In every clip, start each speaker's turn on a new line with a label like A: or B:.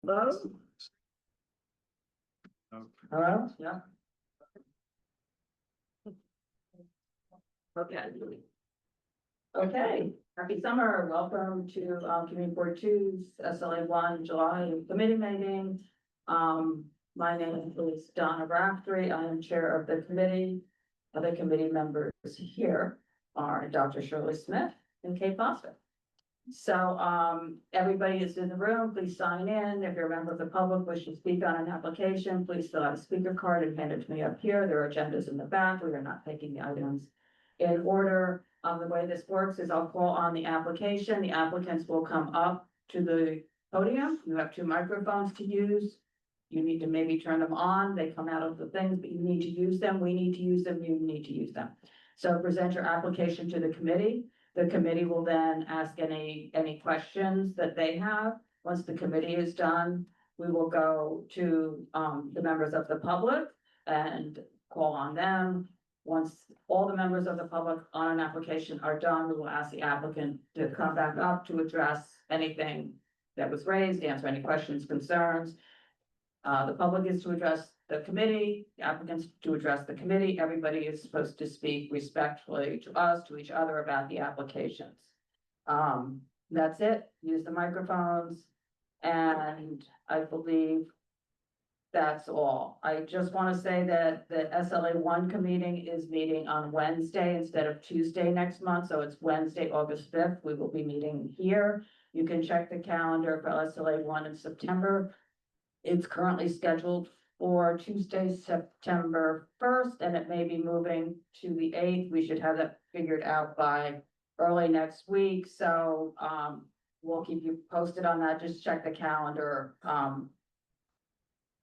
A: Hello? Hello? Yeah. Okay. Okay, happy summer. Welcome to Community Board Two's SLA 1 July committee meeting. My name is Donna Raftery. I am chair of the committee. Other committee members here are Dr. Shirley Smith and Kate Foster. So everybody is in the room. Please sign in. If you're a member of the public wish to speak on an application, please fill out a speaker card and hand it to me up here. There are agendas in the back. We are not taking the items in order. The way this works is I'll call on the application. The applicants will come up to the podium. You have 2 microphones to use. You need to maybe turn them on. They come out of the things, but you need to use them. We need to use them. You need to use them. So present your application to the committee. The committee will then ask any questions that they have. Once the committee is done, we will go to the members of the public and call on them. Once all the members of the public on an application are done, we will ask the applicant to come back up to address anything that was raised, answer any questions, concerns. The public is to address the committee, the applicants to address the committee. Everybody is supposed to speak respectfully to us, to each other about the applications. That's it. Use the microphones. And I believe that's all. I just want to say that the SLA 1 committee is meeting on Wednesday instead of Tuesday next month. So it's Wednesday, August 5th. We will be meeting here. You can check the calendar for SLA 1 in September. It's currently scheduled for Tuesday, September 1st, and it may be moving to the 8th. We should have that figured out by early next week. So we'll keep you posted on that. Just check the calendar on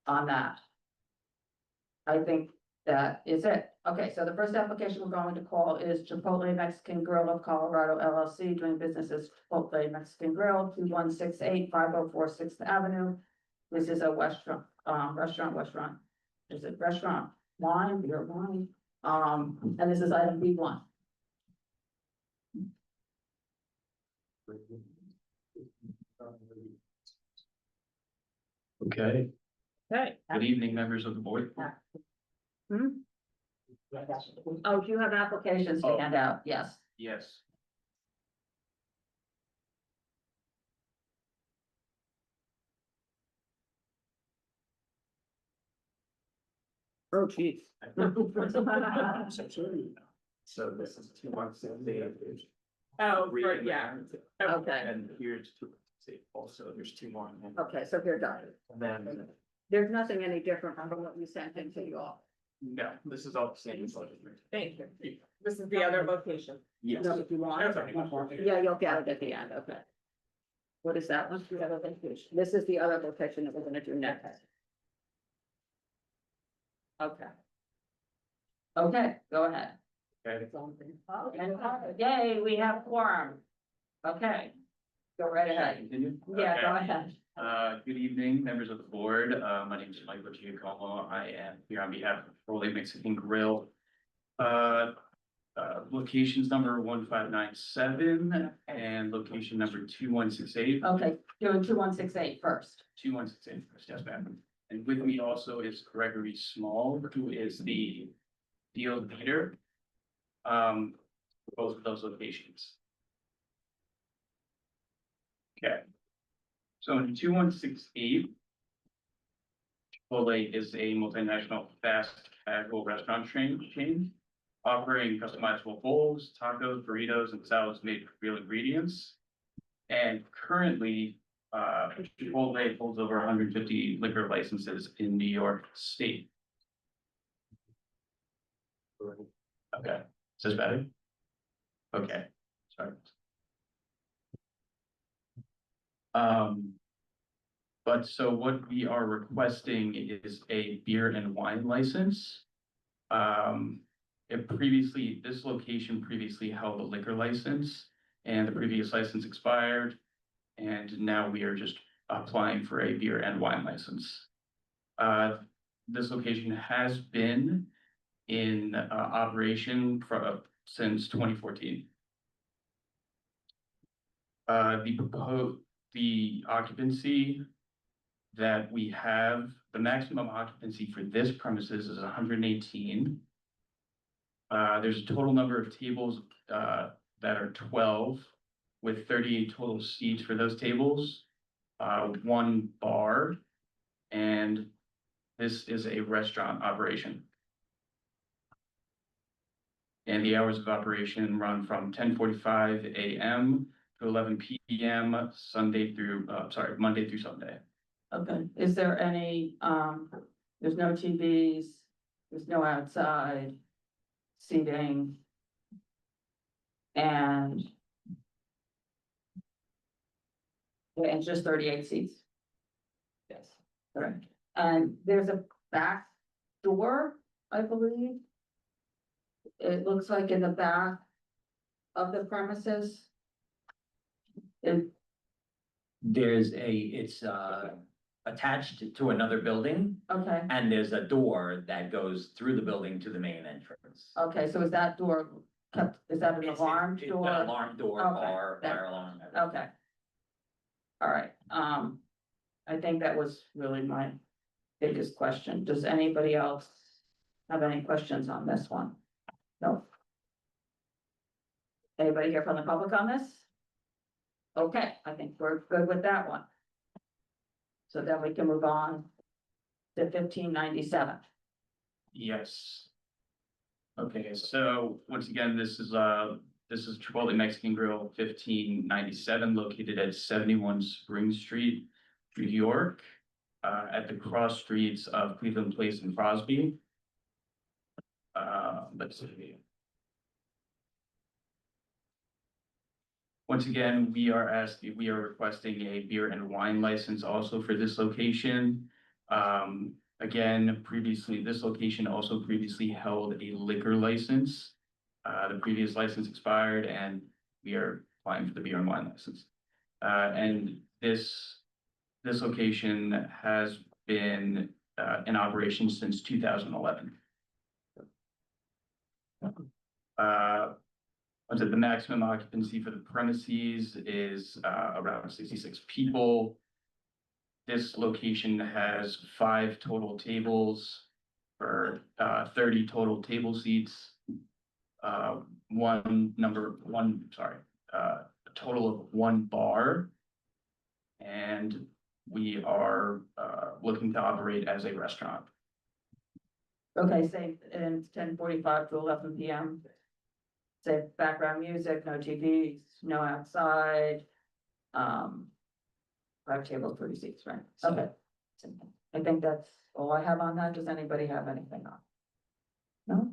A: that. I think that is it. Okay, so the first application we're going to call is Chipotle Mexican Grill of Colorado LLC, doing business as Chipotle Mexican Grill, 2168 504 6th Avenue. This is a restaurant. Is it restaurant? Wine, beer, wine. And this is item B1.
B: Okay,
A: Okay.
B: good evening, members of the board.
A: Oh, do you have applications to hand out? Yes.
B: Yes.
A: Oh, geez.
B: So this is 2 months in the.
C: Oh, right, yeah.
A: Okay,
B: And here's 2, also, there's 2 more.
A: okay, so you're done.
B: And then,
A: There's nothing any different from what you sent into you all.
B: no, this is all the same.
C: Thank you. This is the other location.
B: Yes.
A: No, if you want.
C: Okay.
A: Yeah, you'll get it at the end, okay. What is that one? The other location. This is the other location that we're gonna do next. Okay. Okay, go ahead.
B: Okay.
A: Yay, we have quorum. Okay, go right ahead.
B: Continue?
A: Yeah, go
B: Okay.
A: ahead.
B: Good evening, members of the board. My name is Michael Giacomo. I am here on behalf of Chipotle Mexican Grill. Locations number 1597 and location number 2168.
A: Okay, doing 2168 first.
B: 2168 first, yes, ma'am. And with me also is Gregory Small, who is the deal leader. For both of those locations. Okay. So in 2168. Chipotle is a multinational fast casual restaurant chain. Offering customizable bowls, tacos, burritos, and salads made with real ingredients. And currently, Chipotle holds over 150 liquor licenses in New York State. Okay, is this better? Okay, sorry. But so what we are requesting is a beer and wine license. This location previously held a liquor license and the previous license expired. And now we are just applying for a beer and wine license. This location has been in operation since 2014. The occupancy that we have, the maximum occupancy for this premises is 118. There's a total number of tables, that are 12, with 38 total seats for those tables. One bar, and this is a restaurant operation. And the hours of operation run from 10:45 a.m. to 11 p.m. Monday through Sunday.
A: Okay, is there any, there's no TVs, there's no outside seating? And it's just 38 seats? Yes. Correct. And there's a back door, I believe. It looks like in the back of the premises.
D: It's attached to another building,
A: Okay,
D: and there's a door that goes through the building to the main entrance.
A: okay, so is that door kept, is that an
D: It's
A: alarm
D: an
A: door?
D: alarm door,
A: Okay,
D: bar,
A: that-
D: fire alarm.
A: Okay. All right, I think that was really my biggest question. Does anybody else have any questions on this one? No? Anybody here from the public on this? Okay, I think we're good with that one. So then we can move on to 1597.
B: Yes. Okay, so once again, this is Chipotle Mexican Grill 1597, located at 71 Spring Street, New York, at the cross streets of Cleveland Place and Crosby. Let's see. Once again, we are requesting a beer and wine license also for this location. Again, this location also previously held a liquor license. The previous license expired, and we are applying for the beer and wine license. And this location has been in operation since 2011. The maximum occupancy for the premises is around 66 people. This location has 5 total tables for 30 total table seats. A total of 1 bar. And we are looking to operate as a restaurant.
A: Okay, say, and it's 10:45 to 11 p.m. Say background music, no TVs, no outside. 5 tables, 30 seats, right? Okay. I think that's all I have on that. Does anybody have anything on? No?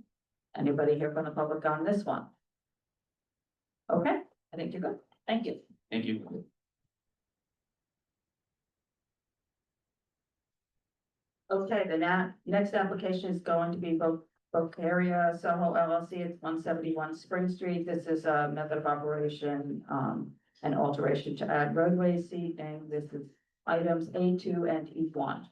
A: Anybody here from the public on this one? Okay, I think you're good. Thank you.
B: Thank you.
A: Okay, the next application is going to be Boqueria Soho LLC. It's 171 Spring Street. This is a method of operation, an alteration to add roadway seating. This is items A2 and E1.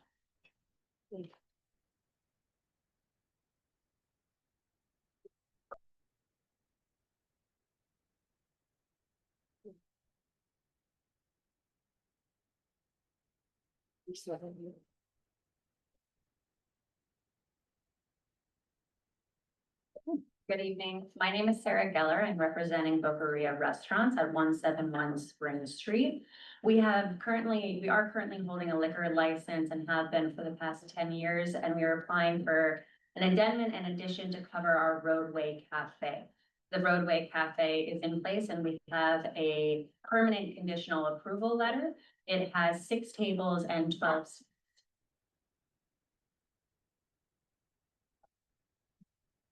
E: Good evening. My name is Sarah Geller. I'm representing Boqueria Restaurants at 171 Spring Street. We are currently holding a liquor license and have been for the past 10 years, and we are applying for an addendum in addition to cover our Roadway Cafe. The Roadway Cafe is in place, and we have a permanent conditional approval letter. It has 6 tables and 12 seats.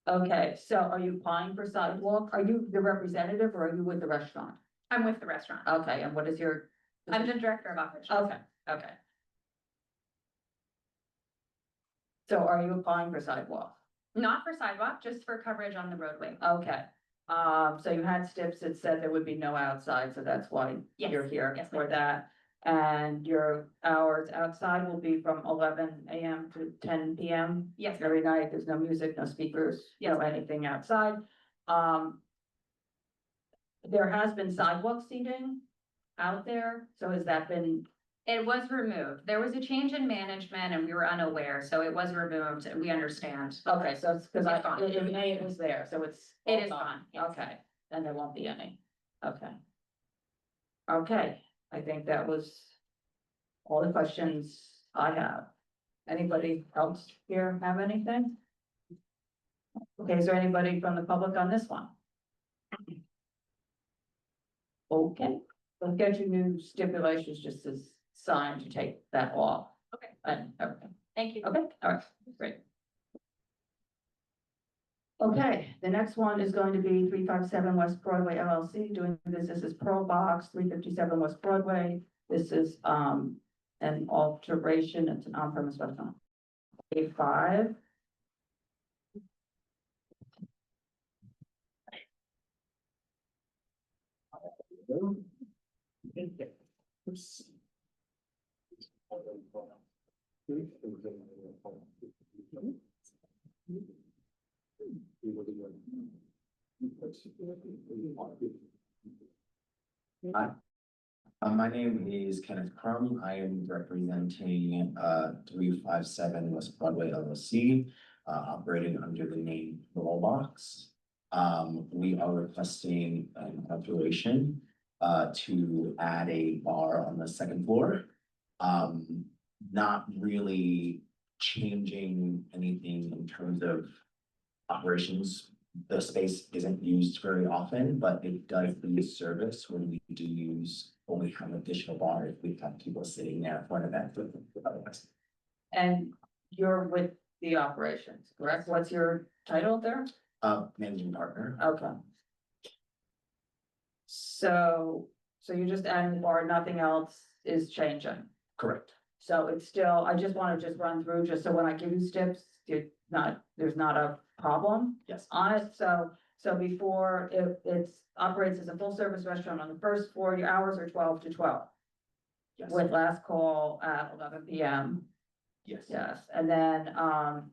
A: Okay, so are you applying for sidewalk? Are you the representative or are you with the restaurant?
E: I'm with the restaurant.
A: Okay, and what is your?
E: I'm the director of operations.
A: Okay, okay. So are you applying for sidewalk?
E: Not for sidewalk, just for coverage on the roadway.
A: Okay, so you had steps that said there would be no outside, so that's why
E: Yes,
A: you're here
E: yes,
A: for
E: ma'am.
A: that. And your hours outside will be from 11 a.m. to 10 p.m.
E: Yes,
A: Every night. There's no music, no speakers, no
E: Yes.
A: anything outside. There has been sidewalk seating out there, so has that been
E: It was removed. There was a change in management and we were unaware, so it was removed. We understand.
A: Okay, so it's because
E: It's gone.
A: it was there, so it's.
E: It
A: all
E: is gone, yes.
A: Okay, then there won't be any. Okay. Okay, I think that was all the questions I have. Anybody else here have anything? Okay, is there anybody from the public on this one? Okay, we'll get your new stipulations just as signed to take that off.
E: Okay.
A: And everything.
E: Thank you.
A: Okay, all right, great. Okay, the next one is going to be 357 West Broadway LLC, doing business as Pearl Box, 357 West Broadway. This is an alteration, it's an on-premise restaurant. A5.
D: My name is Kenneth Crum. I am representing 357 West Broadway LLC, operating under the name Pearl Box. We are requesting an alteration to add a bar on the second floor. Not really changing anything in terms of operations. The space isn't used very often, but it does leave service when we do use, when we have additional bar, if we have people sitting there for an event. Otherwise,
A: And you're with the operations, correct? What's your title there?
D: managing partner.
A: Okay. So you're just adding the bar, nothing else is changing.
D: Correct.
A: So it's still, I just want to just run through, just so when I give you steps, there's not a problem
D: Yes.
A: on it. So before it operates as a full service restaurant on the first floor, your hours are 12 to 12.
D: Yes.
A: With last call at 11 p.m.
D: Yes.
A: Yes, and then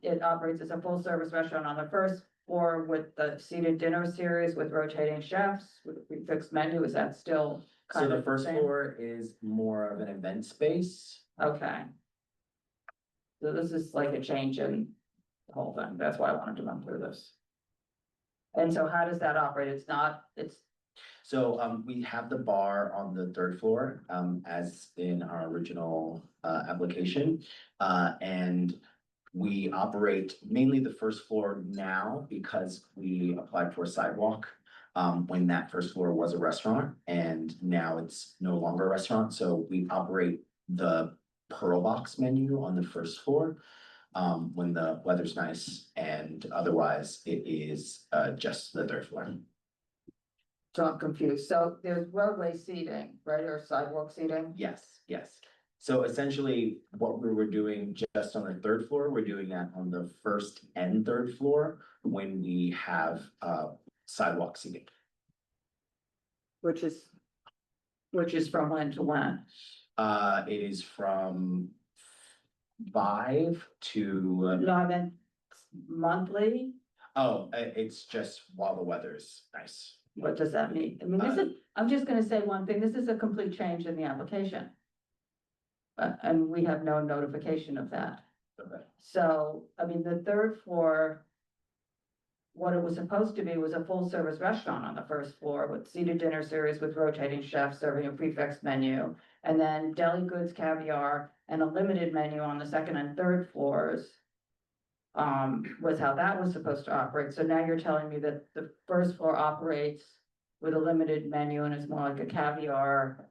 A: it operates as a full service restaurant on the first floor with the seated dinner series with rotating chefs with a prefix menu. Is that still
D: So
A: kind
D: the
A: of
D: first
A: same?
D: floor is more of an event space.
A: Okay. So this is like a change in the whole thing. That's why I wanted to run through this. And so how does that operate? It's
D: So we have the bar on the third floor, as in our original application. And we operate mainly the first floor now because we applied for a sidewalk. When that first floor was a restaurant and now it's no longer a restaurant, so we operate the Pearl Box menu on the first floor. When the weather's nice, and otherwise it is just the third floor.
A: So I'm confused. So there's roadway seating, right, or sidewalk seating?
D: Yes, yes. So essentially, what we were doing just on the third floor, we're doing that on the first and third floor when we have sidewalk seating.
A: Which is from when to when?
D: It is from 5 to,
A: No, I meant monthly.
D: it's just while the weather's nice.
A: What does that mean? I mean, I'm just gonna say one thing. This is a complete change in the application. And we have no notification of that.
D: Okay.
A: So, I mean, the third floor, what it was supposed to be was a full-service restaurant on the first floor with seated dinner series with rotating chefs serving a prefix menu. And then deli goods, caviar, and a limited menu on the second and third floors. Was how that was supposed to operate. So now you're telling me that the first floor operates with a limited menu and it's more like a caviar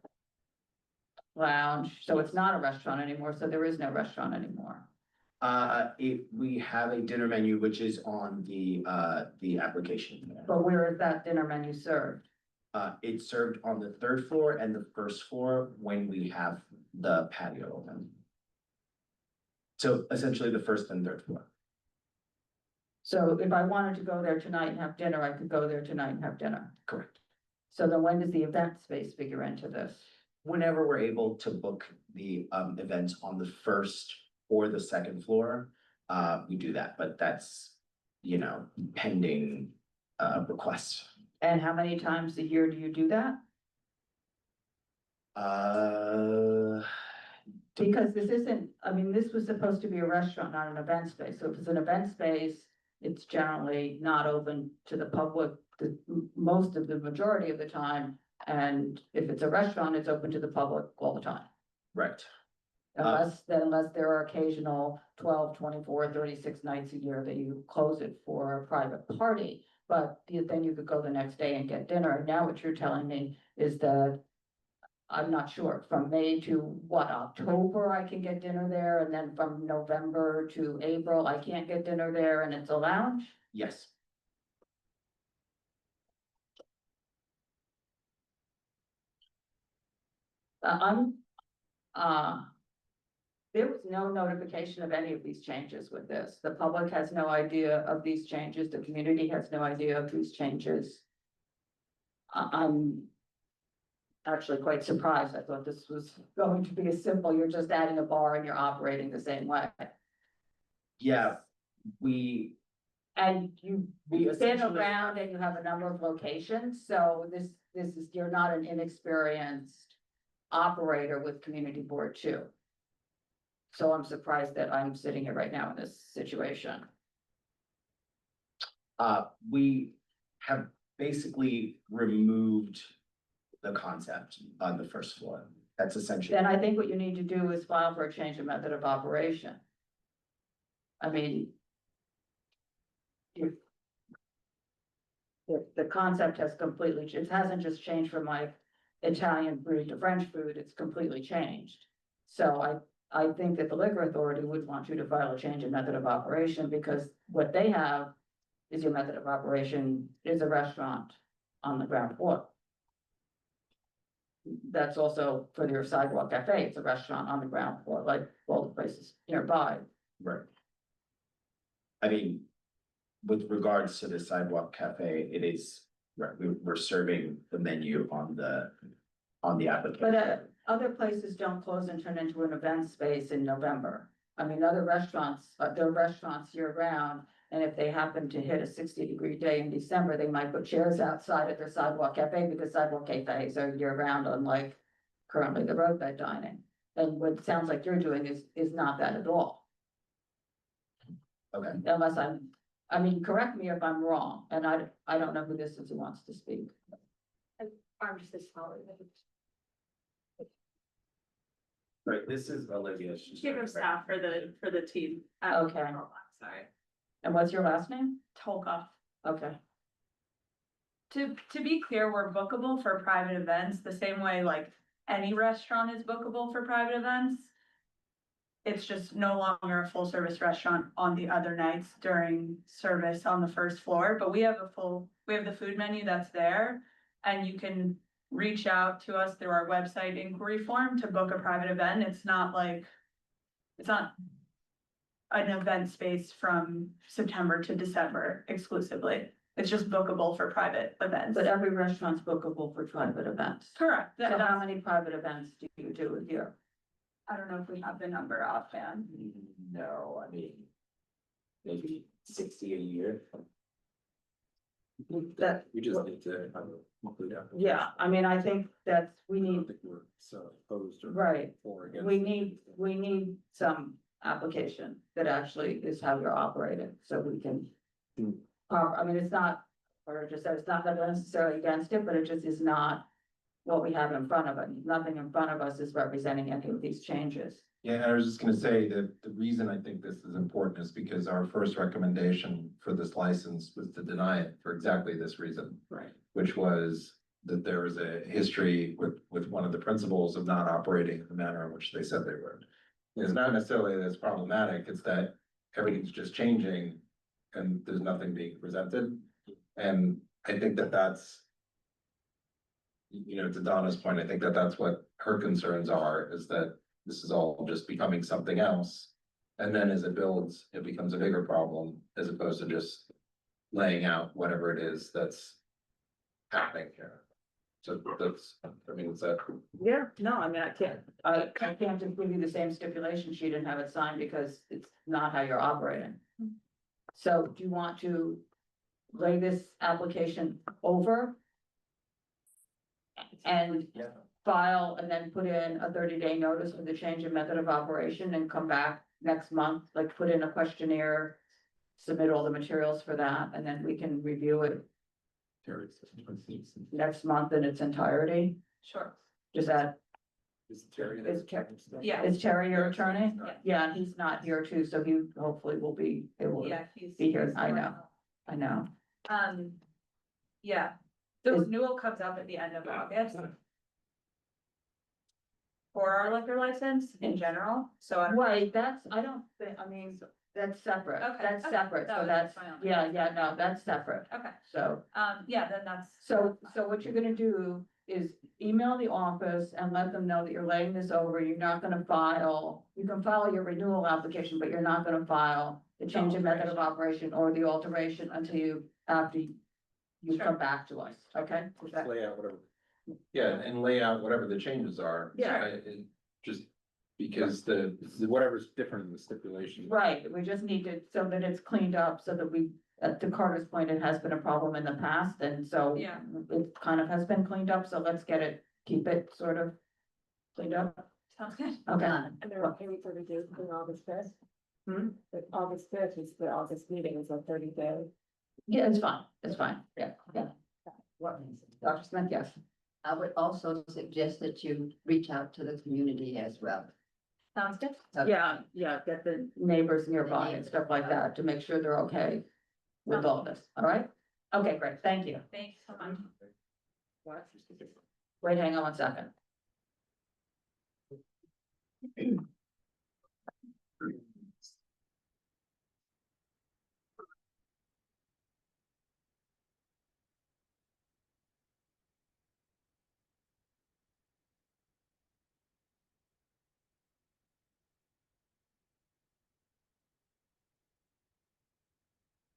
A: lounge. So it's not a restaurant anymore. So there is no restaurant anymore.
D: We have a dinner menu, which is on the application.
A: But where is that dinner menu served?
D: It's served on the third floor and the first floor when we have the patio open. So essentially the first and third floor.
A: So if I wanted to go there tonight and have dinner, I could go there tonight and have dinner.
D: Correct.
A: So then when does the event space figure into this?
D: Whenever we're able to book the events on the first or the second floor, we do that, but that's, pending requests.
A: And how many times a year do you do that? Because this isn't, I mean, this was supposed to be a restaurant, not an event space. So if it's an event space, it's generally not open to the public most of the majority of the time. And if it's a restaurant, it's open to the public all the time.
D: Right.
A: Unless there are occasional 12, 24, 36 nights a year that you close it for a private party. But then you could go the next day and get dinner. And now what you're telling me is that I'm not sure, from May to what, October I can get dinner there, and then from November to April, I can't get dinner there and it's a lounge?
D: Yes.
A: I'm, there was no notification of any of these changes with this. The public has no idea of these changes. The community has no idea of these changes. I'm actually quite surprised. I thought this was going to be as simple. You're just adding a bar and you're operating the same way.
D: Yeah,
A: And
D: We
A: you've been
D: essentially-
A: around and you have a number of locations, so this is, you're not an inexperienced operator with Community Board 2. So I'm surprised that I'm sitting here right now in this situation.
D: we have basically removed the concept on the first floor. That's essentially.
A: Then I think what you need to do is file for a change of method of operation. I mean, the concept has completely, it hasn't just changed from like Italian food to French food, it's completely changed. So I think that the liquor authority would want you to file a change in method of operation, because what they have is your method of operation is a restaurant on the ground floor. That's also for your sidewalk cafe, it's a restaurant on the ground floor, like all the places nearby.
D: Right. I mean, with regards to the sidewalk cafe, it is, right, we're serving the menu on the application.
A: But other places don't close and turn into an event space in November. I mean, other restaurants, they're restaurants year round. And if they happen to hit a 60-degree day in December, they might put chairs outside at their sidewalk cafe, because sidewalk cafes are year round, unlike currently the roadbed dining. And what it sounds like you're doing is not that at all.
D: Okay,
A: Unless I mean, correct me if I'm wrong, and I don't know who this is who wants to speak.
C: I'm just this holiday.
D: right, this is Olivia.
C: Chief of staff for the team.
A: Okay.
C: Sorry.
A: And what's your last name?
C: Tolka.
A: Okay,
C: To be clear, we're bookable for private events, the same way like any restaurant is bookable for private events. It's just no longer a full service restaurant on the other nights during service on the first floor, but we have the food menu that's there. And you can reach out to us through our website inquiry form to book a private event. It's not an event space from September to December exclusively. It's just bookable for private events.
A: but every restaurant's bookable for private events.
C: Correct.
A: So how many private events do you do a year?
C: I don't know if we have the number offhand.
D: No, I mean, maybe 60 a year.
A: That,
F: We just need to have a complete application.
A: yeah, I mean, I think that's, we
F: I
A: need,
F: don't think we're so opposed or.
A: right,
F: For or against.
A: we need some application that actually is how you're operating, so we can.
F: Hmm.
A: I mean, it's not, or just said, it's not that we're necessarily against it, but it just is not what we have in front of us. Nothing in front of us is representing any of these changes.
G: Yeah, I was just gonna say that the reason I think this is important is because our first recommendation for this license was to deny it for exactly this reason.
A: Right.
G: Which was that there was a history with one of the principals of not operating in the manner in which they said they would. It's not necessarily that it's problematic, it's that everything's just changing and there's nothing being presented. And I think that that's, you know, to Donna's point, I think that that's what her concerns are, is that this is all just becoming something else. And then as it builds, it becomes a bigger problem as opposed to just laying out whatever it is that's happening here. So that's, I mean, it's that.
A: Yeah, no, I mean, I can't just give you the same stipulation sheet and have it signed, because it's not how you're operating. So do you want to lay this application over? And
D: Yeah.
A: file and then put in a 30-day notice for the change in method of operation and come back next month, like put in a questionnaire, submit all the materials for that, and then we can review it next month in its entirety?
C: Sure.
A: Does that,
F: Is Terry?
A: Is Ter-
C: Yeah.
A: is Terry your attorney?
C: Yeah.
A: Yeah, and he's not here too, so he hopefully will be able to,
C: Yeah, he's.
A: Be here, I know. I know.
C: Yeah, the
A: Is-
C: renewal comes up at the end of August. For our liquor license in general, so I.
A: Right, that's, I don't think, I mean, that's separate,
C: Okay,
A: that's
C: okay,
A: separate,
C: that
A: so
C: was
A: that's,
C: my only
A: yeah, no, that's separate,
C: Okay,
A: so.
C: yeah, then that's.
A: So what you're gonna do is email the office and let them know that you're laying this over, you're not gonna file, you can file your renewal application, but you're not gonna file the change in method of operation or the alteration until after you
C: Sure.
A: come back to us, okay? Is that-
F: Lay out whatever.
G: Yeah, and lay out whatever the changes are.
A: Yeah.
G: Just because
F: Whatever's different in the stipulation.
A: Right, we just need to, so that it's cleaned up, so that to Carter's point, it has been a problem in the past, and so.
C: Yeah.
A: It kind of has been cleaned up, so let's keep it sort of cleaned up,
C: Sounds good.
A: okay?
H: And they're okay with 30 days for August first?
A: Hmm?
H: The August first is the August meeting, is a 30 day.
A: Yeah, it's fine, yeah. Dr. Smith, yes.
I: I would also suggest that you reach out to the community as well.
C: Sounds good.
A: Yeah, get the neighbors nearby and stuff like that to make sure they're okay with all this, all right? Okay, great, thank you.
C: Thanks so much.
A: Wait, hang on one second.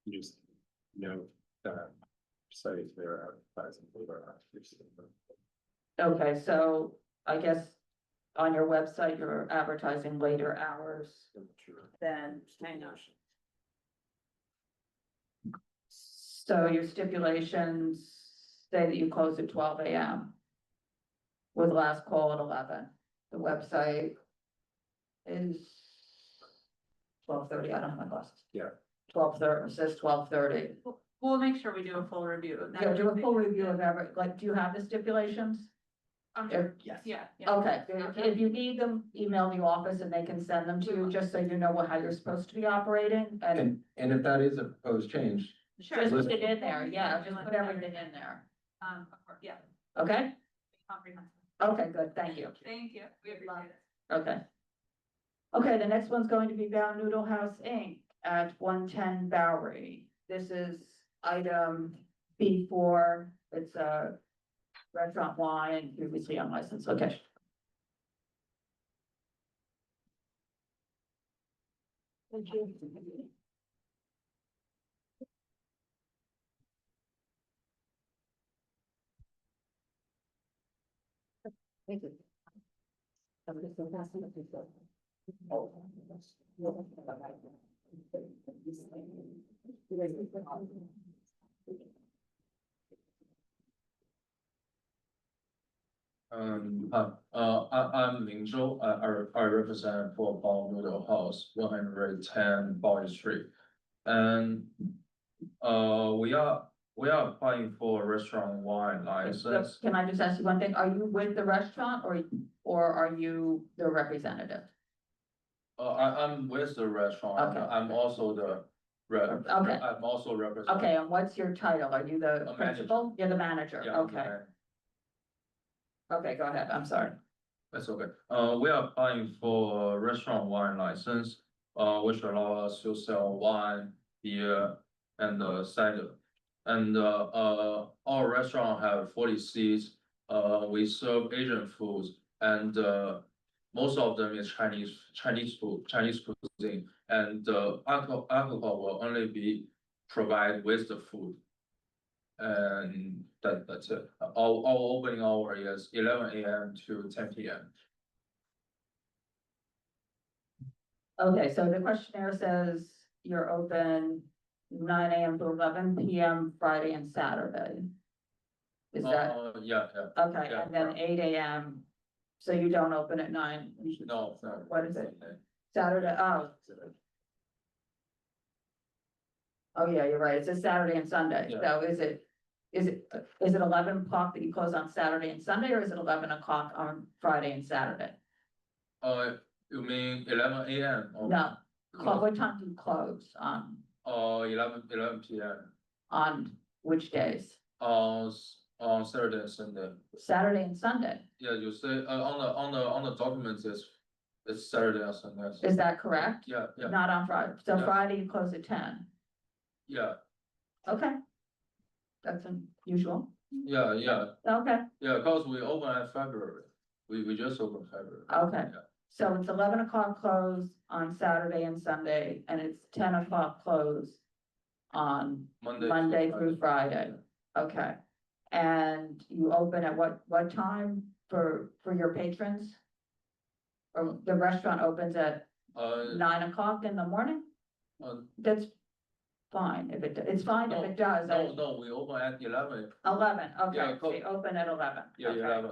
F: You just know that sites they're advertising for.
A: Okay, so I guess on your website, you're advertising later hours than, hang on. So your stipulations say that you close at 12 AM. With last call at 11. The website is 12:30, I don't have my glasses.
F: Yeah.
A: 12:30, it says 12:30.
C: We'll make sure we do a full review of that.
A: Yeah, do a full review of every, like, do you have the stipulations?
C: Sure.
A: Yes.
C: Yeah, yeah.
A: Okay, if you need them, email the office and they can send them to you, just so you know how you're supposed to be operating, and
G: And if that is a proposed change,
C: Sure.
A: just put it in there, yeah, just put everything in there,
C: Of course, yeah,
A: okay?
C: comprehensive.
A: Okay, good, thank you,
C: Thank you. We appreciate it.
A: okay. Okay, the next one's going to be Bound Noodle House Inc. at 110 Bowery. This is item B4, it's a restaurant wine, previously unlicensed, okay.
H: Thank you. Thank you. I'm just gonna pass it up to you.
J: I'm Ling Zhou. I represent for Bond Noodle House, 110 Bond Street. And, we are applying for a restaurant wine license.
A: Can I just ask you one thing? Are you with the restaurant or are you the representative?
J: I'm with the restaurant.
A: Okay.
J: I'm also the
A: Okay.
J: I'm also representing.
A: Okay, and what's your title? Are you the
J: A manager.
A: principal? You're the manager,
J: Yeah,
A: okay. Okay, go ahead, I'm sorry.
J: That's okay. We are applying for a restaurant wine license, which allow us to sell wine, beer, and cider. And our restaurant have 40 seats. We serve Asian foods, and most of them is Chinese cuisine. And alcohol will only be provided with the food. And that's it. Our opening hour is 11 AM to 10 PM.
A: Okay, so the questionnaire says you're open 9 AM to 11 PM Friday and Saturday. Is that,
J: Yeah,
A: okay,
J: yeah,
A: and then
J: right.
A: 8 AM, so you don't open at 9?
J: no.
A: What is it? Saturday, oh yeah, you're right, it's a Saturday and Sunday,
J: Yeah.
A: so is it 11 o'clock that you close on Saturday and Sunday, or is it 11 o'clock on Friday and Saturday?
J: You mean 11 AM? or-
A: No, what time do you close
J: Or 11 PM,
A: on which days?
J: on Saturday and Sunday.
A: Saturday and Sunday,
J: Yeah, you say, on the documents, it's Saturday and Sunday.
A: is that correct?
J: Yeah,
A: Not on Friday, so
J: Yeah.
A: Friday you close at 10,
J: yeah,
A: okay. That's unusual,
J: yeah,
A: okay,
J: cause we open at February, we just opened February.
A: okay.
J: Yeah.
A: So it's 11 o'clock close on Saturday and Sunday, and it's 10 o'clock close on Monday through Friday. Okay, and you open at what time for your patrons? Or the restaurant opens at
J: Uh,
A: 9 o'clock in the morning? That's fine, it's fine if it does.
J: no, we open at 11,
A: 11, okay,
J: Yeah,
A: so you open at 11.
J: yeah,
A: Okay.
J: 11.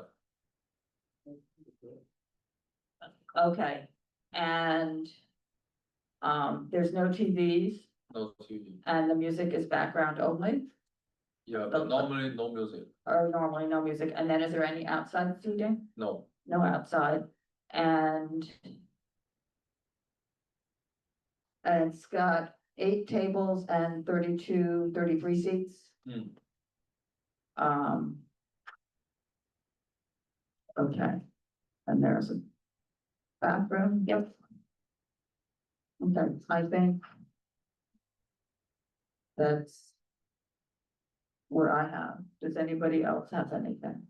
A: Okay, and, there's no TVs,
J: No TV,
A: and the music is background only,
J: yeah, but normally no music,
A: or normally no music, and then is there any outside seating?
J: no,
A: No outside, and it's got 8 tables and 33 seats.
J: Hmm.
A: Okay, and there's a bathroom, yep. Okay, I think that's what I have. Does anybody else have anything?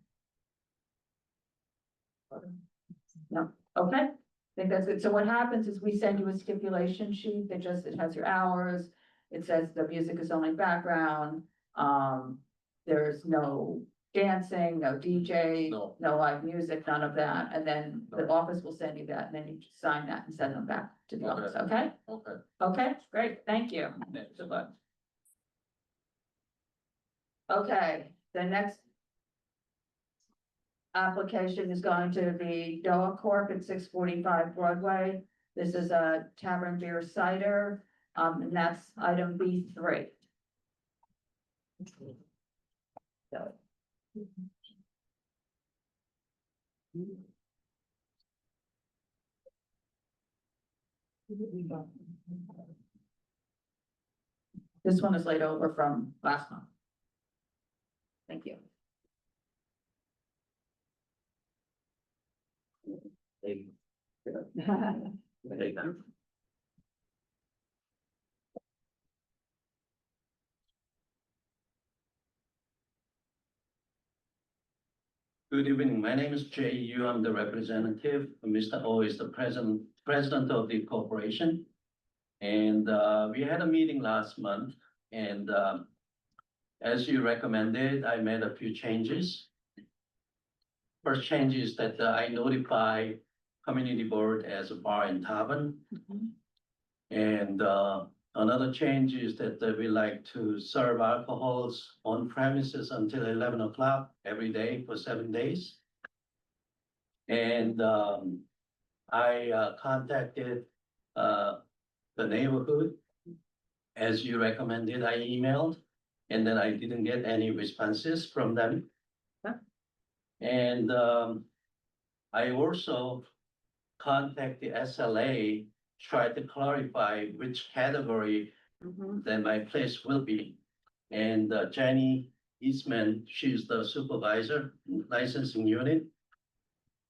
A: No, okay, I think that's it. So what happens is we send you a stipulation sheet that just, it has your hours. It says the music is only background, there's no dancing, no DJ,
J: No.
A: no live music, none of that. And then the
J: No.
A: office will send you that, and then you just sign that and send them back to the
J: Okay.
A: office, okay?
J: okay.
A: Okay, great, thank you.
J: Thanks.
A: Good luck. Okay, the next application is going to be Doa Corp. at 645 Broadway. This is a tavern beer cider, and that's item B3. So. This one is laid over from last month. Thank you.
K: Good evening. My name is Jay Yu. I'm the representative. Mr. O is the president of the corporation. And we had a meeting last month, and as you recommended, I made a few changes. First change is that I notify community board as a bar and tavern. And another change is that we like to serve alcohols on premises until 11 o'clock every day for 7 days. And I contacted the neighborhood. As you recommended, I emailed, and then I didn't get any responses from them.
A: Huh?
K: And I also contact the SLA, try to clarify which category then my place will be. And Jenny Eastman, she's the supervisor, licensing unit.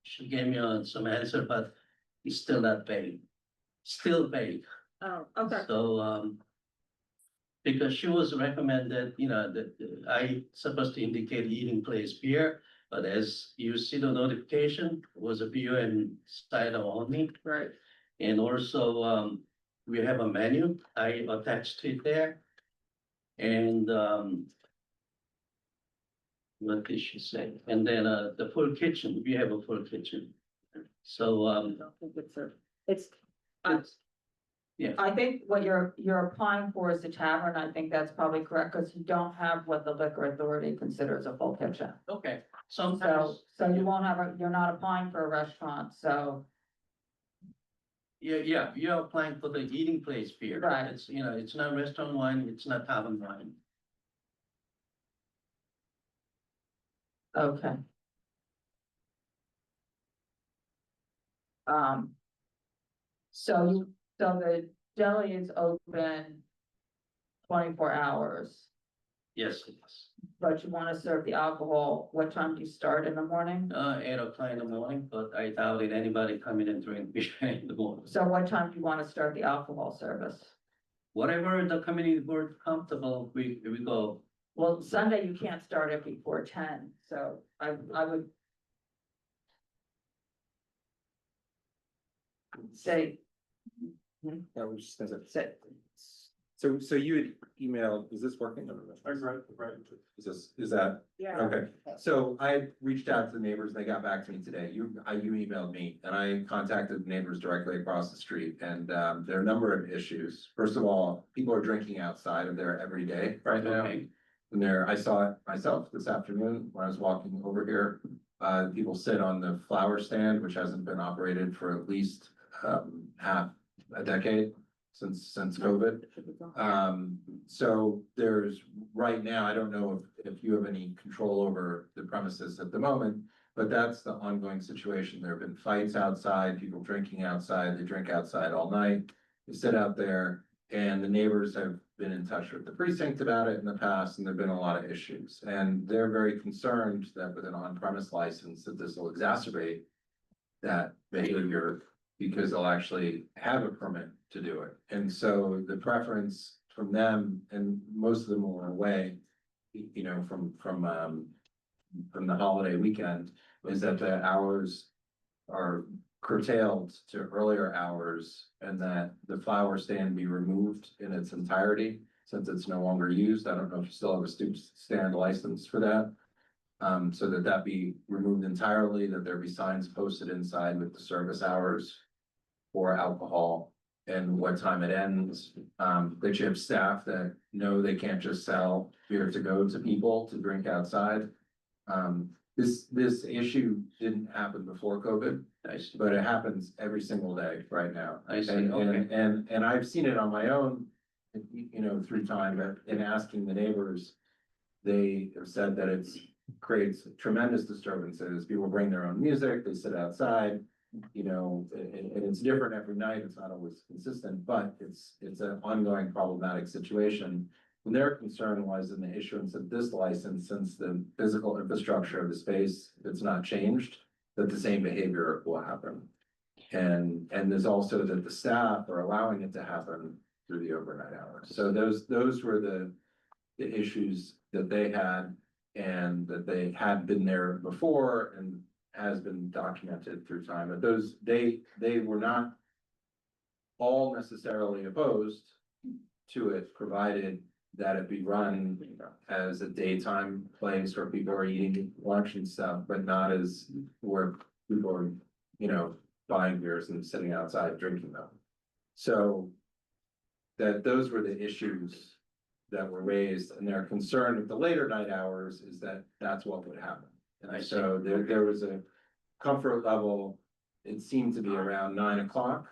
K: She gave me some answer, but it's still not vague, still vague.
A: Oh, okay.
K: So, because she was recommended, that I supposed to indicate eating place beer, but as you see the notification, it was a beer and cider only.
A: Right.
K: And also, we have a menu, I attached to it there. And, what did she say? And then, the full kitchen, we have a full kitchen. So,
A: I don't think it's I think what you're applying for is the tavern. I think that's probably correct, because you don't have what the liquor authority considers a full kitchen.
K: Okay,
A: So,
K: sometimes,
A: so you won't have you're not applying for a restaurant, so,
K: yeah, you're applying for the eating place beer.
A: Right.
K: It's, it's not restaurant wine, it's not tavern wine.
A: okay. So the deli is open 24 hours,
K: Yes, it is.
A: but you want to serve the alcohol. What time do you start in the morning?
K: 8 o'clock in the morning, but I doubt it anybody come in and drink beer in the morning.
A: So what time do you want to start the alcohol service?
K: Whatever the community board comfortable, we go.
A: Well, Sunday you can't start it before 10, so I would say,
F: I was just gonna say,
A: say,
F: so you had emailed, is this working? Right.
G: Is that?
H: Yeah.
G: Okay, so I reached out to the neighbors, they got back to me today, you emailed me, and I contacted neighbors directly across the street, and, there are a number of issues. First of all, people are drinking outside of there every day right now.
K: Okay.
G: And I saw it myself this afternoon when I was walking over here, people sit on the flower stand, which hasn't been operated for at least, half a decade since COVID. So there's, right now, I don't know if you have any control over the premises at the moment, but that's the ongoing situation. There have been fights outside, people drinking outside, they drink outside all night, they sit out there, and the neighbors have been in touch with the precinct about it in the past, and there've been a lot of issues. And they're very concerned that with an on-premise license, that this will exacerbate that behavior, because they'll actually have a permit to do it. And so the preference from them, and most of them were away, from the holiday weekend, is that the hours are curtailed to earlier hours, and that the flower stand be removed in its entirety, since it's no longer used. I don't know if you still have a stoop stand license for that. So that be removed entirely, that there be signs posted inside with the service hours for alcohol and what time it ends. That you have staff that know they can't just sell beer to go to people to drink outside. This issue didn't happen before COVID, but it happens every single day right now.
K: I see,
G: And,
K: okay.
G: and I've seen it on my own, through time, but in asking the neighbors, they have said that creates tremendous disturbances. People bring their own music, they sit outside, and it's different every night. It's not always consistent, but it's an ongoing problematic situation. And their concern was in the issuance of this license, since the physical infrastructure of the space, if it's not changed, that the same behavior will happen. And there's also that the staff are allowing it to happen through the overnight hours. So those were the issues that they had, and that they had been there before and has been documented through time. But they were not all necessarily opposed to it, provided that it be run as a daytime place where people are eating lunch and stuff, but not as where people are, buying beers and sitting outside drinking them. So those were the issues that were raised, and their concern with the later night hours is that that's what would happen. And so there was a comfort level, it seemed to be around 9 o'clock,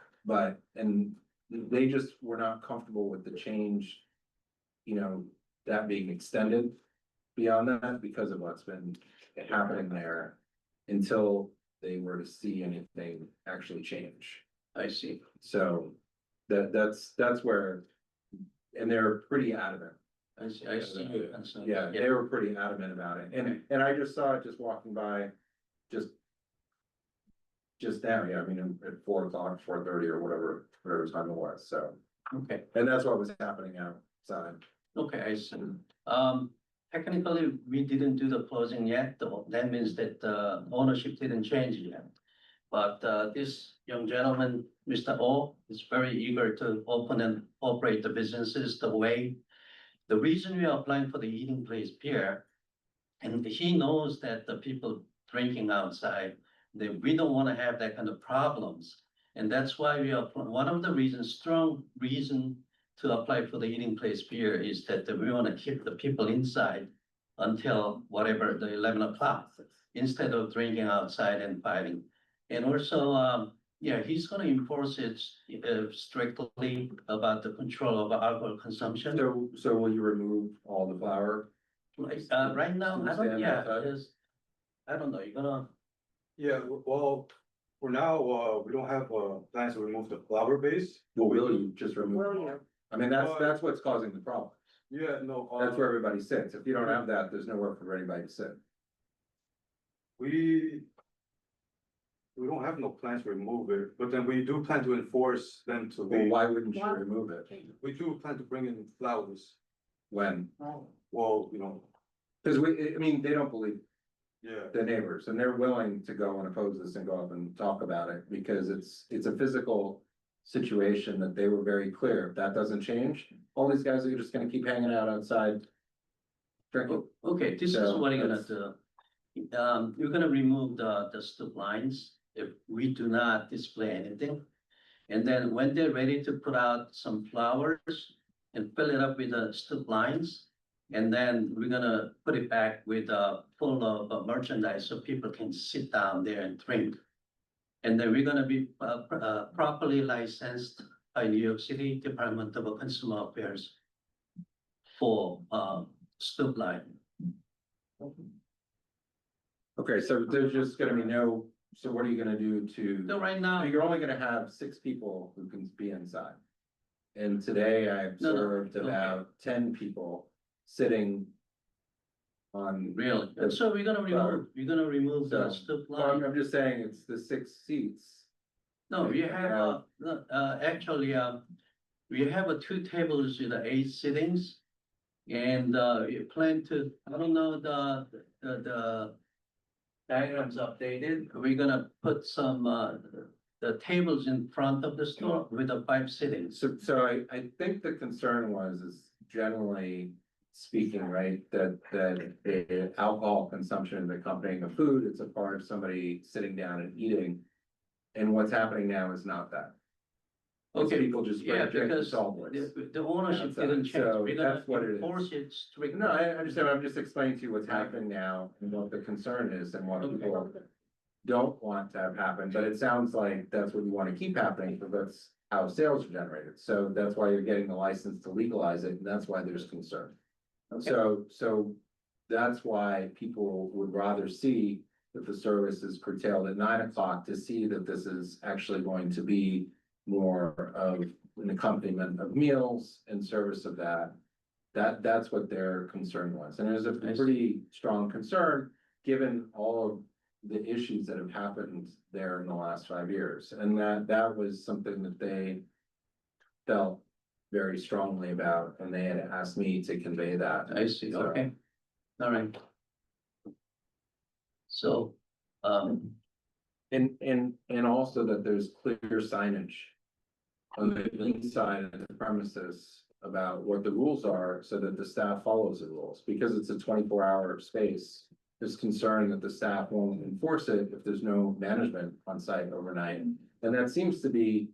G: and they just were not comfortable with the change, that being extended beyond that, because of what's been happening there, until they were to see anything actually change.
K: I see.
G: So that's where, and they're pretty adamant.
K: I see.
G: Yeah, they were pretty adamant about it, and I just saw it just walking by, just now, yeah, I mean, at 4 o'clock, 4:30 or whatever time it was, so.
K: Okay,
G: And that's what was happening outside.
K: okay, I see. Technically, we didn't do the closing yet, though. That means that the ownership didn't change yet. But this young gentleman, Mr. O, is very eager to open and operate the businesses the way. The reason we are applying for the eating place beer, and he knows that the people drinking outside, that we don't want to have that kind of problems. And that's why one of the reasons, strong reason to apply for the eating place beer is that we want to keep the people inside until whatever, the 11 o'clock, instead of drinking outside and fighting. And also, yeah, he's gonna enforce it strictly about the control of alcohol consumption.
G: So will you remove all the flour?
K: Like, right now, I don't,
G: Stand
K: yeah,
G: outside?
K: I don't know, you're gonna,
L: Yeah, well, for now, we don't have, plans to remove the flower base.
G: Or will you just remove?
A: Will
G: them all?
A: you?
G: I mean, that's what's causing the problem.
L: Yeah, no.
G: That's where everybody sits. If you don't have that, there's nowhere for anybody to sit.
L: We don't have no plans to remove it, but then we do plan to enforce them to
G: Well,
L: leave.
G: why wouldn't you
A: Why?
G: remove it?
L: We do plan to bring in flowers.
G: When?
L: Well, you know,
G: Cause I mean, they don't believe
L: yeah,
G: the neighbors and they're willing to go and oppose this and go up and talk about it because it's a physical situation that they were very clear. If that doesn't change, all these guys are just gonna keep hanging out outside drinking.
K: okay, this is
G: So
K: what you're gonna
G: that's-
K: do. You're gonna remove the stoop lines if we do not display anything. And then when they're ready to put out some flowers and fill it up with the stoop lines. And then we're gonna put it back with full of merchandise so people can sit down there and drink. And then we're gonna be properly licensed by New York City Department of Consumer Affairs for stoop line.
G: Okay, so there's just gonna be so what are you gonna do to?
K: So right
G: So
K: now,
G: you're only gonna have 6 people who can be inside. And today I
K: No, no,
G: observed
K: okay.
G: about 10 people sitting on.
K: really,
G: the-
K: so we're gonna remove the
G: So,
K: stoop
G: Well,
K: line.
G: I'm just saying, it's the 6 seats.
K: No, we
G: Yeah.
K: have, actually, we have 2 tables with 8 sittings. And we plan to, I don't know, the diagrams updated, we're gonna put some, the tables in front of the store with the 5 sittings.
G: So I think the concern is generally speaking, right, that the alcohol consumption is accompanying the food, it's a part of somebody sitting down and eating. And what's happening now is not that. It's
K: Okay,
G: People just
K: yeah,
G: bring drink
K: because
G: solid.
K: the ownership
G: Outside,
K: didn't change,
G: so
K: we're gonna
G: that's what it is.
K: enforce it strictly.
G: No, I understand, I'm just explaining to you what's happening now and what the concern is and what people don't want to have happen, but it sounds like that's what you want to keep happening, because that's how sales are generated. So that's why you're getting the license to legalize it, and that's why there's concern. So that's why people would rather see that the service is curtailed at 9 o'clock to see that this is actually going to be more of an accompaniment of meals and service of that. That's what their concern was, and there's a pretty strong concern, given all of the issues that have happened there in the last 5 years, and that was something that they felt very strongly about, and they had asked me to convey that.
K: I see,
G: So-
K: okay, all right. So,
G: And also that there's clear signage on the inside of the premises about what the rules are, so that the staff follows the rules, because it's a 24-hour space. There's concern that the staff won't enforce it if there's no management on site overnight, and that seems to be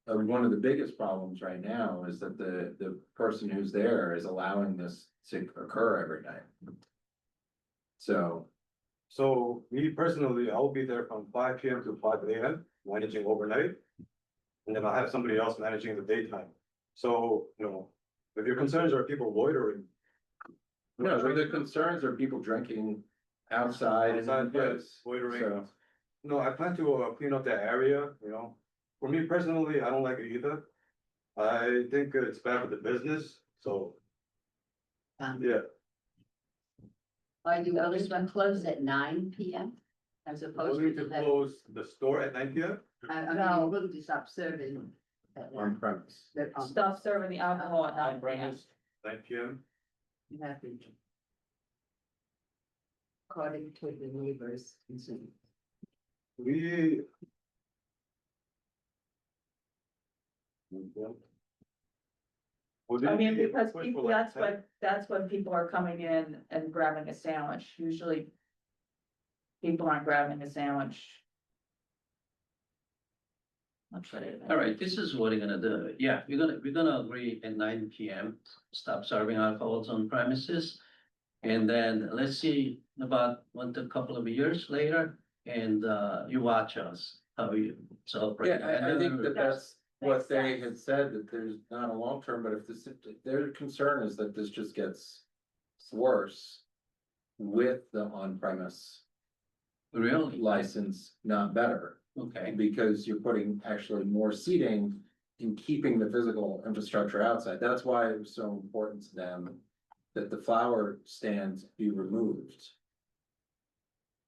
G: one of the biggest problems right now, is that the person who's there is allowing this to occur every night. So,
L: me personally, I'll be there from 5 PM to 5 AM, managing overnight. And then I have somebody else managing the daytime. So, you know, if your concerns are people loitering.
G: no, the concerns are people drinking outside and in
L: Outside,
G: place.
L: yes, loitering.
G: So,
L: No, I plan to clean up that area, you know. For me personally, I don't like it either. I think it's bad for the business, so, yeah.
I: Are you always gonna close at 9 PM? As
L: We're
I: opposed
L: going
I: to
L: to
I: 11?
L: close the store at 9 PM.
I: I mean,
A: No.
I: we're going to stop serving. at
G: on
I: 9.
G: premise.
I: That,
A: Stop serving the alcohol at 9
L: On
A: p.m.
L: premise, 9 PM.
I: you have to. According to the neighbors. concern.
L: We.
A: I mean, because people, that's when people are coming in and grabbing a sandwich, usually. People aren't grabbing a sandwich.
K: All right, this is what we're gonna do. Yeah, we're gonna agree at 9 p.m. Stop serving alcohols on premises. And then let's see about a couple of years later, and you watch us, how we celebrate.
G: Yeah,
K: And
G: I
K: then
G: think
K: we-
G: that that's what
A: Makes
G: they
A: sense.
G: had said, that there's not a long term, but if this, their concern is that this just gets worse with the on premise
K: Really?
G: license, not better.
K: Okay,
G: Because you're putting actually more seating and keeping the physical infrastructure outside. That's why it was so important to them that the flower stands be removed.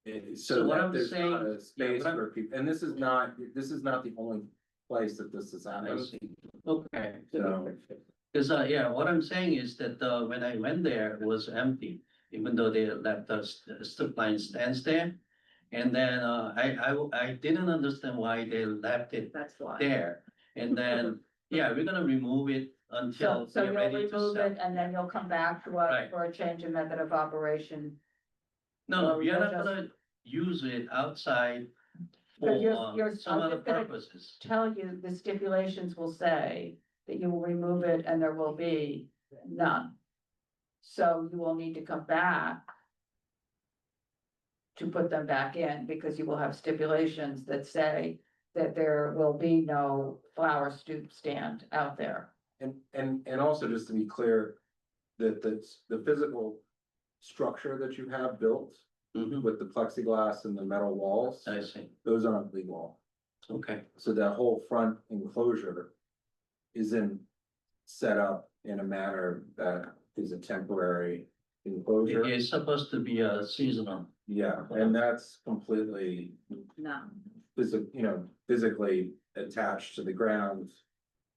K: So
G: So
K: what
G: that
K: I'm
G: there's not
K: saying-
G: a space
K: what I'm-
G: for people, and this is not the only place that this is
K: I
G: happening.
K: see. Okay.
G: So,
K: Cause yeah, what I'm saying is that when I went there, it was empty, even though they left the strip line stands there. And then I didn't understand why they left it
A: That's why.
K: there. And then, yeah, we're gonna remove it
A: So,
K: until
A: so
K: we're
A: you'll
K: ready to
A: remove
K: sell.
A: it and then you'll come back to us
K: Right.
A: for a change in method of operation.
K: No,
A: or
K: we are
A: you'll
K: not
A: just-
K: gonna use it outside
A: But
K: for
A: you're-
K: some
A: I'm
K: other
A: just gonna-
K: purposes.
A: Tell you, the stipulations will say that you will remove it and there will be none. So you will need to come back to put them back in, because you will have stipulations that say that there will be no flower stoop stand out there.
G: and also just to be clear, that the physical structure that you have built
K: Mhm,
G: with the plexiglass and the metal walls,
K: I see,
G: those aren't legal.
K: okay,
G: So that whole front enclosure isn't set up in a manner that is a temporary enclosure.
K: it's supposed to be a seasonal.
G: Yeah, and that's completely,
A: No.
G: physically attached to the ground,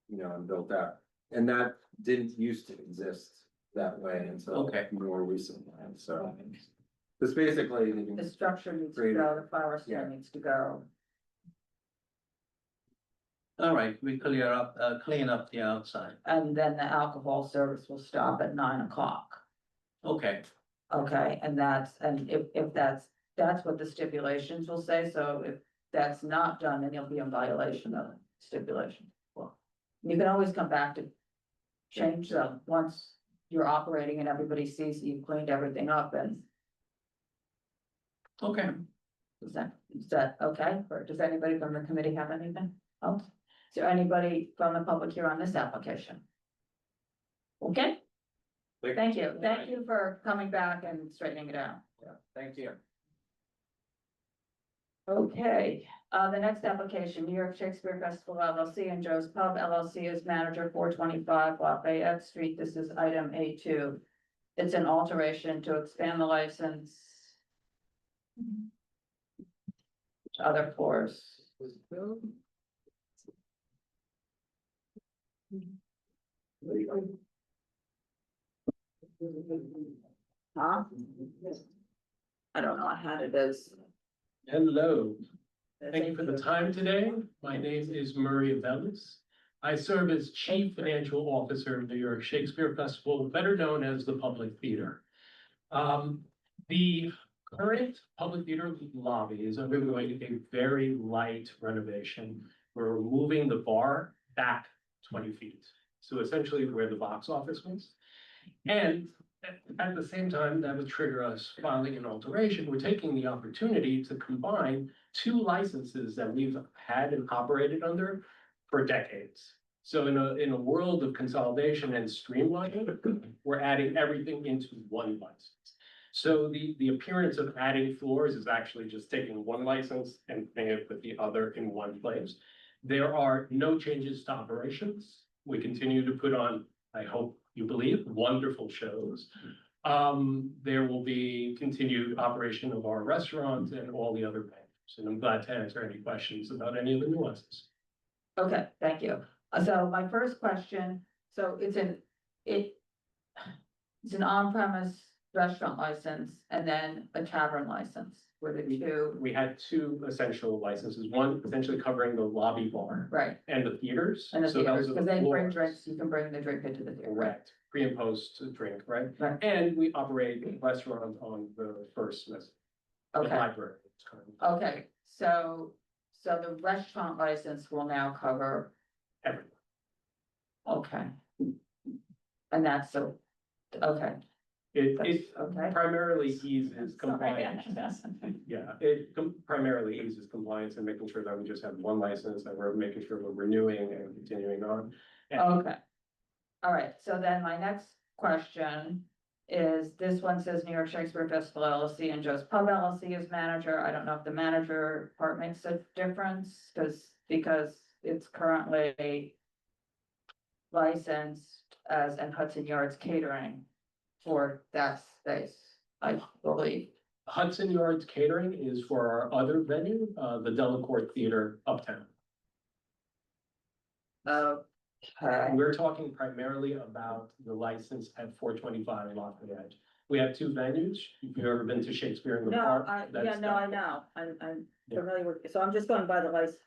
G: and built out. And that didn't used to exist that way until
K: Okay.
G: more recently, so. It's basically.
A: The structure needs to
G: Great.
A: go, the flower stand
G: Yeah.
A: needs to go.
K: All right, we clean up the outside,
A: And then the alcohol service will stop at 9 o'clock.
K: okay,
A: Okay, and if that's what the stipulations will say, so if that's not done, then you'll be in violation of the stipulation. Well, you can always come back to change them once you're operating and everybody sees that you've cleaned everything up, and
K: okay.
A: is that okay? Or does anybody from the committee have anything else? Is there anybody from the public here on this application? Okay? Thank you for coming back and straightening it out.
G: Yeah, thank you.
A: Okay, the next application, New York Shakespeare Festival LLC and Joe's Pub LLC is manager 425 Lafayette Street. This is item A2. It's an alteration to expand the license to other floors. Huh? I don't know, I had it as.
M: Hello, thank you for the time today. My name is Murray Abelis. I serve as Chief Financial Officer of New York Shakespeare Festival, better known as the Public Theater. The current Public Theater lobby is undergoing a very light renovation. We're moving the bar back 20 feet. So essentially where the box office was. And at the same time, that would trigger us filing an alteration. We're taking the opportunity to combine two licenses that we've had and operated under for decades. So in a world of consolidation and streamlining, we're adding everything into one license. So the appearance of adding floors is actually just taking one license and putting it with the other in one place. There are no changes to operations. We continue to put on, I hope you believe, wonderful shows. There will be continued operation of our restaurants and all the other venues, and I'm glad to answer any questions about any of the nuances.
A: Okay, thank you. So my first question, so it's an on-premise restaurant license and then a tavern license, were the two,
M: We had two essential licenses, one essentially covering the lobby bar
A: right?
M: and the theaters.
A: And the
M: So
A: theaters,
M: those are
A: because they bring
M: floors.
A: drinks, you can bring the drink into the theater, right?
M: Correct, pre and post drink, right?
A: Right.
M: And we operate a restaurant on the first, the
A: Okay,
M: library. It's currently-
A: okay, so so the restaurant license will now cover,
M: Everything.
A: okay. And that's so, okay,
M: It
A: that's, okay.
M: primarily eases
A: Sorry.
M: compliance. Yeah, it primarily eases compliance and making sure that we just have one license, that we're making sure we're renewing and continuing on. And
A: Okay. All right, so then my next question is, this one says New York Shakespeare Festival LLC and Joe's Pub LLC is manager. I don't know if the manager part makes a difference, because it's currently licensed as and Hudson Yards Catering for that space, I believe.
M: Hudson Yards Catering is for our other venue, the Delacorte Theater Uptown.
A: Okay,
M: We're talking primarily about the license at 425 Lafayette. We have two venues. If you've ever been to Shakespeare in the
A: no,
M: Park.
A: I
M: that's
A: know, I'm
M: Yeah.
A: familiar with, so I'm just going by the license.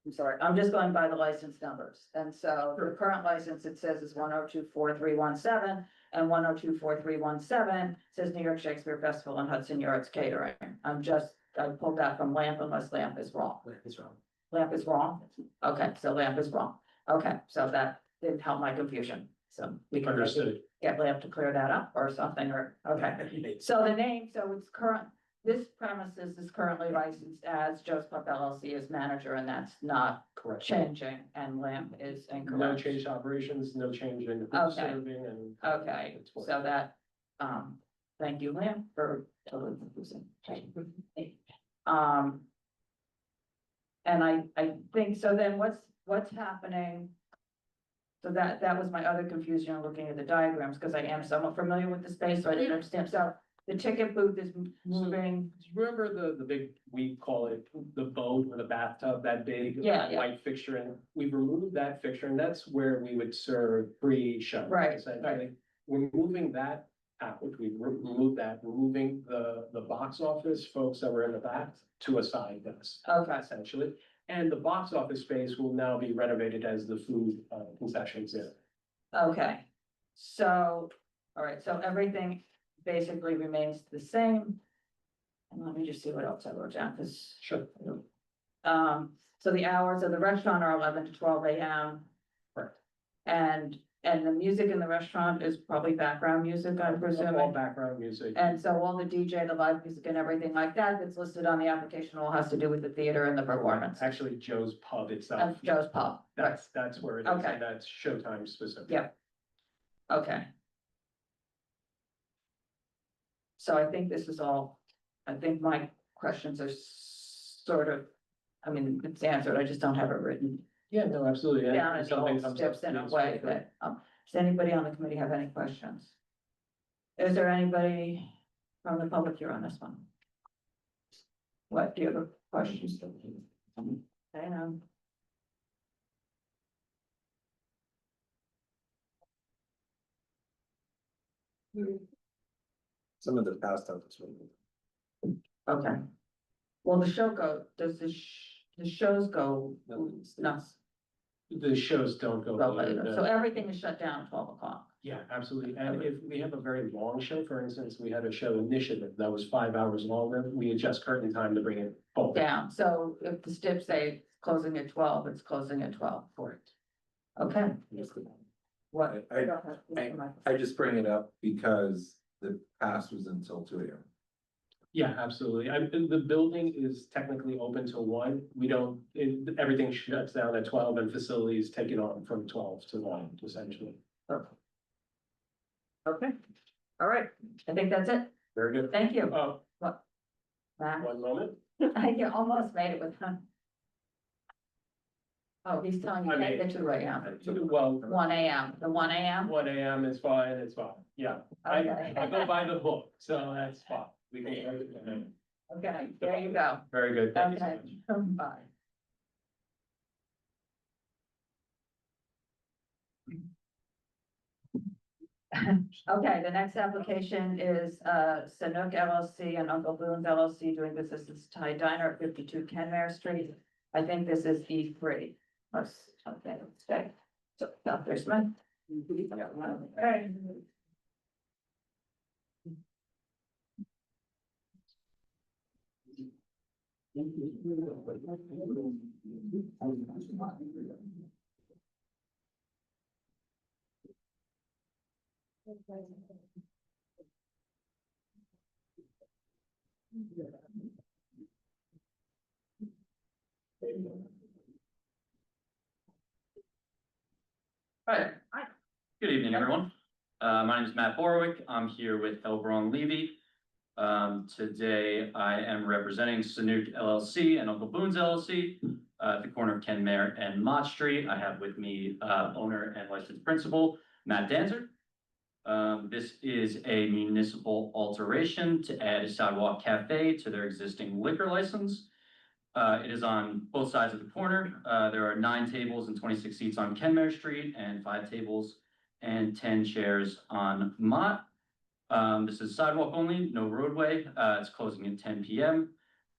A: I'm sorry, I'm just going by the license numbers, and so the current license, it says is 1024317, and 1024317 says New York Shakespeare Festival and Hudson Yards Catering. I pulled that from Lamp unless Lamp is wrong.
M: It's wrong.
A: Lamp is wrong? Okay, so Lamp is wrong. Okay, so that didn't help my confusion, so we can maybe
M: Understood.
A: get Lamp to clear that up or something, or, okay. So the name, so it's current, this premises is currently licensed as Joe's Pub LLC as manager, and that's not
M: Correct.
A: changing, and Lamp is
M: No
A: incorrect.
M: change to operations, no change in who's
A: Okay.
M: serving and.
A: Okay,
M: It's what-
A: so that, thank you, Lamp, for totally confusing. And I think, so then what's happening? So that was my other confusion looking at the diagrams, because I am somewhat familiar with the space, so I didn't understand. So the ticket booth is moving,
M: Remember the big, we call it the boat or the bathtub, that big
A: Yeah, yeah.
M: white fixture, and we've removed that fixture, and that's where we would serve pre-show.
A: Right,
M: Essentially, we're moving that out, which we removed that, removing the box office folks that were in the back to a side desk.
A: Okay.
M: Essentially, and the box office space will now be renovated as the food concessions there.
A: okay. So, all right, so everything basically remains the same. And let me just see what else I wrote down, because.
M: Sure.
A: So the hours of the restaurant are 11 to 12 AM.
M: Correct.
A: And the music in the restaurant is probably background music, I'm
M: All
A: presuming.
M: background music.
A: And so all the DJ, the live music and everything like that that's listed on the application all has to do with the theater and the performance.
M: Actually, Joe's Pub itself.
A: Of Joe's Pub. Right.
M: That's where it is,
A: Okay.
M: and that's Showtime specific.
A: Yeah. Okay. So I think this is all, I think my questions are sort of, I mean, it's answered, I just don't have it written
M: Yeah, no, absolutely. And
A: down
M: if
A: as
M: something
A: all
M: comes
A: steps
M: up,
A: in a
M: please
A: way
M: feel free.
A: that, does anybody on the committee have any questions? Is there anybody from the public here on this one? What, do you have a question? I know.
F: Some of the past stuff is really.
A: Okay. Well, the show does the shows go, no,
M: The shows don't go.
A: go
M: later,
A: later,
M: no.
A: so everything is shut down at 12 o'clock.
M: Yeah, absolutely. And if we have a very long show, for instance, we had a show Initiative that was 5 hours longer, we adjust curtain time to bring it forward.
A: Down, so if the STIP say it's closing at 12, it's closing at 12.
M: Correct.
A: Okay. What?
G: I just bring it up because the pass was until 2 AM.
M: Yeah, absolutely. The building is technically open till 1. We don't, everything shuts down at 12 and facilities take it on from 12 to 1, essentially.
A: Okay, all right, I think that's it,
M: Very good.
A: thank you.
M: Oh,
A: What? Matt?
M: one moment.
A: You almost made it with him. Oh, he's telling you
M: I
A: take
M: mean-
A: the 2 AM,
M: Well,
A: 1 AM, the 1 AM?
M: 1 AM is fine, it's fine. Yeah,
A: Okay.
M: I go by the book, so that's fine. We can.
A: Okay, there you go.
M: Very good. Thank you so
A: Okay,
M: much.
A: bye. Okay, the next application is Sanook LLC and Uncle Boone's LLC doing business as Thai Diner at 52 Kenmare Street. I think this is E3. Okay, okay. So, Dr. Smith. Okay.
B: Hi. Good evening, everyone. My name is Matt Borwick. I'm here with Elbron Levy. Today I am representing Sanook LLC and Uncle Boone's LLC at the corner of Kenmare and Mott Street. I have with me owner and licensed principal, Matt Danzer. This is a municipal alteration to add a sidewalk cafe to their existing liquor license. It is on both sides of the corner. There are 9 tables and 26 seats on Kenmare Street and 5 tables and 10 chairs on Mott. This is sidewalk only, no roadway. It's closing at 10 p.m.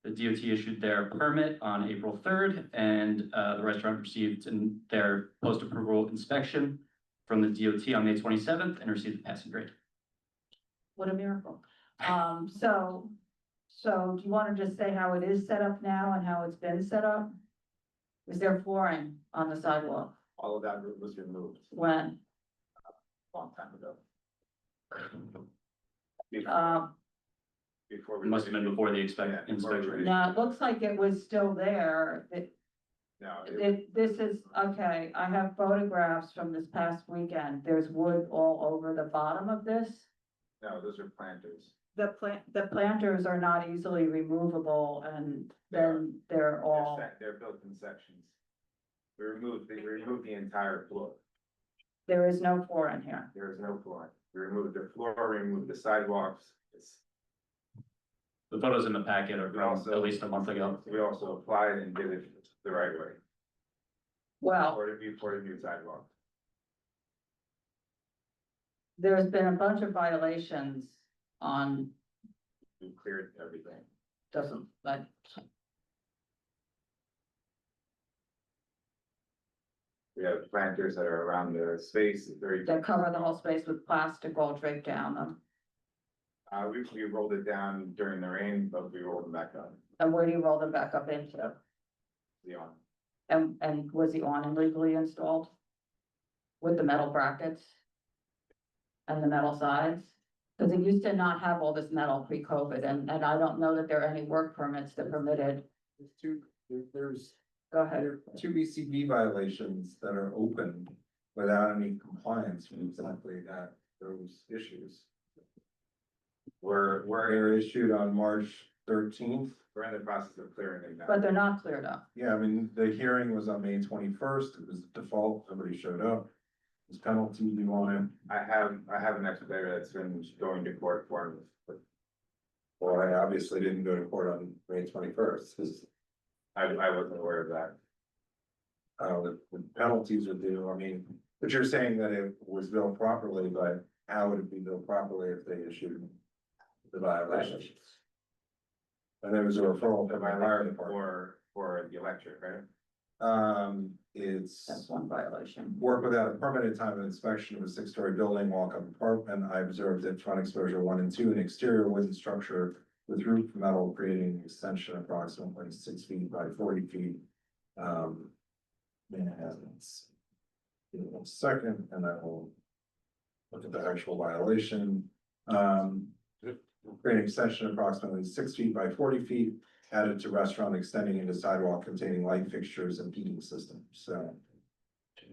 B: The DOT issued their permit on April 3rd, and the restaurant received their post-approval inspection from the DOT on May 27th and received the passing grade.
A: What a miracle. So do you want to just say how it is set up now and how it's been set up? Is there flooring on the sidewalk?
G: All of that was removed
A: When?
G: a long time ago. Before
B: It
G: we.
B: must have been before the
G: Yeah, before we
B: inspection.
G: raised-
A: No, it looks like it was still there.
G: No,
A: This is, okay, I have photographs from this past weekend. There's wood all over the bottom of this.
G: no, those are planters.
A: The planters are not easily removable and then they're all,
G: They're built in sections. They removed the entire floor.
A: there is no floor in here.
G: There is no floor. We removed the floor, we removed the sidewalks.
B: The photos in the packet are from at least a month ago.
G: We also applied and did it the right way.
A: Well,
G: For the new sidewalk.
A: there's been a bunch of violations on,
G: We cleared everything.
A: doesn't, like,
G: We have planters that are around the space, very.
A: that cover the whole space with plastic all draped down them.
G: We rolled it down during the rain, but we rolled them back up.
A: And where do you roll them back up into?
G: The on.
A: And was the awning legally installed? With the metal brackets? And the metal sides? Cause it used to not have all this metal pre-COVID and I don't know that there are any work permits that permitted.
F: There's
A: Go ahead.
G: 2 ECB violations that are open without any compliance with exactly those issues. Were issued on March 13th. We're in the process of clearing them
A: But
G: now.
A: they're not cleared up.
G: Yeah, I mean, the hearing was on May 21st. It was default, somebody showed up. There's penalty due on it. I have an expeditor that's been going to court for me. Well, I obviously didn't go to court on May 21st, because I wasn't aware of that. The penalties are due, I mean, but you're saying that it was built properly, but how would it be built properly if they issued the violations? And there was a referral to my fire department. For the electric, right? It's.
A: That's one violation.
G: Work without a permit at time of inspection of a 6-story building, walk-up apartment. I observed that front exposure 1 and 2, an exterior wooden structure with roof metal creating an extension approximately 6 feet by 40 feet. It's. Give me 1 second, and I will look at the actual violation. Creating extension approximately 6 feet by 40 feet, added to restaurant extending into sidewalk containing light fixtures and heating system, so.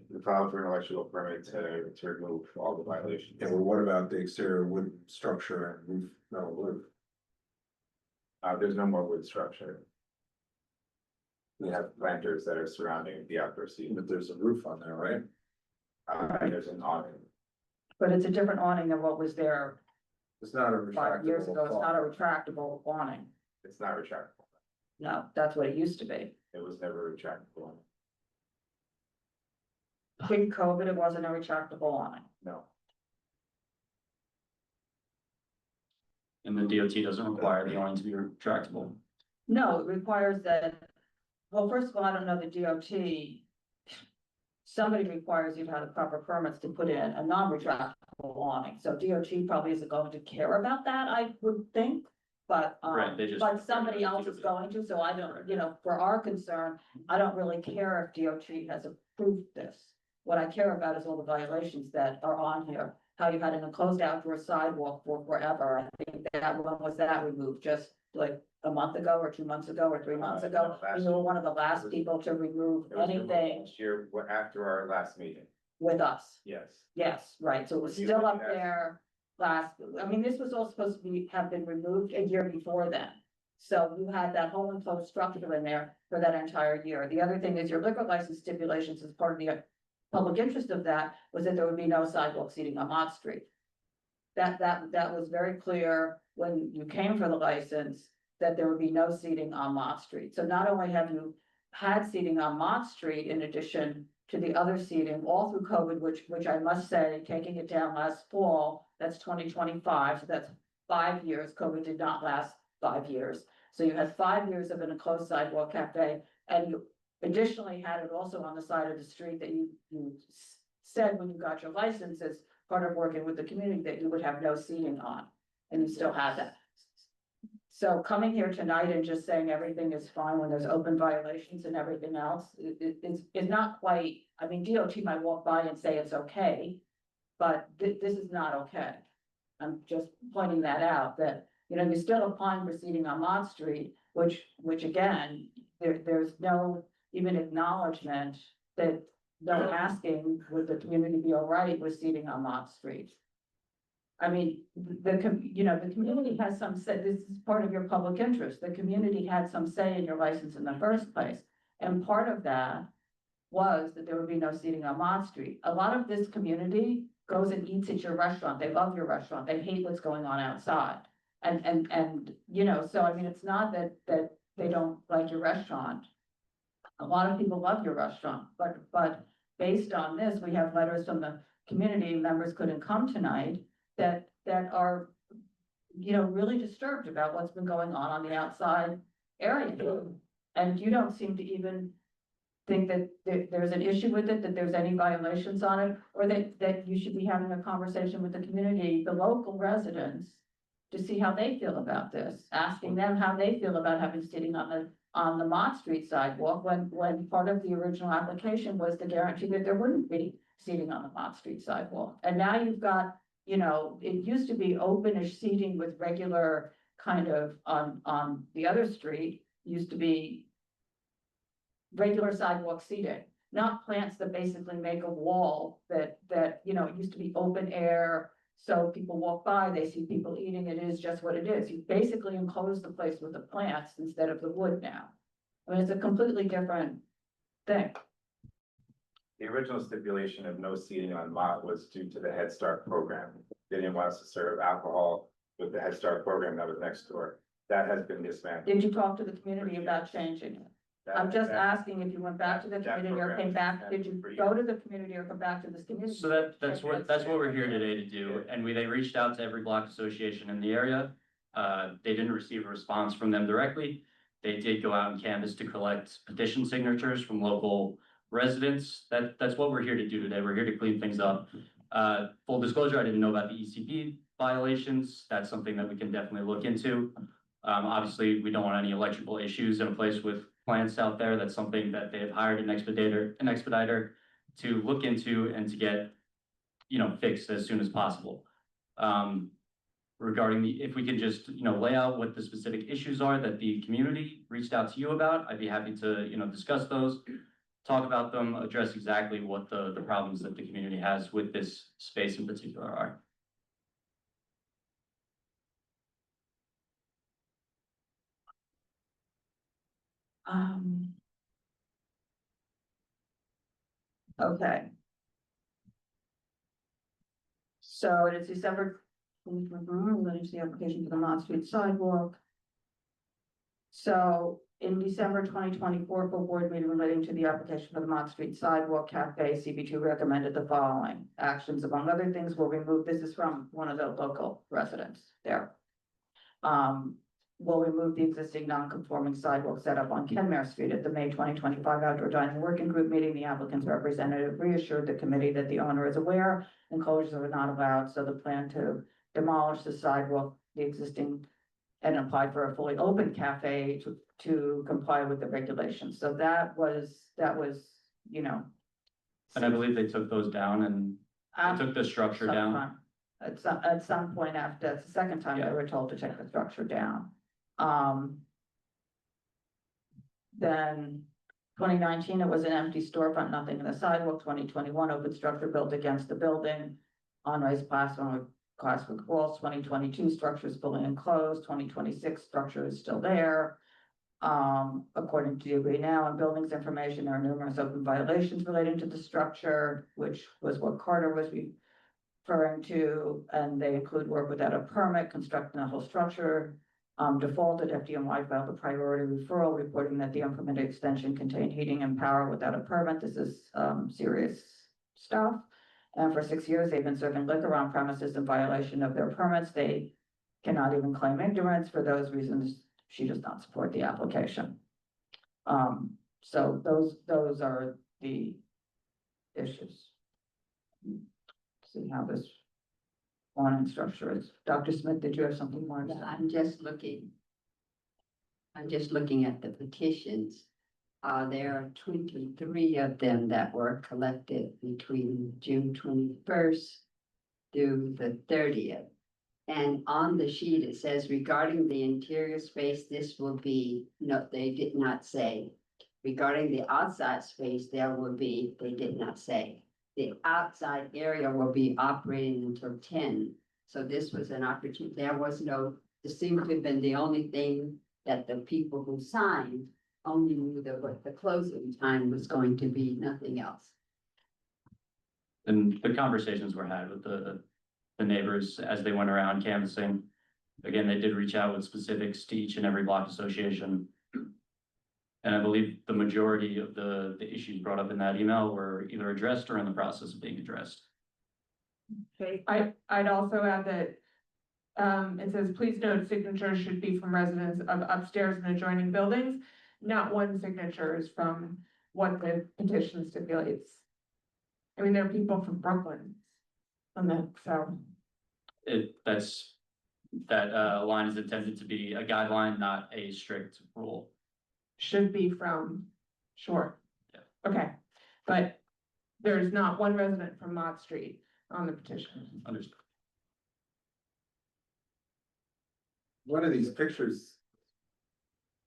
G: We filed for an electrical permit to remove all the violations. Yeah, well, what about the exterior wood structure and roof, metal roof? There's no more wood structure. We have planters that are surrounding the outdoor seating. But there's a roof on there, right? There's an awning.
A: But it's a different awning than what was there
G: It's not a
A: 5 years
G: retractable.
A: ago. It's not a retractable awning.
G: It's not retractable.
A: No, that's what it used to be.
G: It was never retractable.
A: Pre-COVID, it wasn't a retractable awning.
G: No.
B: And the DOT doesn't require the awning to be retractable.
A: No, it requires that, well, first of all, I don't know the DOT. Somebody requires you to have the proper permits to put in a non-retractable awning, so DOT probably isn't going to care about that, I would think. but,
B: Right, they just-
A: but somebody else is going to, so I don't, you know, for our concern, I don't really care if DOT has approved this. What I care about is all the violations that are on here, how you had an enclosed outdoor sidewalk for forever. I think that, when was that removed? Just like a month ago or 2 months ago or 3 months ago?
F: last
A: You were one of the last people to remove anything
F: Last year, after our last meeting,
A: with us.
F: yes.
A: Yes, right, so it was still up there last, I mean, this was all supposed to be, have been removed a year before then. So you had that whole enclosed structure in there for that entire year. The other thing is your liquor license stipulations as part of the public interest of that was that there would be no sidewalk seating on Mott Street. That was very clear when you came for the license, that there would be no seating on Mott Street. So not only have you had seating on Mott Street in addition to the other seating all through COVID, which I must say, taking it down last fall, that's 2025, so that's 5 years. COVID did not last 5 years. So you had 5 years of an enclosed sidewalk cafe, and you additionally had it also on the side of the street that you said when you got your license as part of working with the community that you would have no seating on, and you still had that. So coming here tonight and just saying everything is fine when there's open violations and everything else, is not quite, I mean, DOT might walk by and say it's okay, but this is not okay. I'm just pointing that out, that, you know, you're still applying for seating on Mott Street, which again, there's no even acknowledgement that, no asking, would the community be all right with seating on Mott Street? I mean, the community has some say, this is part of your public interest, the community had some say in your license in the first place. And part of that was that there would be no seating on Mott Street. A lot of this community goes and eats at your restaurant, they love your restaurant, they hate what's going on outside. And, you know, so I mean, it's not that they don't like your restaurant. A lot of people love your restaurant, but based on this, we have letters from the community, members couldn't come tonight, that are, you know, really disturbed about what's been going on the outside area. And you don't seem to even think that there's an issue with it, that there's any violations on it, or that you should be having a conversation with the community, the local residents, to see how they feel about this, asking them how they feel about having seating on the Mott Street sidewalk, when part of the original application was to guarantee that there wouldn't be seating on the Mott Street sidewalk. And now you've got, you know, it used to be openish seating with regular kind of on the other street, used to be regular sidewalk seating, not plants that basically make a wall that, you know, it used to be open air. So people walk by, they see people eating, it is just what it is. You basically enclose the place with the plants instead of the wood now. I mean, it's a completely different thing.
F: The original stipulation of no seating on Mott was due to the Head Start program. They didn't want us to serve alcohol with the Head Start program that was next door. That has been dismantled.
A: Did you talk to the community about changing it? I'm just asking if you went back to the community or came back, did you go to the community or come back to this community?
B: So that's what we're here today to do, and they reached out to every block association in the area. They didn't receive a response from them directly. They did go out and canvass to collect petition signatures from local residents. That's what we're here to do today. We're here to clean things up. Full disclosure, I didn't know about the ECP violations. That's something that we can definitely look into. Obviously, we don't want any electrical issues in a place with plants out there. That's something that they've hired an expediter to look into and to get, you know, fixed as soon as possible. Regarding if we can just, you know, lay out what the specific issues are that the community reached out to you about, I'd be happy to, you know, discuss those, talk about them, address exactly what the problems that the community has with this space in particular are.
A: Okay. So it is December, relating to the application for the Mott Street sidewalk. So in December 2024, full board meeting relating to the application for the Mott Street sidewalk cafe, CB2 recommended the following actions. Among other things, will remove, this is from one of the local residents there. Will remove the existing non-conforming sidewalk set up on Kenmare Street at the May 2025 outdoor dining working group meeting. The applicant's representative reassured the committee that the owner is aware enclosures are not allowed, so the plan to demolish the sidewalk, the existing and applied for a fully open cafe to comply with the regulations. So that was, you know.
B: And I believe they took those down and they took the structure down.
A: sometime. At some point after, that's the second time they
B: Yeah.
A: were told to take the structure down. Then 2019, it was an empty storefront, nothing in the sidewalk. 2021, open structure built against the building on raised platform with classic walls. 2022, structure is fully enclosed. 2026, structure is still there. According to DOB now, in buildings information, there are numerous open violations relating to the structure, which was what Carter was referring to, and they include work without a permit, constructing the whole structure. Defaulted, FDNY filed a priority referral reporting that the unpermitted extension contained heating and power without a permit. This is serious stuff. And for 6 years, they've been serving liquor on premises in violation of their permits. They cannot even claim ignorance. For those reasons, she does not support the application. So those are the issues. See how this awning structure is. Dr. Smith, did you have something more? to say?
I: I'm just looking at the petitions. There are 23 of them that were collected between June 21st through the 30th. And on the sheet, it says regarding the interior space, this will be, no, they did not say. Regarding the outside space, there will be, they did not say. The outside area will be operating until 10. So this was an opportunity. There was no, this seemed to have been the only thing that the people who signed only knew that what the closing time was going to be, nothing else.
B: And the conversations were had with the neighbors as they went around canvassing. Again, they did reach out with specifics to each and every block association. And I believe the majority of the issues brought up in that email were either addressed or in the process of being addressed.
C: Okay, I'd also add that, it says, please note signatures should be from residents of upstairs and adjoining buildings. Not one signature is from what the petition stipulates. I mean, there are people from Brooklyn on that, so.
B: That line is intended to be a guideline, not a strict rule.
C: Should be from, sure.
B: Yeah.
C: Okay, but there's not one resident from Mott Street on the petition.
B: Understood.
G: One of these pictures.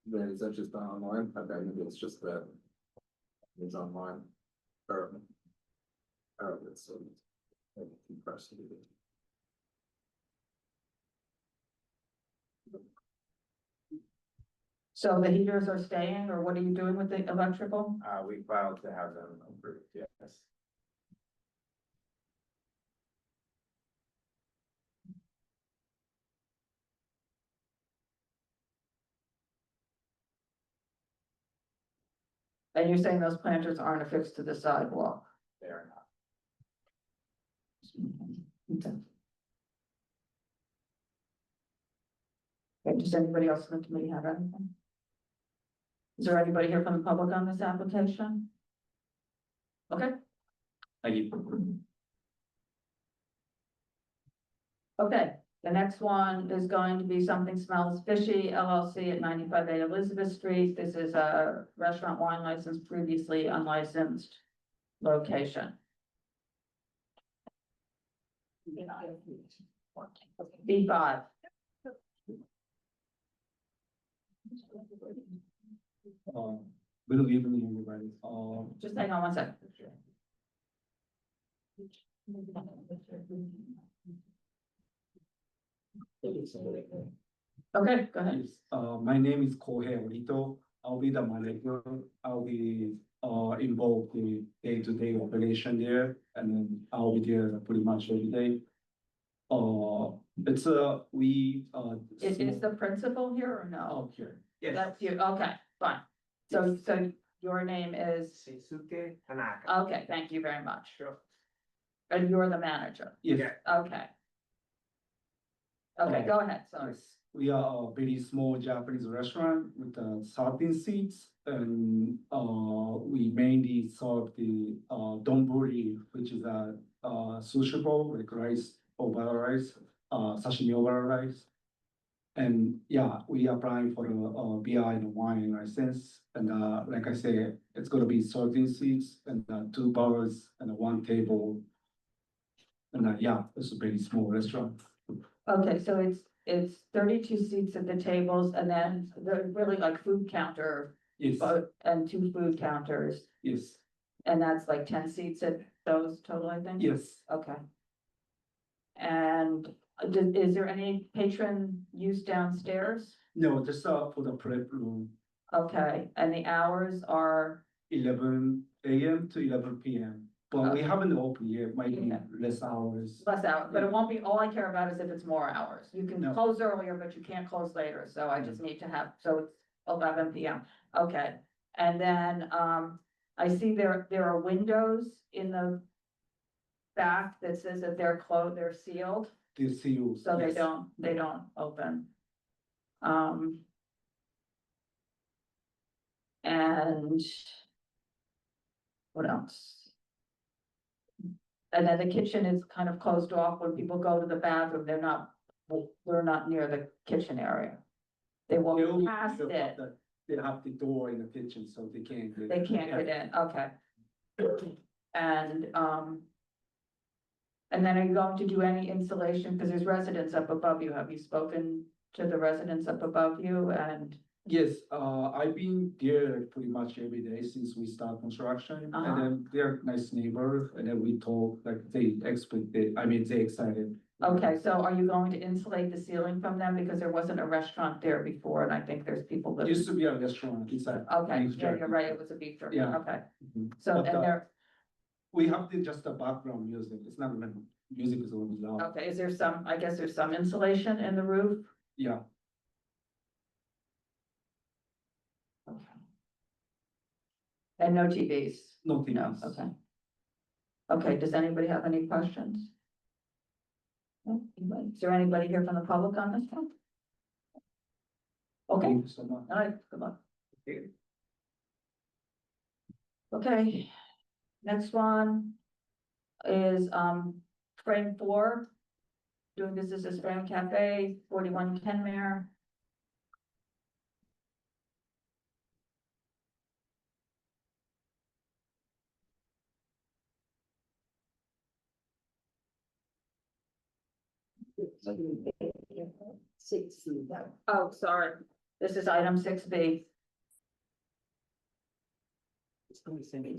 G: Then is that just online? Okay, maybe it's just that. It's online. Or. Oh, it's so. Compressed.
A: So the heaters are staying, or what are you doing with the electrical?
F: We filed to have them approved, yes.
A: And you're saying those planters aren't affixed to the sidewalk?
F: They are not.
A: Okay. Okay, does anybody else in the committee have anything? Is there anybody here from the public on this application? Okay.
B: Thank you.
A: Okay, the next one is going to be Something Smells Fishy LLC at 95A Elizabeth Street. This is a restaurant wine license, previously unlicensed location. B5.
N: Good evening, everybody.
A: Just hang on one second. Okay, go ahead.
N: My name is Kohei Orito. I'll be the manager. I'll be involved in day-to-day operation there, and then I'll be there pretty much every day. It's
A: Is the principal here or no?
N: Oh, here.
A: That's you, okay, fine. So your name is,
L: Seisuke Tanaka.
A: okay, thank you very much.
L: Sure.
A: And you're the manager,
N: Yes.
A: okay. Okay,
N: Oh.
A: go ahead, sorry.
N: Yes. We are a very small Japanese restaurant with 13 seats, and we mainly serve the donburi, which is a sushi bowl, like rice over rice, sashimi over rice. And yeah, we applying for the beer and wine license, and like I said, it's gonna be 13 seats and 2 bars and 1 table. And yeah, it's a pretty small restaurant.
A: Okay, so it's 32 seats at the tables and then they're really like food counter,
N: Yes,
A: and 2 food counters.
N: yes,
A: And that's like 10 seats at those total, I think?
N: yes.
A: Okay. And is there any patron use downstairs?
N: No, just for the prep room,
A: Okay, and the hours are,
N: 11 AM to 11 PM. But we
A: Okay.
N: haven't opened yet, might be
A: Okay.
N: less hours.
A: less hours, but it won't be, all I care about is if it's more hours. You can
N: No.
A: close earlier, but you can't close later, so I just need to have, so it's 11 PM. Okay, and then, I see there are windows in the back that says that they're sealed,
N: The CEO.
A: so
N: yes.
A: they don't open. And what else? And then the kitchen is kind of closed off. When people go to the bathroom, they're not near the kitchen area. They
N: They
A: walk
N: only
A: past
N: have
A: it,
N: they have the door in the kitchen, so they can't.
A: they can't get in, okay. And then are you going to do any insulation, because there's residents up above you, have you spoken to the residents up above you and?
N: Yes, I've been there pretty much every day since we start construction,
A: Uh-huh.
N: and then they're nice neighbor, and then we talk, like they expected, they excited.
A: Okay, so are you going to insulate the ceiling from them, because there wasn't a restaurant there before, and I think there's people that.
N: Used to be a restaurant inside.
A: Okay,
N: beef
A: yeah,
N: jerky.
A: you're right, it was a beef jerky,
N: Yeah.
A: okay,
N: Mhm.
A: so,
N: But,
A: and there,
N: We have just the background music, it's not really, music is only loud,
A: okay, is there some, I guess there's some insulation in the roof?
N: yeah.
A: Okay. And no TVs?
N: No
A: No,
N: TVs.
A: okay. Okay, does anybody have any questions? No? Anybody? Is there anybody here from the public on this one? Okay,
N: Thank you so much.
A: all right, good luck. Okay, next one is, frame 4. Doing business as Frame Cafe, 41 Kenmare. Oh, sorry, this is item 6B.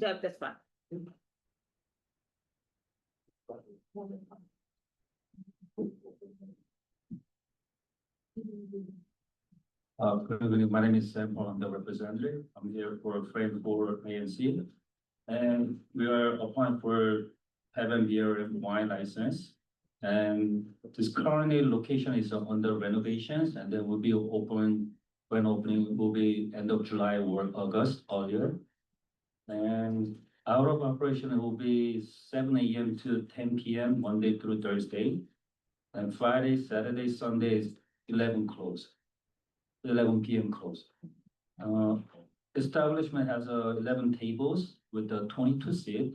A: Yeah, that's fine.
K: Good evening, my name is Sam, I'm the representative, I'm here for frame 4 ANC. And we are applying for Tavern beer and wine license. And this currently location is under renovations and then will be open, when opening will be end of July or August earlier. And hour of operation will be 7 AM to 10 PM, Monday through Thursday. And Friday, Saturday, Sunday is 11 PM close. Establishment has 11 tables with the 22 seat,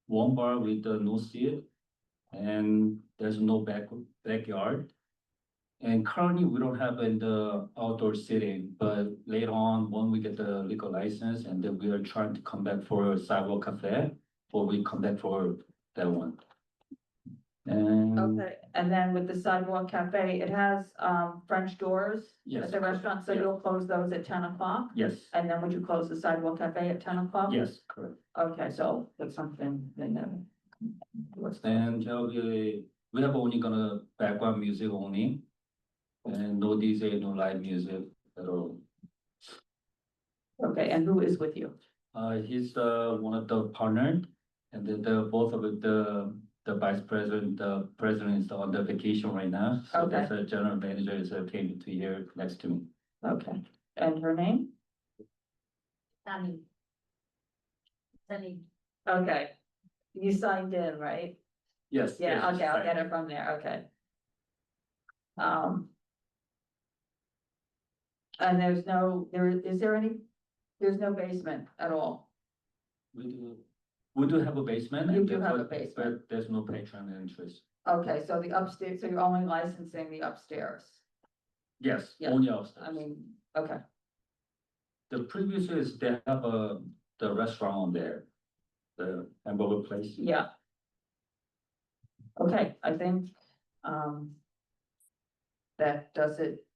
K: 1 bar with no seat, and there's no backyard. And currently, we don't have in the outdoor seating, but later on, when we get the liquor license, and then we are trying to come back for a sidewalk cafe, or we come back for that one. And
A: Okay, and then with the sidewalk cafe, it has, French doors
K: yes,
A: at the restaurant, so
K: Yeah.
A: you'll close those at 10 o'clock?
K: yes,
A: And then would you close the sidewalk cafe at 10 o'clock?
K: yes, correct.
A: Okay, so that's something, then.
K: And we have only gonna background music only. And no DJ, no live music at all.
A: Okay, and who is with you?
K: He's one of the partner, and then both of the vice president, the president is on the vacation right now. So
A: Okay.
K: that's a general manager is came to here next to me.
A: Okay, and her name?
E: Sunny. Sunny.
A: Okay, you signed in, right?
K: Yes.
A: Yeah,
K: yes,
A: okay, I'll get
K: fine.
A: it from there, okay. And there's no basement at all?
K: We do have a basement.
A: You
K: and
A: do have a
K: but-
A: basement.
K: But there's no patron interest.
A: Okay, so the upstairs, so you're only licensing the upstairs?
K: Yes,
A: Yeah.
K: only upstairs.
A: I mean, okay,
K: The previous is they have the restaurant there, the hamburger place.
A: yeah. Okay, I think, that does it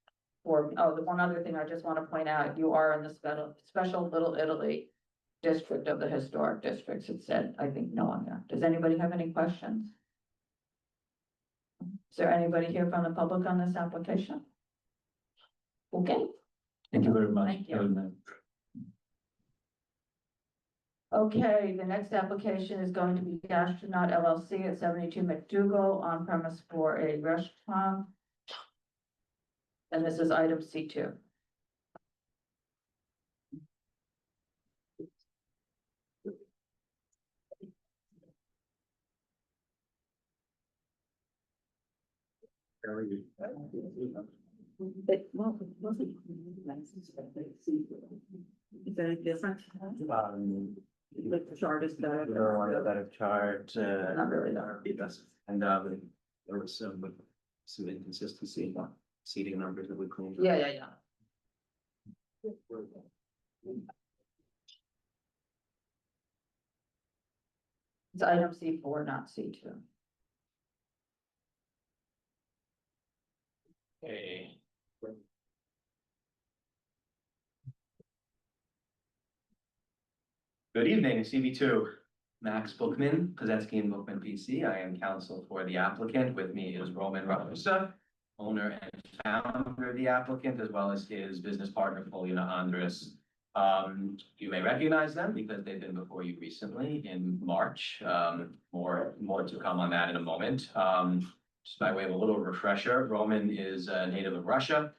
A: for, oh, the one other thing I just want to point out, you are in the special Little Italy district of the historic districts, it said, I think, no on there. Does anybody have any questions? Is there anybody here from the public on this application? Okay,
K: Thank you very much.
A: Thank you.
K: Very nice.
A: okay, the next application is going to be Gastronaut LLC at 72 McDougal on premise for a restaurant. And this is item C2. Is that different? Like the chart is that.
D: That have charged,
A: Not really, no.
D: and, there was some inconsistency in seating numbers that we cleaned.
A: Yeah, yeah, yeah. It's item C4, not C2.
B: Okay. Good evening, CB2, Max Bookman, Kozetzky and Bookman PC. I am counsel for the applicant. With me is Roman Raposa, owner and founder of the applicant, as well as his business partner, Polina Andres. You may recognize them because they've been before you recently in March. More to come on that in a moment. Just by way of a little refresher, Roman is a native of Russia.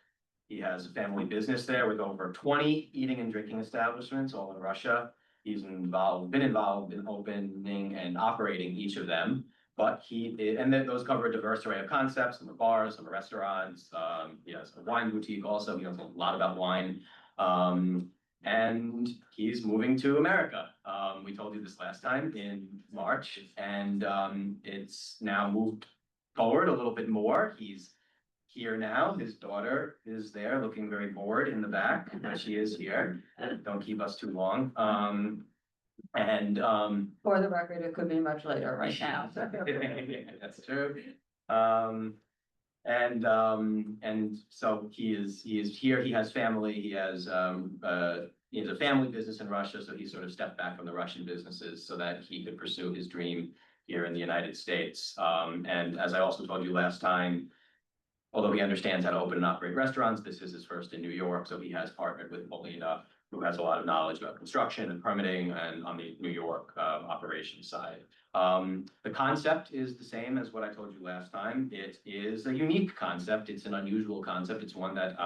B: He has a family business there with over 20 eating and drinking establishments, all in Russia. He's been involved in opening and operating each of them. But those cover a diverse array of concepts, some are bars, some are restaurants. He has a wine boutique also. He knows a lot about wine. And he's moving to America. We told you this last time in March, and it's now moved forward a little bit more. He's here now. His daughter is there looking very bored in the back, but she is here. Don't keep us too long.
A: For the record, it could be much later right now. So.
B: That's true. And so he is here. He has family. He has a family business in Russia, so he sort of stepped back from the Russian businesses so that he could pursue his dream here in the United States. And as I also told you last time, although he understands how to open and operate restaurants, this is his first in New York, so he has partnered with Polina, who has a lot of knowledge about construction and permitting and on the New York operations side. The concept is the same as what I told you last time. It is a unique concept. It's an unusual concept. It's one that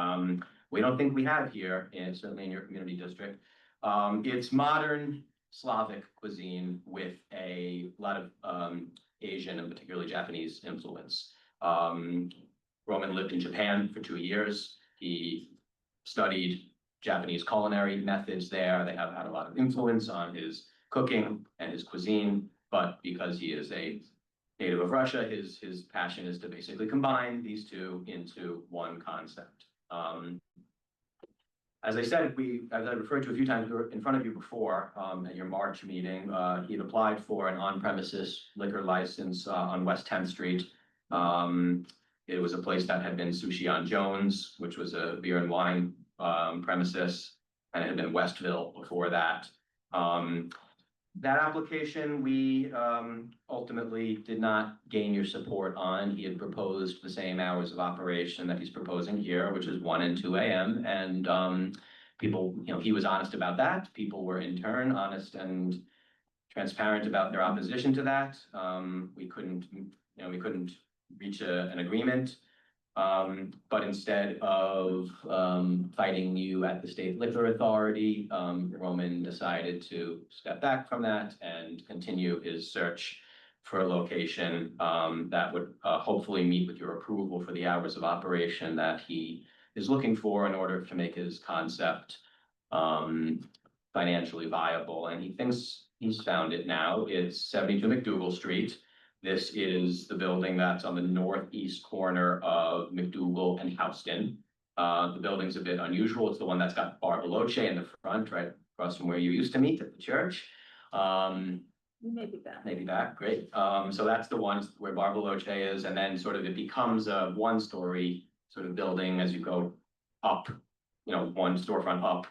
B: we don't think we have here, certainly in your community district. It's modern Slavic cuisine with a lot of Asian and particularly Japanese influence. Roman lived in Japan for 2 years. He studied Japanese culinary methods there. They have had a lot of influence on his cooking and his cuisine, but because he is a native of Russia, his passion is to basically combine these two into one concept. As I said, as I referred to a few times, we were in front of you before at your March meeting. He had applied for an on-premises liquor license on West 10th Street. It was a place that had been Sushi on Jones, which was a beer and wine premises, and it had been Westville before that. That application, we ultimately did not gain your support on. He had proposed the same hours of operation that he's proposing here, which is 1 and 2 a.m. And people, he was honest about that. People were in turn honest and transparent about their opposition to that. We couldn't reach an agreement. But instead of fighting you at the State Liquor Authority, Roman decided to step back from that and continue his search for a location that would hopefully meet with your approval for the hours of operation that he is looking for in order to make his concept financially viable. And he thinks he's found it now. It's 72 McDougal Street. This is the building that's on the northeast corner of McDougal and Houston.
K: The building's a bit unusual. It's the one that's got bar veloce in the front, right across from where you used to meet at the church.
A: Maybe that.
K: Maybe that, great. So that's the one where bar veloce is, and then sort of it becomes a one-story sort of building as you go up, one storefront up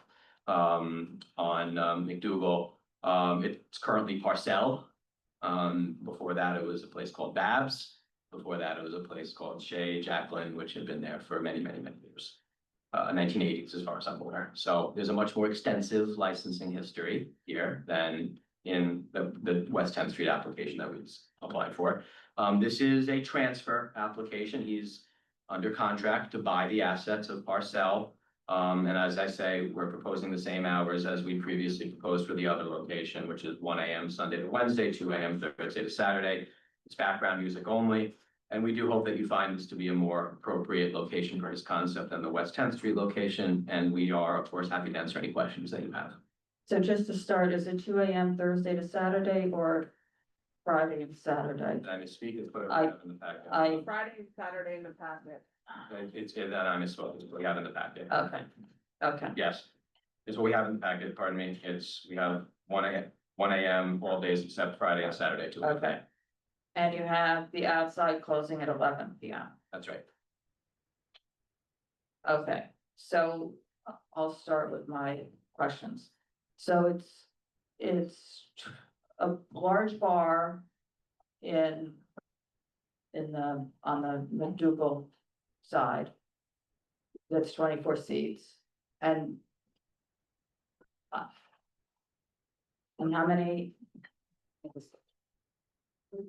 K: on McDougal. It's currently Parcel. Before that, it was a place called Babs. Before that, it was a place called Shea Jacqueline, which had been there for many, many, many years. 1980s, as far as I'm aware. So there's a much more extensive licensing history here than in the West 10th Street application that we applied for. This is a transfer application. He's under contract to buy the assets of Parcel. And as I say, we're proposing the same hours as we previously proposed for the other location, which is 1 a.m. Sunday to Wednesday, 2 a.m. Thursday to Saturday. It's background music only. And we do hope that you find this to be a more appropriate location for his concept than the West 10th Street location. And we are, of course, happy to answer any questions that you have.
A: So just to start, is it 2 a.m. Thursday to Saturday or Friday and Saturday?
K: Did I misspeak? It's what we
A: I-
K: have in the packet.
C: Friday and Saturday in the packet.
K: It's that I misspoke. It's what we have in the packet.
A: Okay,
K: Yes. It's what we have in the packet, pardon me. We have 1 a.m. all days except Friday and Saturday too.
A: okay. And you have the outside closing at 11 p.m.
K: That's right.
A: Okay, so I'll start with my questions. So it's a large bar on the McDougal side. That's 24 seats and how many?
K: What's the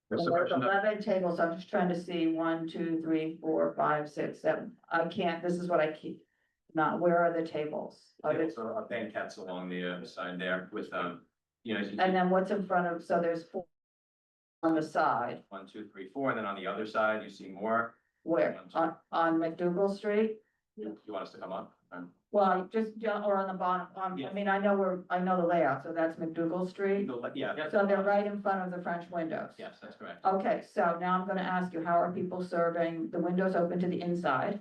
A: There's
K: question?
A: 11 tables. I'm just trying to see 1, 2, 3, 4, 5, 6, 7. I can't, this is what I keep, not, where are the tables? Are they-
K: So our banquettes along the side there with,
A: And then what's in front of, so there's 4 on the side,
K: 1, 2, 3, 4, and then on the other side, you see more.
A: where, on McDougal Street?
K: You want us to come up?
A: Well, or on the bottom,
K: Yeah.
A: I mean, I know the layout, so that's McDougal Street.
K: Yeah.
A: So they're right in front of the French windows.
K: Yes, that's correct.
A: Okay, so now I'm gonna ask you, how are people serving, the windows open to the inside?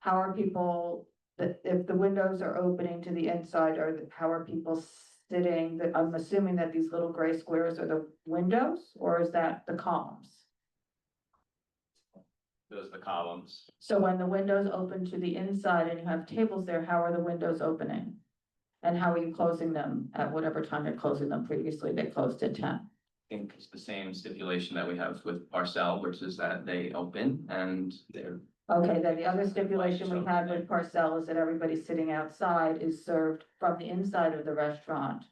A: How are people, if the windows are opening to the inside, how are people sitting? I'm assuming that these little gray squares are the windows, or is that the columns?
K: Those are the columns.
A: So when the windows open to the inside and you have tables there, how are the windows opening? And how are you closing them at whatever time you're closing them? Previously, they closed at 10.
K: I think it's the same stipulation that we have with Parcel, which is that they open and they're.
A: Okay, then the other stipulation we had with Parcel is that everybody sitting outside is served from the inside of the restaurant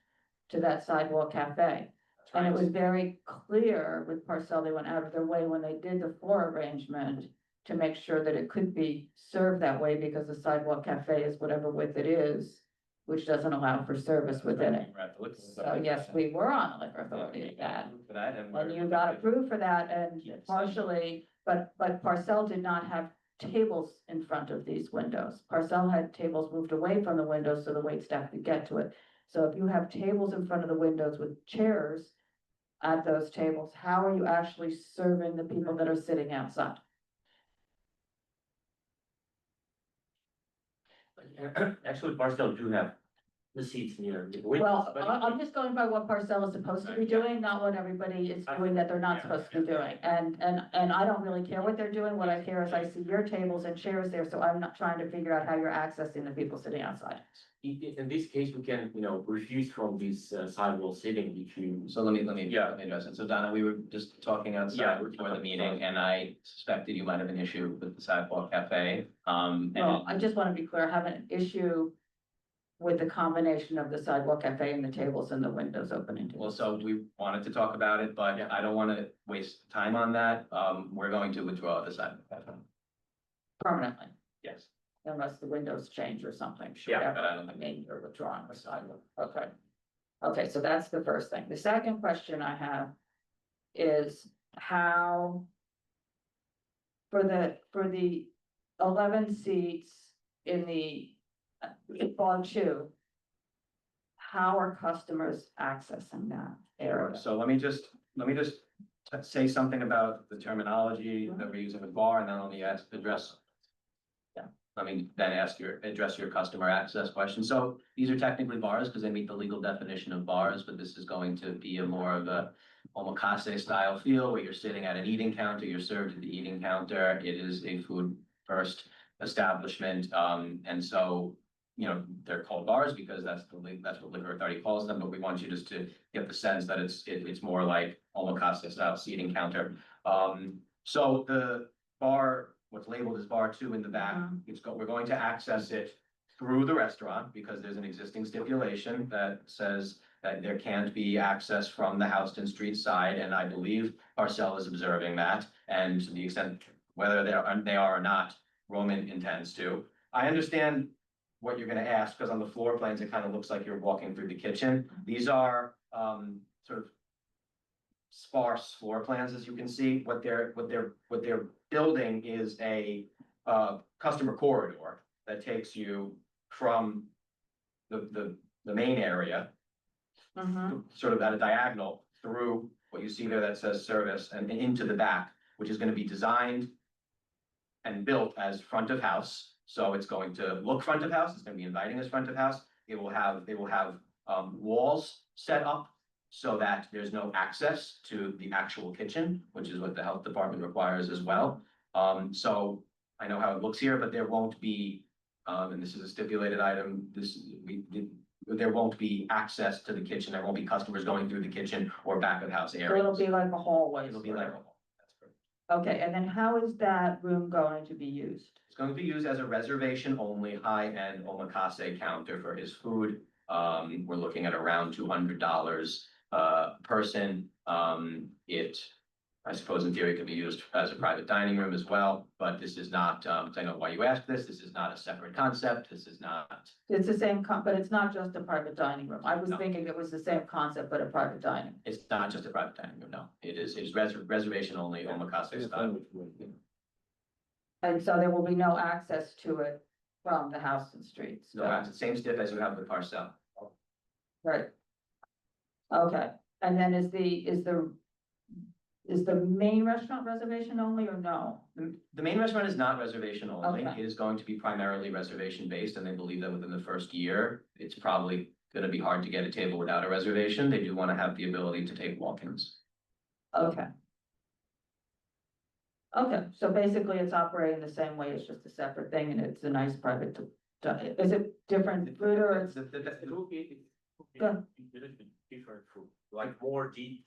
A: to that sidewalk cafe. And it was very clear with Parcel, they went out of their way when they did the floor arrangement to make sure that it could be served that way because the sidewalk cafe is whatever width it is, which doesn't allow for service within it. So yes, we were on the liquor authority at that.
K: For that,
A: And you got approved for that and
K: Yes.
A: partially, but Parcel did not have tables in front of these windows. Parcel had tables moved away from the windows so the waitstaff could get to it. So if you have tables in front of the windows with chairs at those tables, how are you actually serving the people that are sitting outside?
O: Actually, Parcel do have the seats near the windows.
A: Well, I'm just going by what Parcel is supposed to be doing, not what everybody is doing that they're not supposed to be doing. And I don't really care what they're doing. What I care is I see your tables and chairs there, so I'm not trying to figure out how you're accessing the people sitting outside.
O: In this case, we can, refuse from this sidewall seating if you.
K: So let me address it. So Donna, we were just talking outside before the meeting and I suspected you might have an issue with the sidewalk cafe.
A: Well, I just want to be clear, I have an issue with the combination of the sidewalk cafe and the tables and the windows opening. to
K: Well,
A: it.
K: so we wanted to talk about it, but I don't want to waste time on that. We're going to withdraw the sidewalk cafe.
A: Permanently,
K: Yes.
A: unless the windows change or something.
K: Yeah, but I don't think-
A: mean, you're withdrawing the sidewalk, okay. Okay, so that's the first thing. The second question I have is how for the 11 seats in the bar 2, how are customers accessing that area?
K: So let me just
O: say something about the terminology that we're using with bar and then only address. Yeah, I mean, then address your customer access question. So these are technically bars because they meet the legal definition of bars, but this is going to be a more of a omakase style feel where you're sitting at an eating counter, you're served at the eating counter. It is a food first establishment. And so, you know, they're called bars because that's what liquor authority calls them, but we want you just to get the sense that it's more like omakase style seating counter. So the bar, what's labeled as bar 2 in the back, we're going to access it through the restaurant because there's an existing stipulation that says that there can't be access from the Houston Street side, and I believe Parcell is observing that, and to the extent whether they are or not, Roman intends to. I understand what you're gonna ask, because on the floor plans, it kind of looks like you're walking through the kitchen. These are sort of sparse floor plans, as you can see. What they're building is a customer corridor that takes you from the main area, sort of at a diagonal through what you see there that says service and into the back, which is going to be designed and built as front of house. So it's going to look front of house. It's going to be inviting as front of house. They will have walls set up so that there's no access to the actual kitchen, which is what the health department requires as well. So I know how it looks here, but there won't be, and this is a stipulated item, there won't be access to the kitchen. There won't be customers going through the kitchen or back of house
A: So
O: areas.
A: it'll be like a hallway.
O: It'll be like a hall. That's correct.
A: Okay, and then how is that room going to be used?
O: It's going to be used as a reservation only high-end omakase counter for his food. We're looking at around $200 person. I suppose in theory it could be used as a private dining room as well, but this is not, I know why you asked this. This is not a separate concept. This is not.
A: It's the same but it's not just a private dining room. I was
O: No.
A: thinking it was the same concept, but a private dining.
O: It's not just a private dining room, no. It's reservation only omakase style.
A: And so there will be no access to it from the Houston Street.
O: No, it's the same stip as you have with Parcell.
A: Right. Okay, and then is the main restaurant reservation only or no?
O: The main restaurant is not reservation only.
A: Okay.
O: It is going to be primarily reservation based, and they believe that within the first year, it's probably gonna be hard to get a table without a reservation. They do want to have the ability to take walk-ins.
A: Okay. Okay, so basically it's operating the same way, it's just a separate thing and it's a nice private, is it different food or it's?
O: The-
F: It will be
A: Good.
F: different food, like more deep,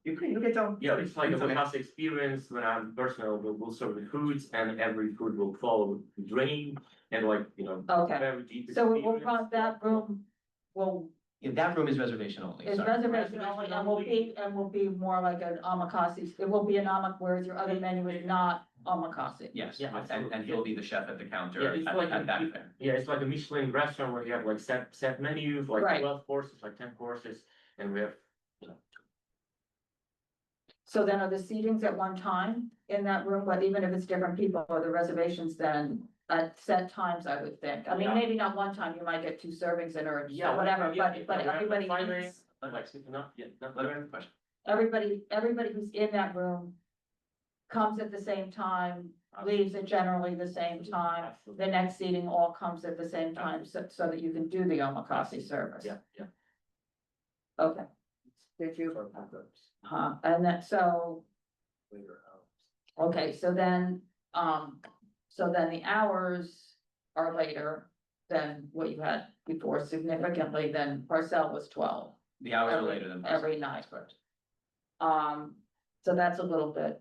O: You can tell.
F: yeah, it's like a
O: It's okay.
F: fantastic experience when I'm personal, we'll serve the foods and every food will follow the drain and
A: Okay,
F: very deep.
A: so it will
F: experience.
A: run, that room will,
O: Yeah, that room is reservation only,
A: is
O: sorry.
A: reservation only and will be more like an omakase, it will be an whereas your other menu is not omakase.
O: Yes,
F: Yeah,
O: and he'll be the chef at the
F: Yeah,
O: counter
F: it's
O: at
F: like
O: that fair.
F: Yeah, it's like a Michelin restaurant where you have like set menus, like
A: Right.
F: 12 courses, like 10 courses, and we have.
A: So then are the seatings at one time in that room, but even if it's different people, or the reservations then at set times, I would think. I mean,
F: Yeah.
A: maybe not one time, you might get two servings in or
F: Yeah,
A: whatever,
F: yeah,
A: but
F: we have
A: everybody
F: five
A: eats.
F: Like, not, yeah, not.
O: Let me ask a question.
A: Everybody who's in that room comes at the same time, leaves at generally the same time.
F: Absolutely.
A: The next seating all comes at the same time, so that you can do the omakase service.
F: Yeah.
A: Okay, did you? And that, so, okay, so then the hours are later than what you had before significantly, then Parcell was 12
O: The hours are later than.
A: every night. So that's a little bit,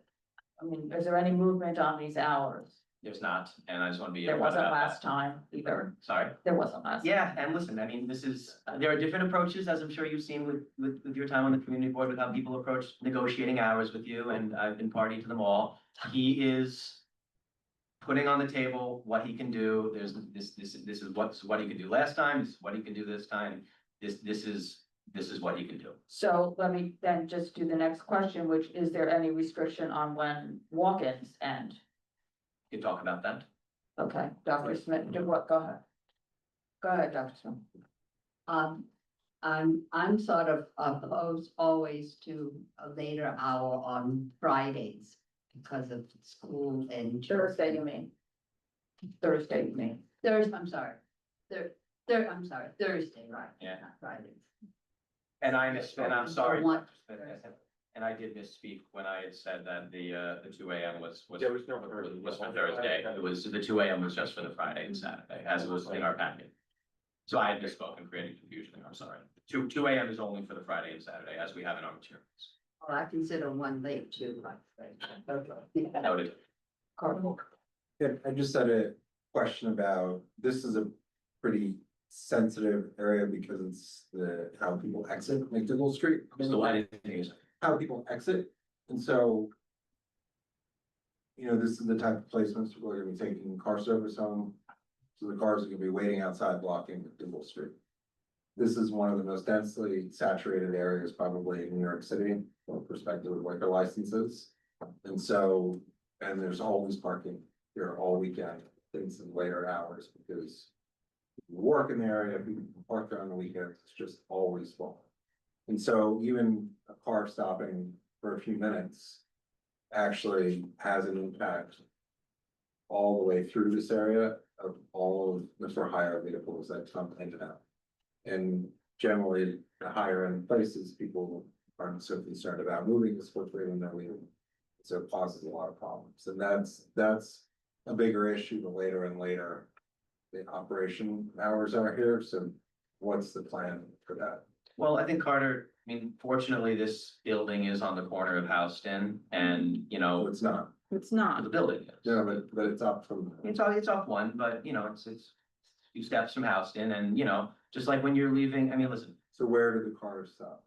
A: I mean, is there any movement on these hours?
O: There's not, and I just want to be.
A: There
O: upfront
A: wasn't
O: about
A: last
O: that.
A: time either,
O: Sorry?
A: there wasn't last.
O: Yeah, and listen, I mean, this is, there are different approaches, as I'm sure you've seen with your time on the community board, with how people approach negotiating hours with you, and I've been party to them all. He is putting on the table what he can do. There's this is what he could do last time, this is what he can do this time. This is what he can do.
A: So let me then just do the next question, which is there any restriction on when walk-ins end?
O: You can talk about that.
A: Okay, Dr. Smith, do what, go ahead. Go ahead, Dr. Smith.
I: I'm sort of opposed always to a later hour on Fridays because of school and.
A: Thursday, you mean? Thursday, you mean?
I: Thursday, I'm sorry. I'm sorry, Thursday, right?
O: Yeah.
I: Not Fridays.
O: And I'm sorry.
I: One-
O: And I did misspeak when I had said that the two AM was
F: There was no
O: was for Thursday. It was, the two AM was just for the Friday and Saturday, as it was in our packet. So I had misspoken, creating confusion there, I'm sorry. Two AM is only for the Friday and Saturday, as we have in our materials.
I: Well, I consider one late too, like.
O: Noted.
G: Yeah, I just had a question about, this is a pretty sensitive area because it's how people exit McDougal Street.
O: So why did you use it?
G: How people exit, and so. You know, this is the type of placements people are gonna be taking car service home, so the cars are gonna be waiting outside blocking McDougal Street. This is one of the most densely saturated areas probably in New York City, from the perspective of liquor licenses. And so, and there's always parking here all weekend, things in later hours, because people work in the area, people park there on the weekends, it's just always full. And so even a car stopping for a few minutes actually has an impact all the way through this area of all of the for hire vehicles that come in and out. And generally, the higher end places, people aren't so concerned about moving as quickly when they're leaving. So it causes a lot of problems, and that's a bigger issue the later and later the operation hours are here, so what's the plan for that?
O: Well, I think Carter, I mean, fortunately, this building is on the corner of Houston and, you
G: No,
O: know,
G: it's not,
A: It's not.
O: the building is.
G: yeah, but it's up from.
O: It's off one, but you know, it's a few steps from Houston and, you know, just like when you're leaving, I mean, listen,
G: So where do the cars stop?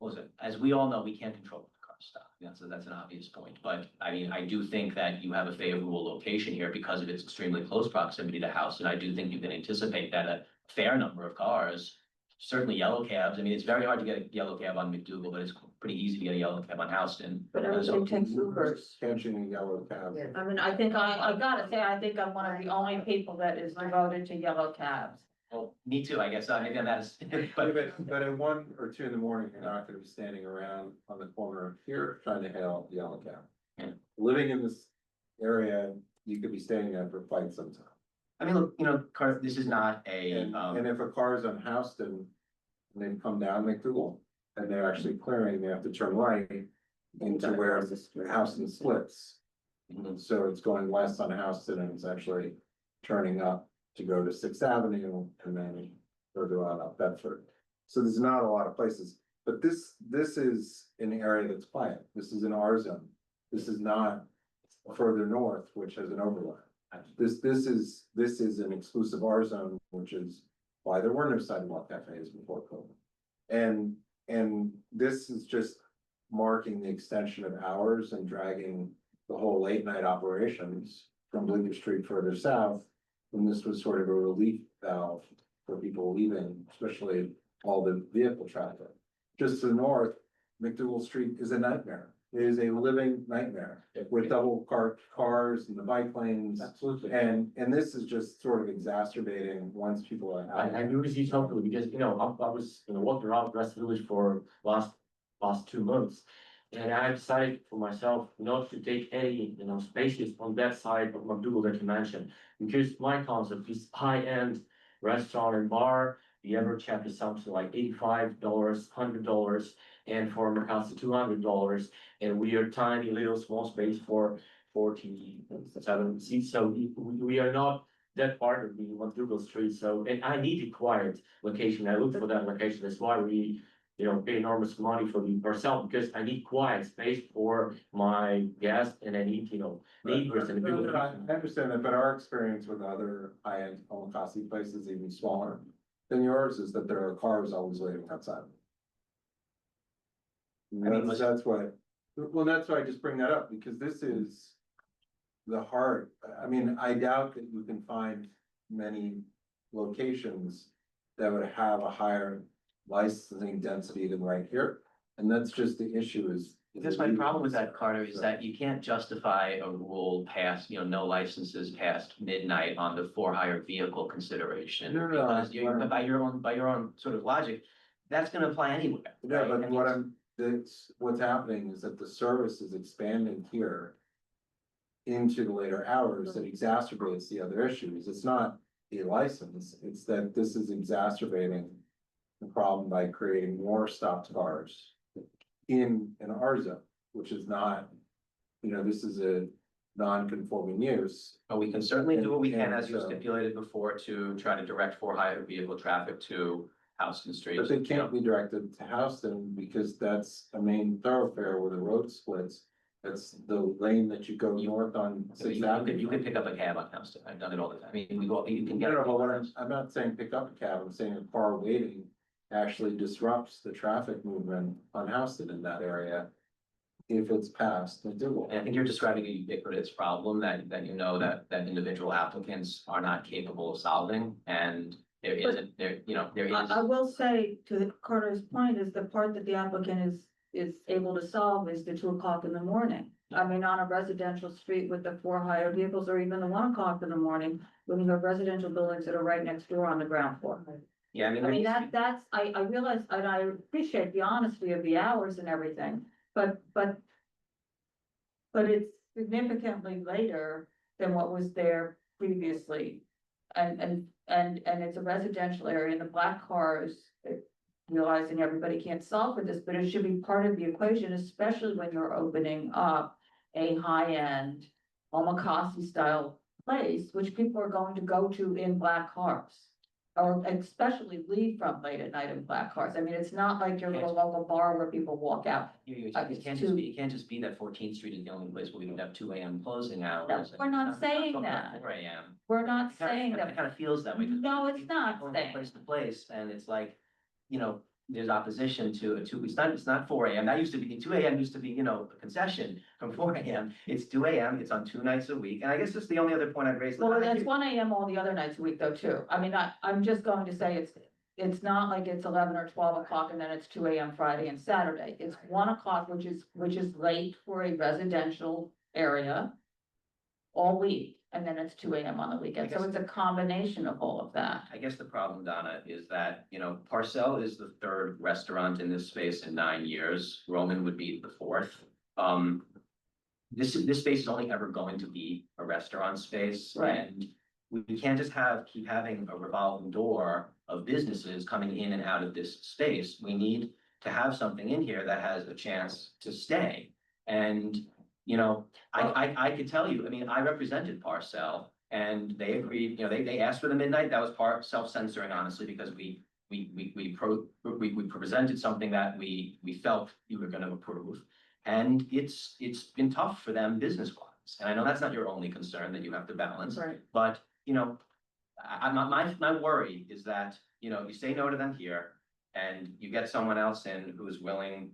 O: listen, as we all know, we can't control the car stop. That's an obvious point, but I mean, I do think that you have a favorable location here because of its extremely close proximity to Houston. I do think you can anticipate that a fair number of cars, certainly yellow cabs. I mean, it's very hard to get a yellow cab on McDougal, but it's pretty easy to get a yellow cab on Houston.
A: But
O: And so-
A: everybody takes Ubers.
G: Catching a yellow cab.
I: Yeah.
A: I mean, I think I gotta say, I think I'm one of the only people that is devoted to yellow cabs.
O: Well, me too, I guess. Maybe I'm not as,
G: But at 1 or 2 in the morning, you're not gonna be standing around on the corner here trying to hail the yellow cab.
O: Yeah.
G: Living in this area, you could be staying there for quite some time.
O: I mean, look, you know, Carter, this is not a,
G: And if a car's on Houston, and they come down McDougal, and they're actually clearing, they have to turn right into where Houston splits. And so it's going west on Houston, and it's actually turning up to go to Sixth Avenue and then further on up Bedford. So there's not a lot of places, but this is an area that's quiet. This is an R zone. This is not further north, which has an overlay. This is an exclusive R zone, which is why there were no sidewalk cafes before COVID. And this is just marking the extension of hours and dragging the whole late night operations from Bleecker Street further south. And this was sort of a relief valve for people leaving, especially all the vehicle traffic. Just to the north, McDougal Street is a nightmare. It is a living nightmare with double cars and the bike lanes.
K: Absolutely.
G: And this is just sort of exacerbating once people are out.
K: I knew this is helpful because, you know, I was, you know, walking around West Village for last 2 months. And I decided for myself not to take any, you know, spaces on that side of McDougal that you mentioned. Because my concept is high-end restaurant and bar. The average check is something like $85, $100, and for Mercado $200. And we are tiny little small space for 47 seats. So we are not that part of the McDougal Street. So, and I need a quiet location. I look for that location. That's why we, you know, pay enormous money for the ourselves, because I need quiet space for my guests and I need, you know, neighbors and people.
G: I understand that, but our experience with other high-end omakase places, even smaller than yours, is that there are cars always waiting outside. That's why, well, that's why I just bring that up, because this is the heart. I mean, I doubt that you can find many locations that would have a higher licensing density than right here. And that's just the issue, is
O: That's my problem with that, Carter, is that you can't justify a rule past, no licenses past midnight on the for hire vehicle consideration.
G: No, no,
O: Because you,
G: what I'm-
O: by your own sort of logic, that's gonna apply anywhere.
G: Yeah,
O: right? I
G: but
O: mean,
G: what
O: it's-
G: what's happening is that the service is expanding here. Into the later hours that exacerbates the other issues. It's not the license, it's that this is exacerbating. The problem by creating more stopped cars. In an R zone, which is not, this is a non-conforming use.
O: But we can certainly do what we can,
G: And
O: as you
G: so-
O: stipulated before, to try to direct for hire vehicle traffic to Houston Street.
G: But they can't be directed to Houston because that's a main thoroughfare where the road splits. That's the lane that you go north on Sixth Avenue.
O: You could pick up a cab on Houston, I've done it all the time, I mean, you can get.
G: No, but what I'm not saying pick up a cab, I'm saying a car waiting actually disrupts the traffic movement on Houston in that area. If it's past the dual.
O: And I think you're describing a ubiquitous problem that that individual applicants are not capable of solving, and there isn't, there is.
A: I will say to Carter's point is the part that the applicant is able to solve is the 2 o'clock in the morning. I mean, on a residential street with the for hire vehicles or even the 1 o'clock in the morning, when you have residential buildings that are right next door on the ground floor.
O: Yeah,
A: I mean, I realize, and I appreciate the honesty of the hours and everything, but it's significantly later than what was there previously. And it's a residential area and the black cars, realizing everybody can't solve for this, but it should be part of the equation, especially when you're opening up a high-end omakase style place, which people are going to go to in black cars. Or especially leave from late at night in black cars. I mean, it's not like your little local bar where people walk out.
O: You
A: It's
O: can't
A: too-
O: it can't just be that 14th Street is the only place where we don't have 2 AM closing hours.
A: No, we're not
O: I'm
A: saying
O: talking about
A: that.
O: 4 AM.
A: We're not
O: It kinda-
A: saying
O: It
A: that.
O: kind of feels that way. 'cause
A: No, it's not
O: people go from
A: saying.
O: Place to place, and it's like, there's opposition to it's not 4 AM, that used to be, 2 AM used to be, a concession from 4 AM. It's 2 AM, it's on 2 nights a week, and I guess that's the only other point I'd raise.
A: Well, that's 1 AM all the other nights a week though, too. I mean, I'm just going to say it's not like it's 11 or 12 o'clock and then it's 2 AM Friday and Saturday. It's 1 o'clock, which is late for a residential area all week, and then it's 2 AM on the weekend. So it's a combination of all of that.
O: I guess the problem, Donna, is that, Parcel is the 3rd restaurant in this space in 9 years. Roman would be the 4th. This space is only ever going to be a restaurant space.
A: Right.
O: And we can't just keep having a revolving door of businesses coming in and out of this space. We need to have something in here that has a chance to stay. And, I could tell you, I mean, I represented Parcel and they agreed, they asked for the midnight. That was part self-censoring, honestly, because we presented something that we felt you were gonna approve. And it's been tough for them business-wise. And I know that's not your only concern that you have to balance.
A: Right.
O: But, my worry is that, you say no to them here and you get someone else in who is willing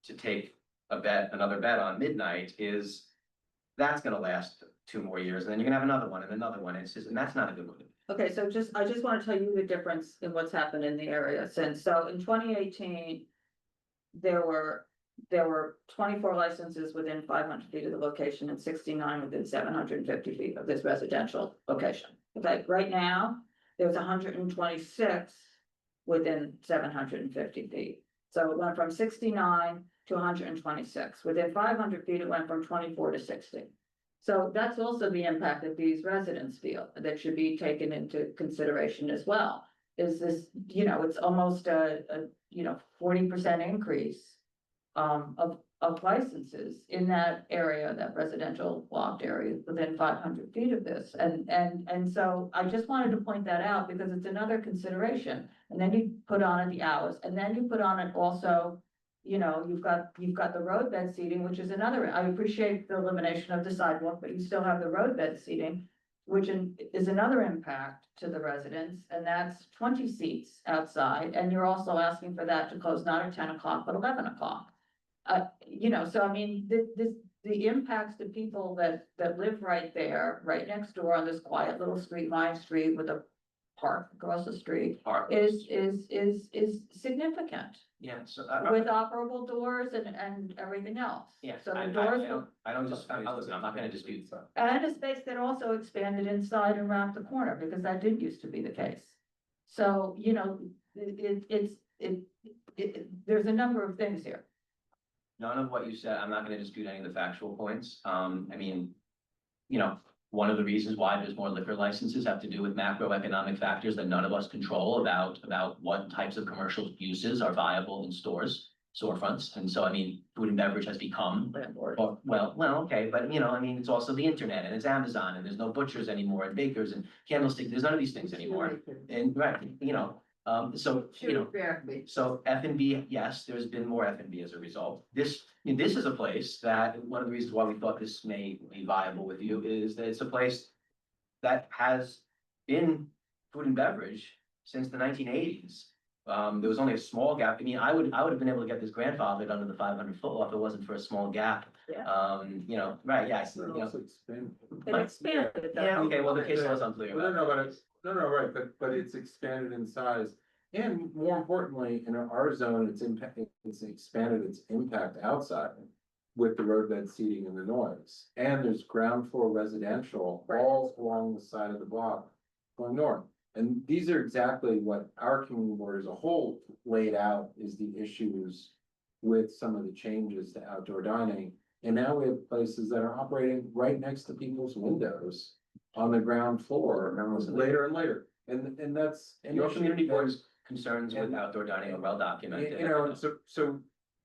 O: to take another bet on midnight, that's gonna last 2 more years, and then you're gonna have another one and another one. And that's not a good one.
A: Okay, so I just want to tell you the difference in what's happened in the area since, so in 2018, there were 24 licenses within 500 feet of the location and 69 within 750 feet of this residential location. Okay, right now, there's 126 within 750 feet. So it went from 69 to 126. Within 500 feet, it went from 24 to 60. So that's also the impact that these residents feel that should be taken into consideration as well. Is this, it's almost a 40% increase of licenses in that area, that residential blocked area within 500 feet of this. And so I just wanted to point that out because it's another consideration. And then you put on it the hours, and then you put on it also, you've got the roadbed seating, which is another, I appreciate the elimination of the sidewalk, but you still have the roadbed seating, which is another impact to the residents, and that's 20 seats outside, and you're also asking for that to close not at 10 o'clock, but 11 o'clock. So I mean, the impacts to people that live right there, right next door on this quiet little street, Line Street with park across the street
O: Park.
A: is significant.
O: Yeah, so.
A: With operable doors and everything else.
O: Yeah,
A: So the
O: I
A: doors,
O: listen, I'm not gonna dispute.
A: and a space that also expanded inside and around the corner, because that did used to be the case. So, you know, there's a number of things here.
O: None of what you said, I'm not gonna dispute any of the factual points. I mean, you know, one of the reasons why there's more liquor licenses have to do with macroeconomic factors that none of us control about what types of commercial uses are viable in stores, storefronts. And so, I mean, food and beverage has become, okay, but you know, I mean, it's also the internet and it's Amazon and there's no butchers anymore and bakers and candlesticks. There's none of these things anymore. And right, you know, so, you know. So F&B, yes, there's been more F&B as a result. This is a place that, one of the reasons why we thought this may be viable with you is that it's a place that has been food and beverage since the 1980s. There was only a small gap. I mean, I would have been able to get this grandfathered under the 500-foot law if it wasn't for a small gap.
A: Yeah.
O: You know, right, yes, you know.
A: It expanded.
O: Yeah, okay, well, the case law is unclear.
G: No, right, but it's expanded in size. And more importantly, in our zone, it's expanded its impact outside with the roadbed seating and the noise. And there's ground floor residential all along the side of the block going north. And these are exactly what our community board as a whole laid out is the issues with some of the changes to outdoor dining. And now we have places that are operating right next to people's windows on the ground floor later and later. And that's.
O: Your community board's concerns with outdoor dining are well documented.
G: You know, so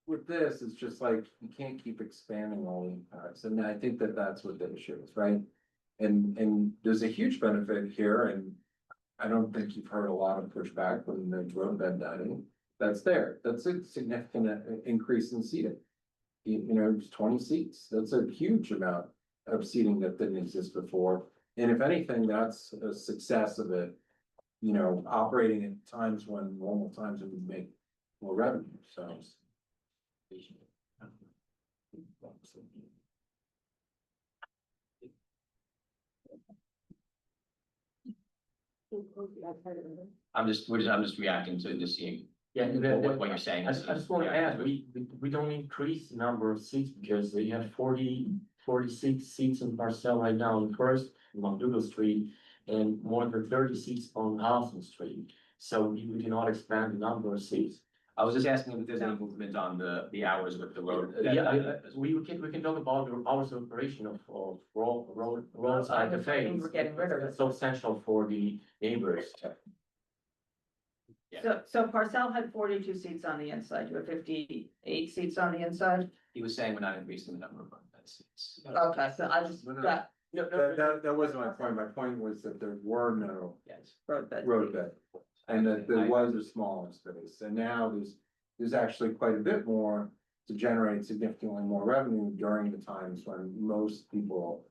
G: with this, it's just like, you can't keep expanding all the impacts, and I think that that's what the issue is, right? And there's a huge benefit here, and I don't think you've heard a lot of pushback from the roadbed dining. That's there, that's a significant increase in seating. You know, it's 20 seats, that's a huge amount of seating that didn't exist before. And if anything, that's a success of it, you know, operating at times when normal times it would make more revenue, so.
O: I'm just reacting to just seeing
M: Yeah,
O: what you're saying.
M: I just want to add, we don't increase the number of seats because we have 46 seats in Parcel right now on First, on Dougal Street, and more than 30 seats on Houston Street. So we cannot expand the number of seats.
O: I was just asking if there's any movement on the hours with the road.
M: We can talk about the hours of operation of roadside cafe.
A: We're getting rid of it.
M: It's so essential for the neighbors.
A: So Parcel had 42 seats on the inside, you have 58 seats on the inside?
O: He was saying we're not increasing the number of seats.
A: Okay, so I just got
G: That wasn't my point, my point was that there were no
O: Yes.
A: roadbed.
G: and that there was a smaller space, and now there's actually quite a bit more to generate significantly more revenue during the times when most people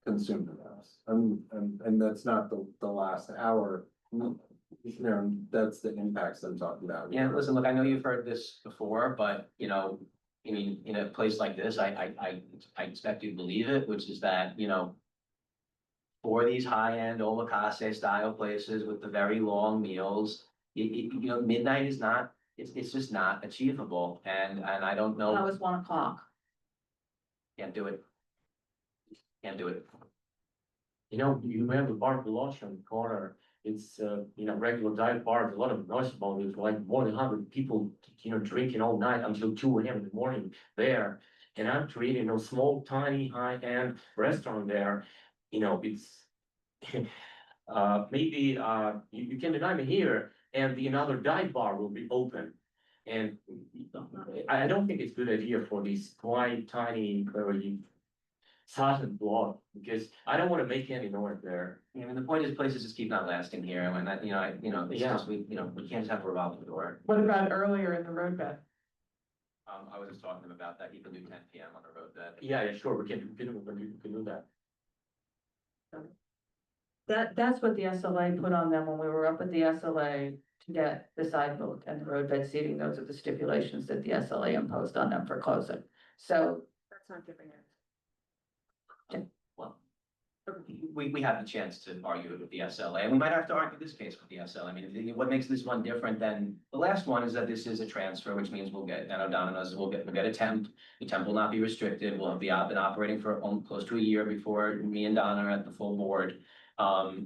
G: consume the house. And that's not the last hour, you know, that's the impacts I'm talking about.
O: Yeah, listen, look, I know you've heard this before, but you know, I mean, in a place like this, I expect you to believe it, which is that, you know, for these high-end omakase style places with the very long meals, you know, midnight is not, it's just not achievable, and I don't know.
A: That was 1 o'clock.
O: Can't do it. Can't do it.
M: You know, you have a bar below on the corner. It's you know, regular dive bar, a lot of noise about it, like more than 100 people, you know, drinking all night until 2 a.m. in the morning there. And I'm treating a small, tiny, high-end restaurant there. You know, it's maybe you can deny me here, and another dive bar will be open. And I don't think it's a good idea for these quite tiny, very silent block, because I don't want to make any noise there.
O: I mean, the point is places just keep not lasting here, and that, you know, it's just, we can't just have a revolving door.
C: What about earlier in the roadbed?
O: I was just talking about that, you can do 10 PM on the road that.
M: Yeah, sure, we can do that.
A: That's what the SLA put on them when we were up at the SLA to get the sidewalk and the roadbed seating. Those are the stipulations that the SLA imposed on them for closing. So
H: That's not giving it.
O: Well, we have the chance to argue it with the SLA, and we might have to argue this case with the SLA. I mean, what makes this one different than the last one is that this is a transfer, which means we'll get, and Donna knows, we'll get a temp. The temp will not be restricted. We'll been operating for close to a year before me and Donna are at the full board.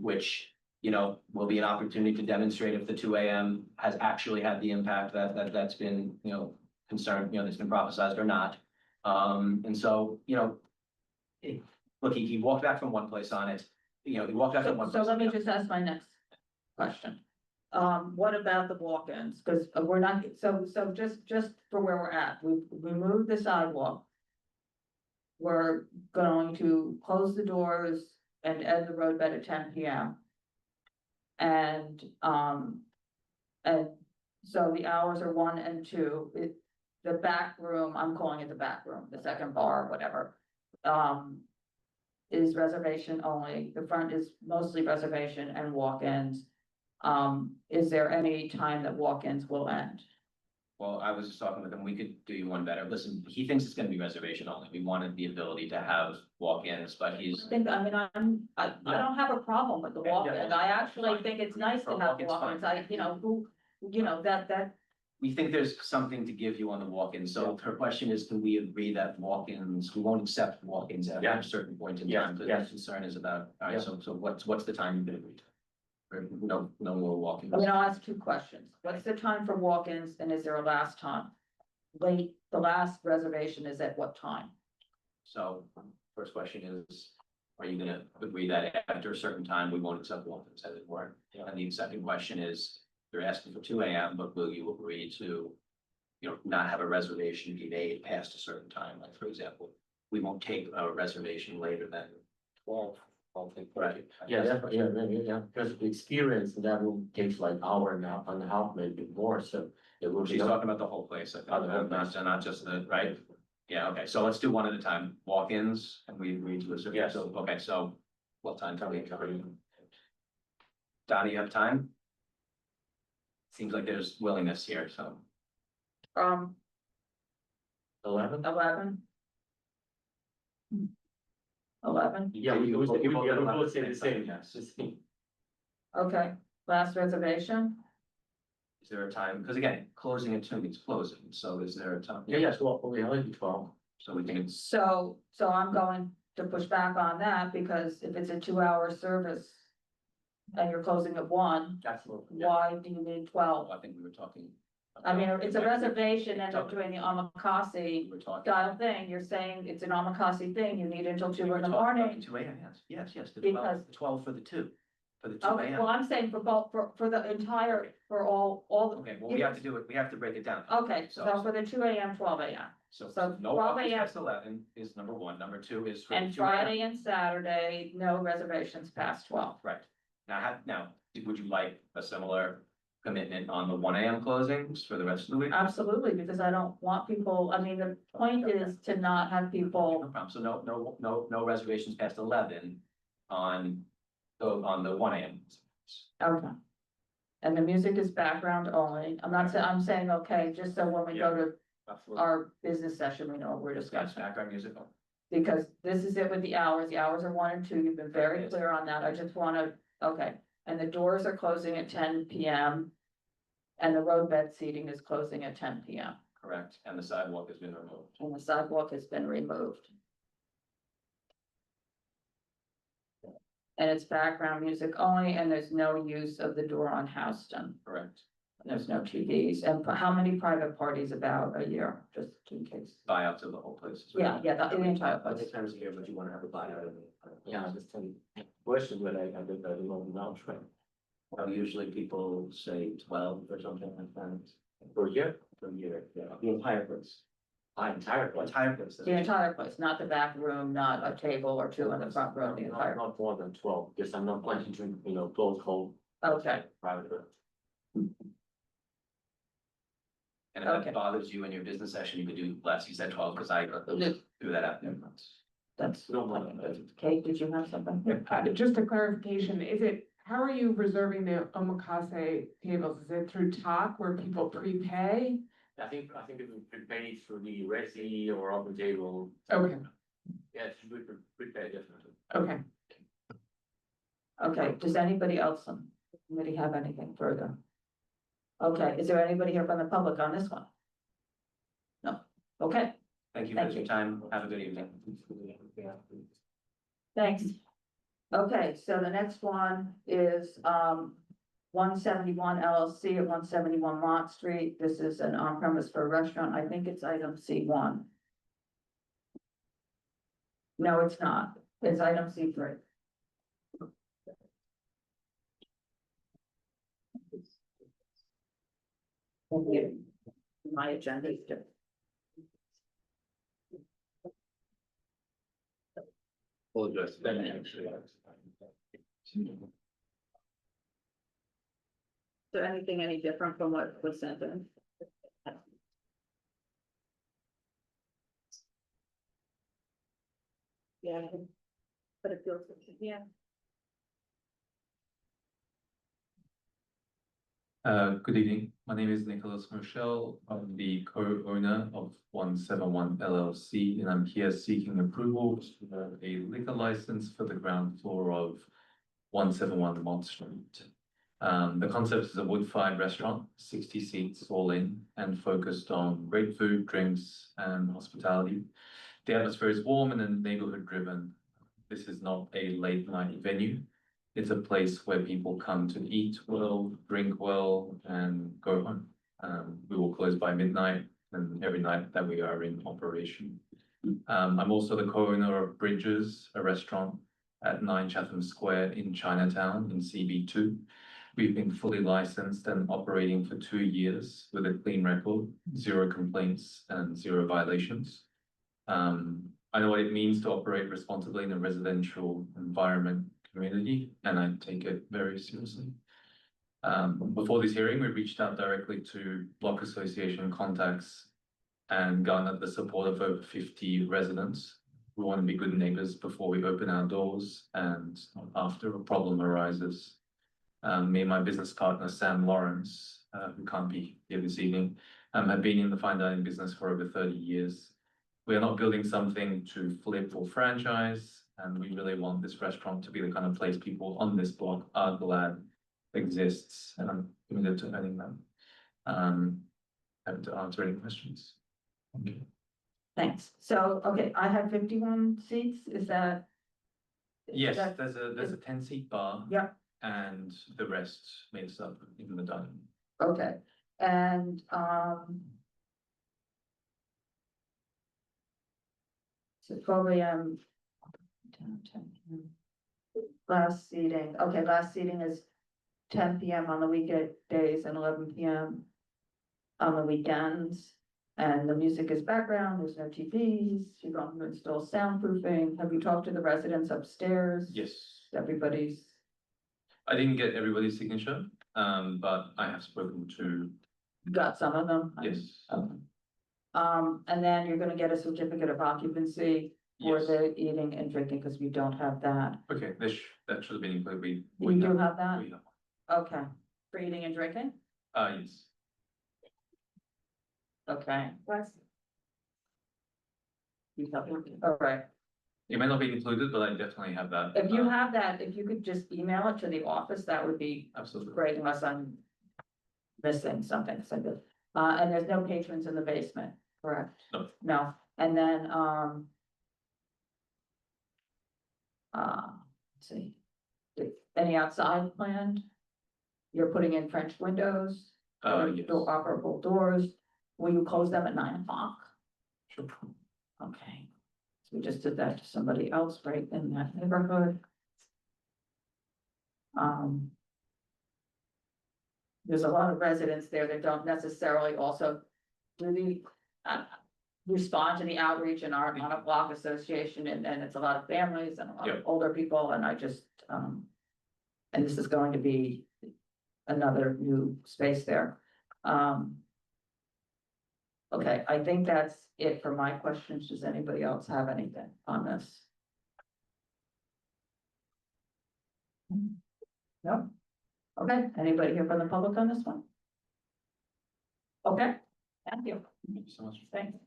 O: Which, you know, will be an opportunity to demonstrate if the two AM has actually had the impact that's been, you know, concerned, you know, that's been prophesized or not. And so, you know, look, he walked back from one place on it, you know, he walked back from one
A: So
O: place.
A: let me just ask my next question. What about the walk-ins? Because we're not, so just for where we're at, we moved the sidewalk. We're going to close the doors and end the roadbed at 10 PM. And so the hours are 1 and 2. The back room, I'm calling it the back room, the second bar, whatever. Is reservation only. The front is mostly reservation and walk-ins. Is there any time that walk-ins will end?
O: Well, I was just talking with him, we could do you one better. Listen, he thinks it's gonna be reservation only. We wanted the ability to have walk-ins, but he's.
A: I don't have a problem with the walk-ins. I actually think it's nice to have
O: Walk-ins, fine.
A: walk-ins. That.
O: We think there's something to give you on the walk-in, so her question is, can we agree that walk-ins, we won't accept walk-ins after a certain point in time, because the concern is about, alright, so what's the time you've been agreed to? Or no more walk-ins.
A: I mean, I'll ask 2 questions. What's the time for walk-ins and is there a last time? The last reservation is at what time?
O: So, first question is, are you gonna agree that after a certain time, we won't accept walk-ins as it were? And the second question is, you're asking for 2 AM, but will you agree to, you know, not have a reservation be made past a certain time? Like, for example, we won't take a reservation later than 12. Right.
H: Yeah, because the experience that room takes like hour and a half, maybe more, so it will be.
O: She's talking about the whole place, I think,
H: Oh, the whole place.
O: not just the, right? Yeah, okay, so let's do one at a time. Walk-ins, and we agree to a certain,
H: Yes.
O: so, okay, so what time? Donna, you have time? Seems like there's willingness here, so.
H: 11?
A: 11? 11?
H: Yeah, we both say the same, yes.
A: Okay, last reservation?
O: Is there a time? Because again, closing at 2 means closing, so is there a time?
H: Yes, well, we only 12.
O: So we can,
A: So I'm going to push back on that because if it's a 2-hour service. And you're closing at 1,
H: Absolutely.
A: why do you need 12?
O: I think we were talking.
A: I mean, it's a reservation and they're doing the omakase
O: We were talking.
A: style thing, you're saying it's an omakase thing, you need until 2
O: We were
A: in the
O: talking about
A: morning.
O: the 2 AM, yes, the
A: Because-
O: 12 for the 2, for the 2
A: Okay,
O: AM.
A: well, I'm saying for both, for the entire, for all the.
O: Okay, well, we have to do it, we have to break it down.
A: Okay, so for the 2 AM, 12 AM,
O: So
A: so
O: no
A: 12
O: office
A: AM.
O: past 11 is number 1, number 2 is for the
A: And
O: 2 AM.
A: Friday and Saturday, no reservations past 12.
O: Right, now, would you like a similar commitment on the 1 AM closings for the rest of the week?
A: Absolutely, because I don't want people, I mean, the point is to not have
O: No
A: people,
O: problem, so no reservations past 11 on the 1 AM.
A: okay. And the music is background only, I'm not saying, I'm saying, okay, just so when we go to
O: Absolutely.
A: our business session, we know what we're
O: Yes,
A: discussing.
O: background music.
A: Because this is it with the hours are 1 and 2, you've been very clear on that, I just wanna, okay. And the doors are closing at 10 PM. And the roadbed seating is closing at 10 PM,
O: Correct, and the sidewalk has been removed.
A: and the sidewalk has been removed. And it's background music only, and there's no use of the door on Houston,
O: Correct.
A: there's no TVs, and how many private parties about a year, just in case?
O: Buyouts of the whole place.
A: Yeah, the entire
H: But
A: place.
H: it times a year, but you wanna have a buyout. Yeah, just 10 questions, but I don't know, right? Well, usually people say 12 or something like that. Per year? Per year, yeah, the entire place. Entire place.
O: Entire place.
A: The entire place, not the back room, not a table or 2 in the front room, the entire,
H: Not more than 12, because I'm not planning to, close whole
A: okay,
H: private room.
O: And if
A: Okay.
O: that bothers you in your business session, you could do less, you said 12, because I threw that out there.
A: that's.
H: No more than that.
A: Kate, did you have something?
P: Just a clarification, how are you reserving the omakase tables? Is it through TOC where people prepay?
H: I think if we prepay through the Resi or open table,
P: Okay,
H: yeah, it should be prepaid, definitely.
P: okay.
A: Okay, does anybody else, anybody have anything further? Okay, is there anybody here from the public on this one? No, okay,
O: Thank you
A: Thank
O: for your
A: you.
O: time. Have a good evening.
A: thanks. Okay, so the next one is, 171 LLC at 171 Mott Street. This is an on-premise for a restaurant. I think it's item C1. No, it's not. It's item C3. Thank you. My agenda is different.
J: Apologize.
A: Is there anything any different from what was sent in? Yeah, but it feels, yeah.
Q: Good evening. My name is Nicholas Rochelle. I'm the co-owner of 171 LLC, and I'm here seeking approval for a liquor license for the ground floor of 171 Mott Street. The concept is a wood-fired restaurant, 60 seats all in, and focused on great food, drinks, and hospitality. The atmosphere is warm and neighborhood-driven. This is not a late-night venue. It's a place where people come to eat well, drink well, and go home. We will close by midnight and every night that we are in operation. I'm also the co-owner of Bridges, a restaurant at 9 Chatham Square in Chinatown in CB2. We've been fully licensed and operating for 2 years with a clean record, 0 complaints and 0 violations. I know what it means to operate responsibly in a residential environment community, and I take it very seriously. Before this hearing, we reached out directly to Block Association contacts and garnered the support of over 50 residents. We want to be good neighbors before we open our doors and after a problem arises. Me and my business partner, Sam Lawrence, who can't be here this evening, have been in the fine dining business for over 30 years. We are not building something to flip or franchise, and we really want this restaurant to be the kind of place people on this block are glad exists, and I'm committed to earning them. Happy to answer any questions. Thank you.
A: Thanks. So, okay, I have 51 seats. Is that?
Q: Yes,
A: that-
Q: there's a 10-seat bar.
A: Yeah.
Q: And the rest makes up in the dining.
A: Okay, and, so 12 a.m. Last seating, okay, last seating is 10 p.m. on the weekdays and 11 p.m. on the weekends. And the music is background, there's no TVs, you're going to install soundproofing. Have you talked to the residents upstairs?
Q: Yes.
A: Everybody's,
Q: I didn't get everybody's signature, but I have spoken to,
A: got some of them?
Q: yes,
A: Okay. And then you're gonna get a certificate of occupancy for
Q: yes.
A: the eating and drinking, because we don't have that.
Q: Okay, that should have been included.
A: We do have that?
Q: We have.
A: Okay, for eating and drinking?
Q: Yes.
A: Okay. All right,
Q: It may not be included, but I definitely have that.
A: if you have that, if you could just email it to the office, that would be
Q: Absolutely.
A: great, unless I'm missing something, so good. And there's no patrons in the basement, correct?
Q: No.
A: No, and then, let's see, any outside planned? You're putting in French windows?
Q: Yes.
A: Door operable doors, will you close them at 9 o'clock?
Q: Sure.
A: Okay, so we just did that to somebody else right in that neighborhood. There's a lot of residents there that don't necessarily also really respond to the outreach and aren't on a block association, and it's a lot of families and a lot of older people, and I just, and this is going to be another new space there. Okay, I think that's it for my questions. Does anybody else have anything on this? No? Okay, anybody here from the public on this one? Okay, thank you.
Q: Thank you so much.
A: Thanks.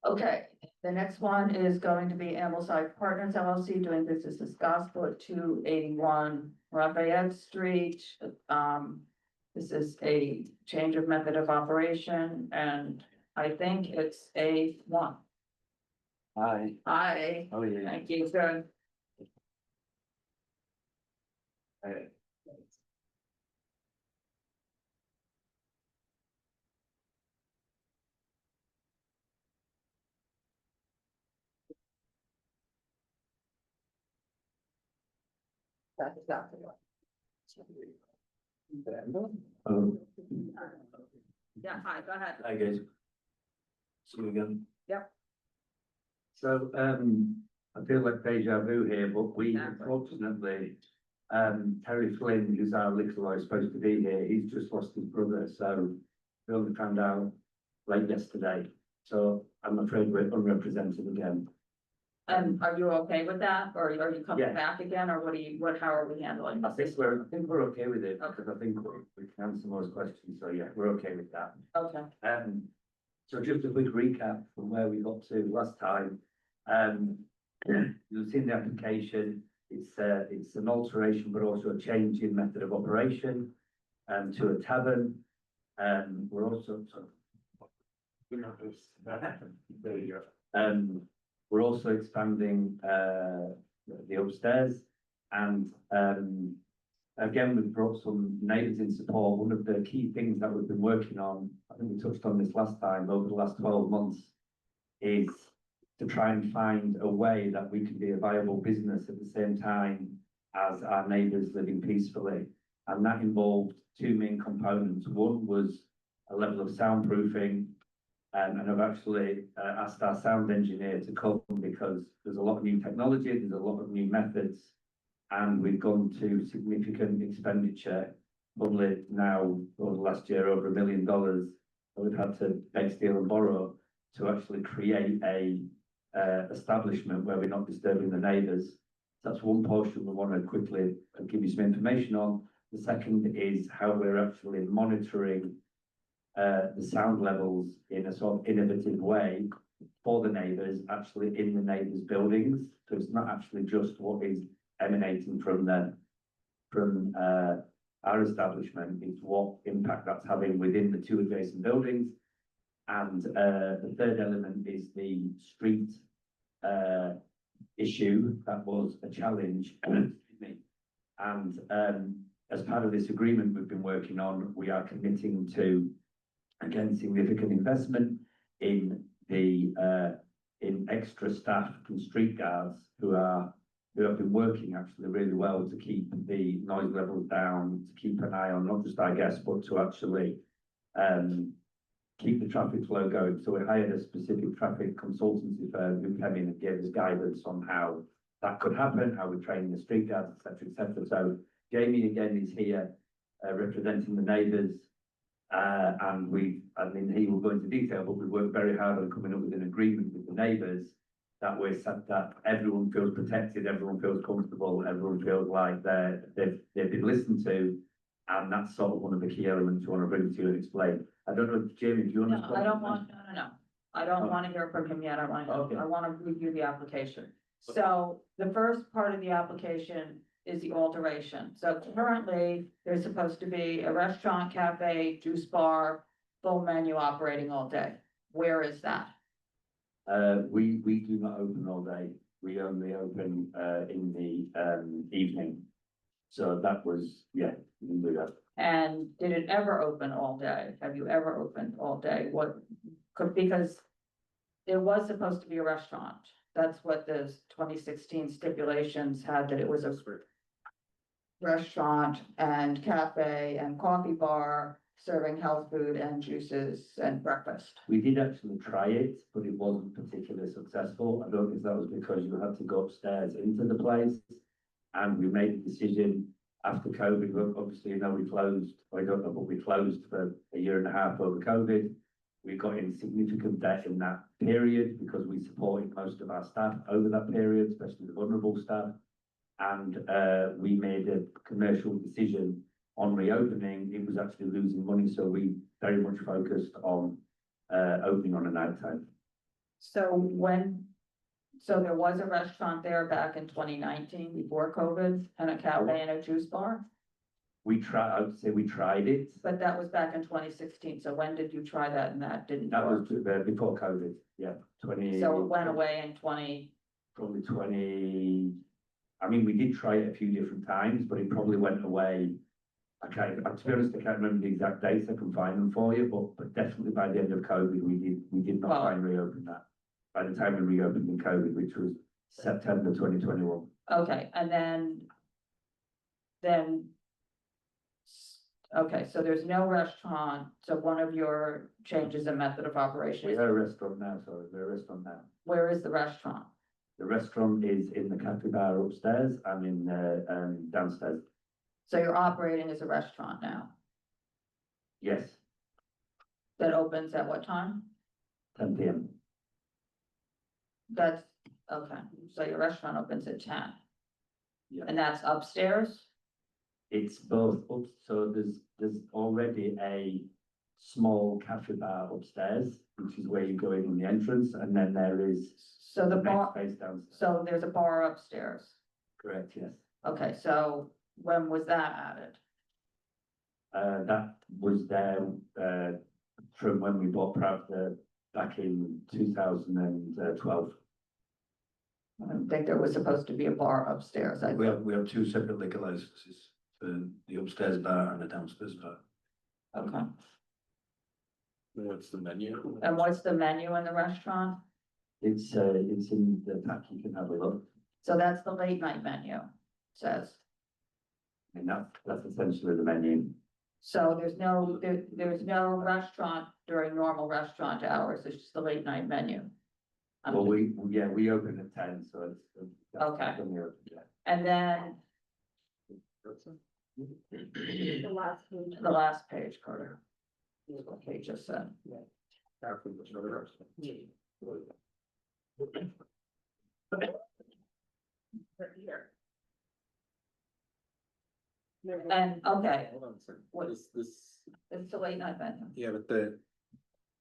A: Okay, The next one is going to be Ambleside Partners LLC doing business as Gospel at 281 Lafayette Street. This is a change of method of operation, and I think it's A1.
H: Hi.
A: Hi,
H: Oh, yeah.
A: thank you, sir. That's exactly what. Yeah, hi, go ahead.
H: Hi, guys. See you again.
A: Yep.
H: So, I feel like deja vu here, but we
A: Exactly.
H: unfortunately, Terry Flynn, who's our liquor law, is supposed to be here. He's just lost his brother, so we only found out late yesterday. So I'm afraid we're unrepresented again.
A: And are you okay with that, or are you coming
H: Yeah.
A: back again, or how are we handling
H: I
A: this?
H: think we're okay with it, because I think we can answer most questions, so yeah, we're okay with that.
A: Okay,
H: So just a quick recap from where we got to last time. You've seen the application, it's an alteration, but also a change in method of operation, to a tavern. We're also, there you go. We're also expanding, the upstairs, and, again, we've brought some neighbours in support. One of the key things that we've been working on, I think we touched on this last time, over the last 12 months, is to try and find a way that we can be a viable business at the same time as our neighbours living peacefully. And that involved two main components. One was a level of soundproofing, and I've actually asked our sound engineer to come because there's a lot of new technology, there's a lot of new methods, and we've gone to significant expenditure, probably now over the last year over $1 million that we've had to beg, steal and borrow to actually create a establishment where we're not disturbing the neighbours. That's one portion we want to quickly give you some information on. The second is how we're actually monitoring the sound levels in a sort of innovative way for the neighbours, actually in the neighbours' buildings. So it's not actually just what is emanating from our establishment, it's what impact that's having within the two adjacent buildings. And the third element is the street issue that was a challenge. Excuse me. And as part of this agreement we've been working on, we are committing to, again, significant investment in extra staff and street guards who have been working actually really well to keep the noise levels down, to keep an eye on not just our guests, but to actually keep the traffic flow going. So we hired a specific traffic consultancy firm who came in and gave us guidance on how that could happen, how we train the street guards, etc., etc. So Jamie again is here representing the neighbours, and he will go into detail, but we worked very hard on coming up with an agreement with the neighbours that way, that everyone feels protected, everyone feels comfortable, everyone feels like they've been listened to, and that's sort of one of the key elements we want to bring to you and explain. I don't know, Jamie, if you want to.
A: No, I don't want to hear from him yet,
H: Okay.
A: I want to review the application. So the first part of the application is the alteration. So currently, there's supposed to be a restaurant, cafe, juice bar, full menu operating all day. Where is that?
H: We do not open all day. We only open in the evening. So that was, yeah, we can do that.
A: And did it ever open all day? Have you ever opened all day? Because it was supposed to be a restaurant. That's what the 2016 stipulations had, that it was a restaurant and cafe and coffee bar serving health food and juices and breakfast.
H: We did actually try it, but it wasn't particularly successful. I don't think that was because you had to go upstairs into the place. And we made the decision after COVID, obviously, you know, we closed, I don't know, but we closed for a year and a half over COVID. We got in significant debt in that period because we supported most of our staff over that period, especially the vulnerable staff. And we made a commercial decision on reopening. It was actually losing money, so we very much focused on opening on a night time.
A: So there was a restaurant there back in 2019 before COVID and a cafe and a juice bar,
H: I would say we tried it.
A: but that was back in 2016. So when did you try that and that didn't
H: That
A: work?
H: was before COVID, yeah,
A: So it went away in
H: probably 20. I mean, we did try it a few different times, but it probably went away. To be honest, I can't remember the exact dates. I can find them for you, but definitely by the end of COVID, we did not
A: Well-
H: try and reopen that. By the time we reopened in COVID, which was September 2021.
A: Okay, and then. Okay, so there's no restaurant, so one of your changes in method of operation,
H: We have a restaurant now, sorry, we're a restaurant now.
A: where is the restaurant?
H: The restaurant is in the cafe bar upstairs and in downstairs.
A: So you're operating as a restaurant now,
H: Yes,
A: that opens at what time?
H: 10 PM.
A: That's, okay, so your restaurant opens at 10,
H: Yeah.
A: and that's upstairs?
H: It's both up, so there's already a small cafe bar upstairs, which is where you go in on the entrance, and then there is
A: So the
H: next
A: bar,
H: space downstairs.
A: so there's a bar upstairs.
H: Correct, yes.
A: Okay, so when was that added?
H: That was there, from when we bought Pravda back in 2012.
A: I don't think there was supposed to be a bar upstairs.
G: We have two separate liquor licenses, the upstairs bar and the downstairs bar.
A: Okay,
J: What's the menu?
A: and what's the menu in the restaurant?
H: It's in the pack, you can have a look.
A: So that's the late night menu, says.
H: And that's essentially the menu.
A: So there's no restaurant during normal restaurant hours, it's just the late night menu.
H: Well, we open at 10, so it's.
A: Okay.
H: when we open, yeah.
A: And then
P: The last page.
A: the last page, Carter. Is what Kate just said. And, okay,
G: Hold on a second.
A: What-
G: This,
A: it's the late night menu.
G: yeah, but the.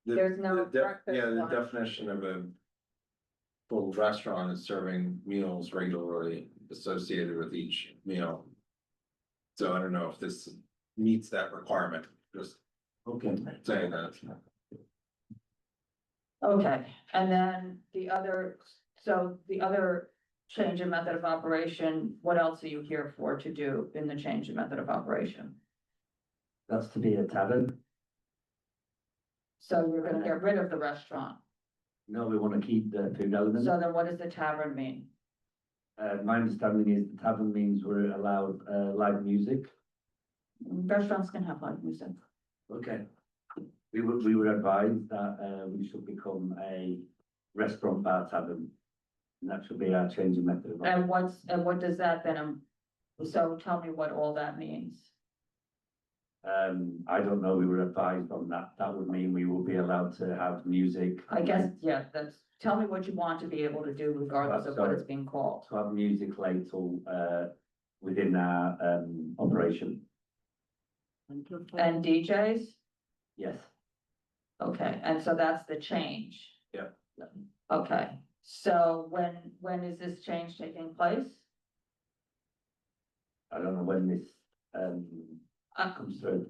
A: There's no breakfast,
G: Yeah, the
A: lunch.
G: definition of a full restaurant is serving meals regularly associated with each meal. So I don't know if this meets that requirement, just
H: Okay.
G: saying that.
A: Okay, and then the other change in method of operation, what else are you here for to do in the change in method of operation?
H: That's to be a tavern.
A: So you're gonna get rid of the restaurant,
H: No, we want to keep the food element.
A: so then what does the tavern mean?
H: My understanding is the tavern means we're allowed, live music.
A: Restaurants can have live music.
H: Okay. We were advised that, we should become a restaurant bar tavern. And that should be our change in method of.
A: And what does that then, so tell me what all that means.
H: I don't know, we were advised on that. That would mean we will be allowed to have music.
A: I guess, yeah, tell me what you want to be able to do regardless of what it's being called.
H: To have music later, within our, operation.
A: And DJs?
H: Yes.
A: Okay, and so that's the change?
H: Yeah.
A: Okay, so when is this change taking place?
H: I don't know when this, comes through.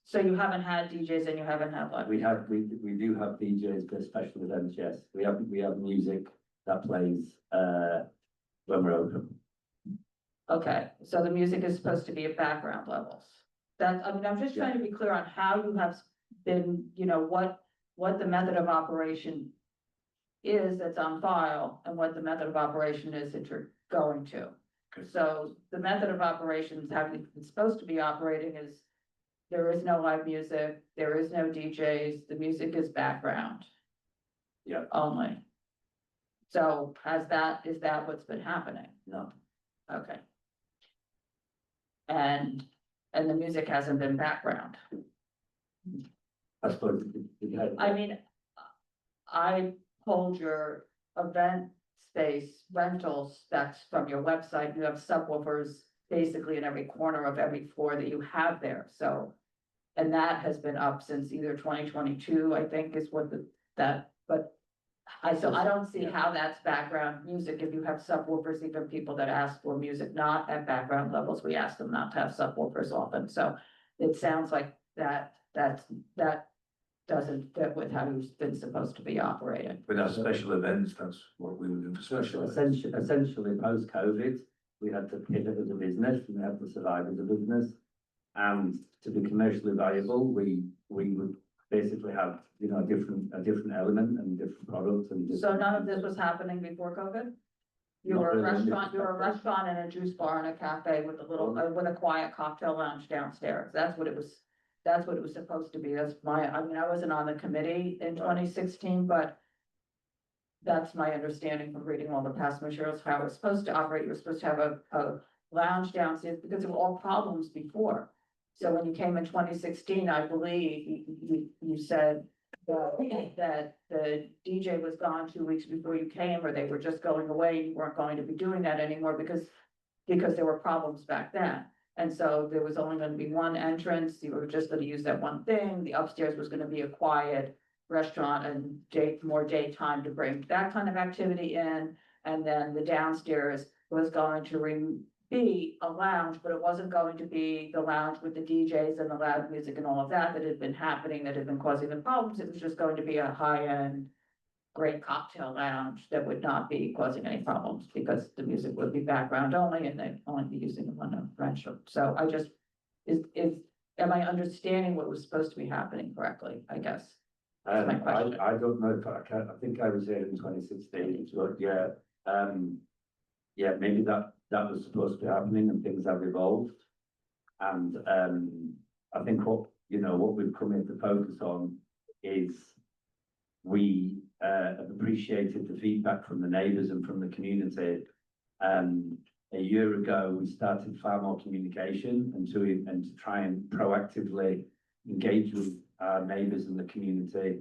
A: So you haven't had DJs and you haven't had live?
H: We do have DJs for special events, yes. We have music that plays, when we're open.
A: Okay, so the music is supposed to be at background levels. I'm just trying to be clear on how you have been, what the method of operation is that's on file and what the method of operation is that you're going to. So the method of operations, how it's supposed to be operating is there is no live music, there is no DJs, the music is background.
H: Yeah.
A: Only. So is that what's been happening?
H: No.
A: Okay. And the music hasn't been background.
H: I suppose it had.
A: I mean, I pulled your event space rental specs from your website. You have subwoofers basically in every corner of every floor that you have there, so. And that has been up since either 2022, I think is what but So I don't see how that's background music, if you have subwoofers, even people that ask for music not at background levels, we ask them not to have subwoofers often, so. It sounds like that doesn't fit with how you've been supposed to be operating.
J: With our special events, that's what we would do for special events.
K: Essentially, post-COVID, we had to pivot as a business and we had to survive as a business. And to be commercially viable, we would basically have, you know, a different element and different products and.
A: So none of this was happening before COVID? You were a restaurant, you were a restaurant and a juice bar and a cafe with a little, with a quiet cocktail lounge downstairs. That's what it was supposed to be. That's I mean, I wasn't on the committee in 2016, but that's my understanding from reading all the past materials, how it was supposed to operate. You were supposed to have a lounge downstairs because there were all problems before. So when you came in 2016, I believe you said that the DJ was gone 2 weeks before you came, or they were just going away, and you weren't going to be doing that anymore because there were problems back then. And so there was only gonna be one entrance, you were just gonna use that one thing, the upstairs was gonna be a quiet restaurant and more daytime to bring that kind of activity in. And then the downstairs was going to be a lounge, but it wasn't going to be the lounge with the DJs and the loud music and all of that had been happening, that had been causing the problems. It was just going to be a high-end, great cocktail lounge that would not be causing any problems because the music would be background only and they'd only be using the one restaurant. So I just, am I understanding what was supposed to be happening correctly, I guess? That's my question.
K: I don't know if I think I was here in 2016, so yeah, yeah, maybe that was supposed to be happening and things have evolved. And I think what we've come here to focus on is we have appreciated the feedback from the neighbours and from the community. A year ago, we started far more communication and to try and proactively engage with our neighbours in the community.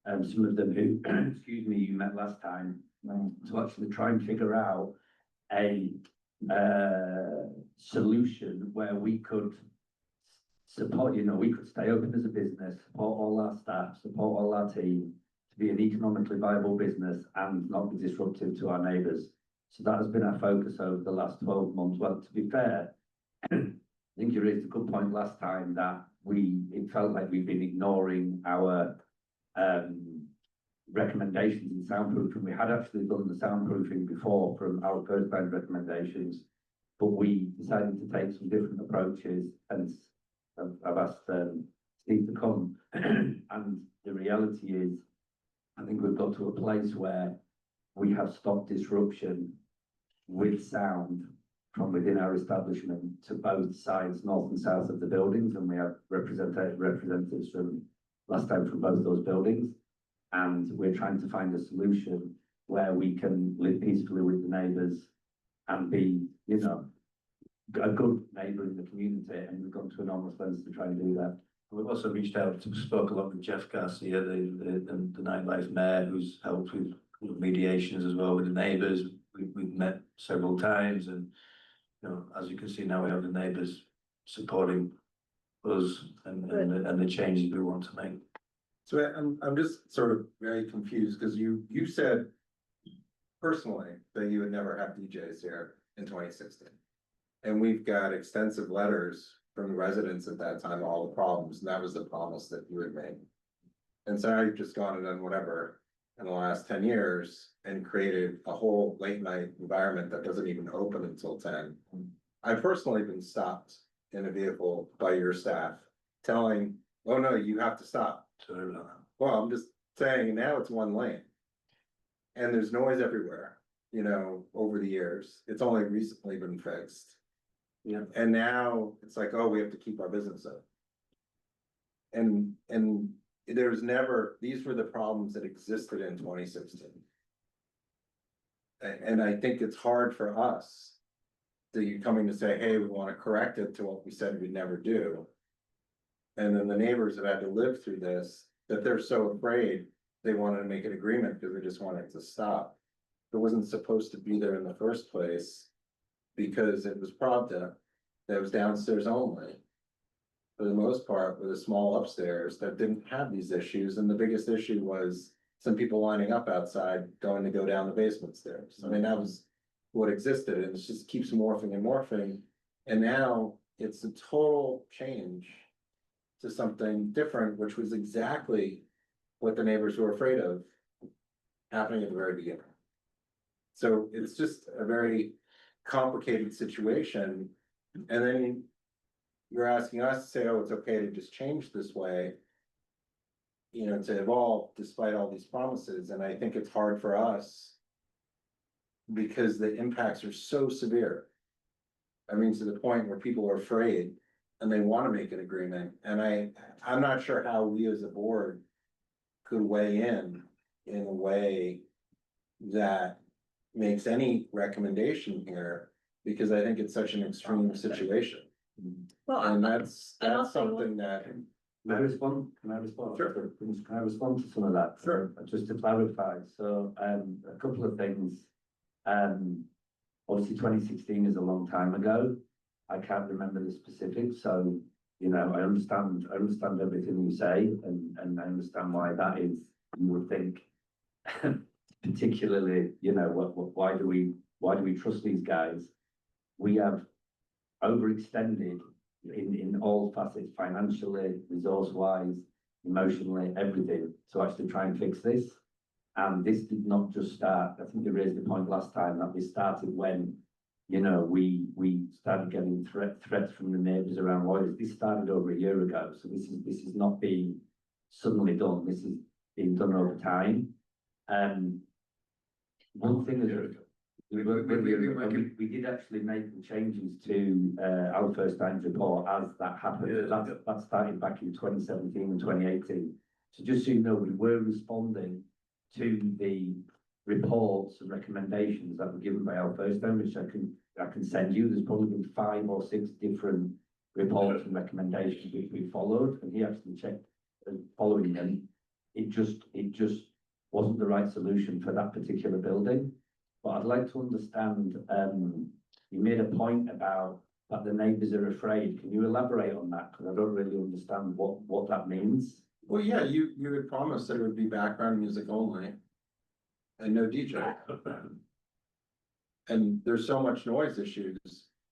K: Some of them who, excuse me, you met last time, to actually try and figure out a solution where we could support, we could stay open as a business, support all our staff, support all our team, to be an economically viable business and not be disruptive to our neighbours. So that has been our focus over the last 12 months. Well, to be fair, I think you raised a good point last time that it felt like we've been ignoring our recommendations in soundproofing. We had actually done the soundproofing before from our first round recommendations, but we decided to take some different approaches, and I've asked Steve to come. And the reality is, I think we've got to a place where we have stopped disruption with sound from within our establishment to both sides, north and south of the buildings, and we have representatives from last time from both those buildings. And we're trying to find a solution where we can live peacefully with the neighbours and be, a good neighbour in the community. And we've gone to enormous lengths to try and do that.
J: We've also reached out to spoke a lot with Jeff Garcia, the nightlife mayor, who's helped with mediations as well with the neighbours. We've met several times, and as you can see now, we have the neighbours supporting us and the changes we want to make.
G: So I'm just sort of very confused because you said personally that you would never have DJs here in 2016. And we've got extensive letters from the residents at that time, all the problems, and that was the promise that you had made. And so now you've just gone and done whatever in the last 10 years and created a whole late night environment that doesn't even open until 10. I've personally been stopped in a vehicle by your staff telling, oh no, you have to stop. Well, I'm just saying now it's one lane. And there's noise everywhere, over the years. It's only recently been fixed.
K: Yeah.
G: And now it's like, oh, we have to keep our business up. And there's never, these were the problems that existed in 2016. And I think it's hard for us that you're coming to say, hey, we want to correct it to what we said we'd never do. And then the neighbors have had to live through this, that they're so afraid they wanted to make an agreement because they just wanted it to stop. It wasn't supposed to be there in the first place because it was Pravda that was downstairs only, for the most part, with a small upstairs that didn't have these issues. And the biggest issue was some people lining up outside going to go down the basement stairs. I mean, that was what existed, and it just keeps morphing and morphing. And now it's a total change to something different, which was exactly what the neighbors were afraid of happening at the very beginning. So it's just a very complicated situation. And then you're asking us to say, oh, it's okay to just change this way, you know, to evolve despite all these promises. And I think it's hard for us because the impacts are so severe. I mean, to the point where people are afraid and they want to make an agreement. And I'm not sure how we as a board could weigh in a way that makes any recommendation here, because I think it's such an extreme situation.
A: Well,
G: And that's
A: I'll say
G: something that.
K: Can I respond?
G: Sure.
K: Can I respond to some of that?
G: Sure.
K: Just to clarify, so, a couple of things. Obviously, 2016 is a long time ago. I can't remember the specifics, so, you know, I understand everything you say, and I understand why that is, you would think, particularly, you know, why do we trust these guys? We have overextended in all facets, financially, resource-wise, emotionally, everything, to actually try and fix this. And this did not just start, I think you raised the point last time, that this started when, you know, we started getting threats from the neighbours around lawyers. This started over a year ago, so this is not being suddenly done, this is being done over time. One thing is, we did actually make the changes to our first times report as that happened. That started back in 2017 and 2018. So just so you know, we were responding to the reports and recommendations that were given by our first time, which I can send you. There's probably been 5 or 6 different reports and recommendations which we followed, and he actually checked following them. It just wasn't the right solution for that particular building. But I'd like to understand, you made a point about that the neighbours are afraid. Can you elaborate on that? Because I don't really understand what that means.
G: Well, yeah, you had promised that it would be background music only and no DJ. And there's so much noise issues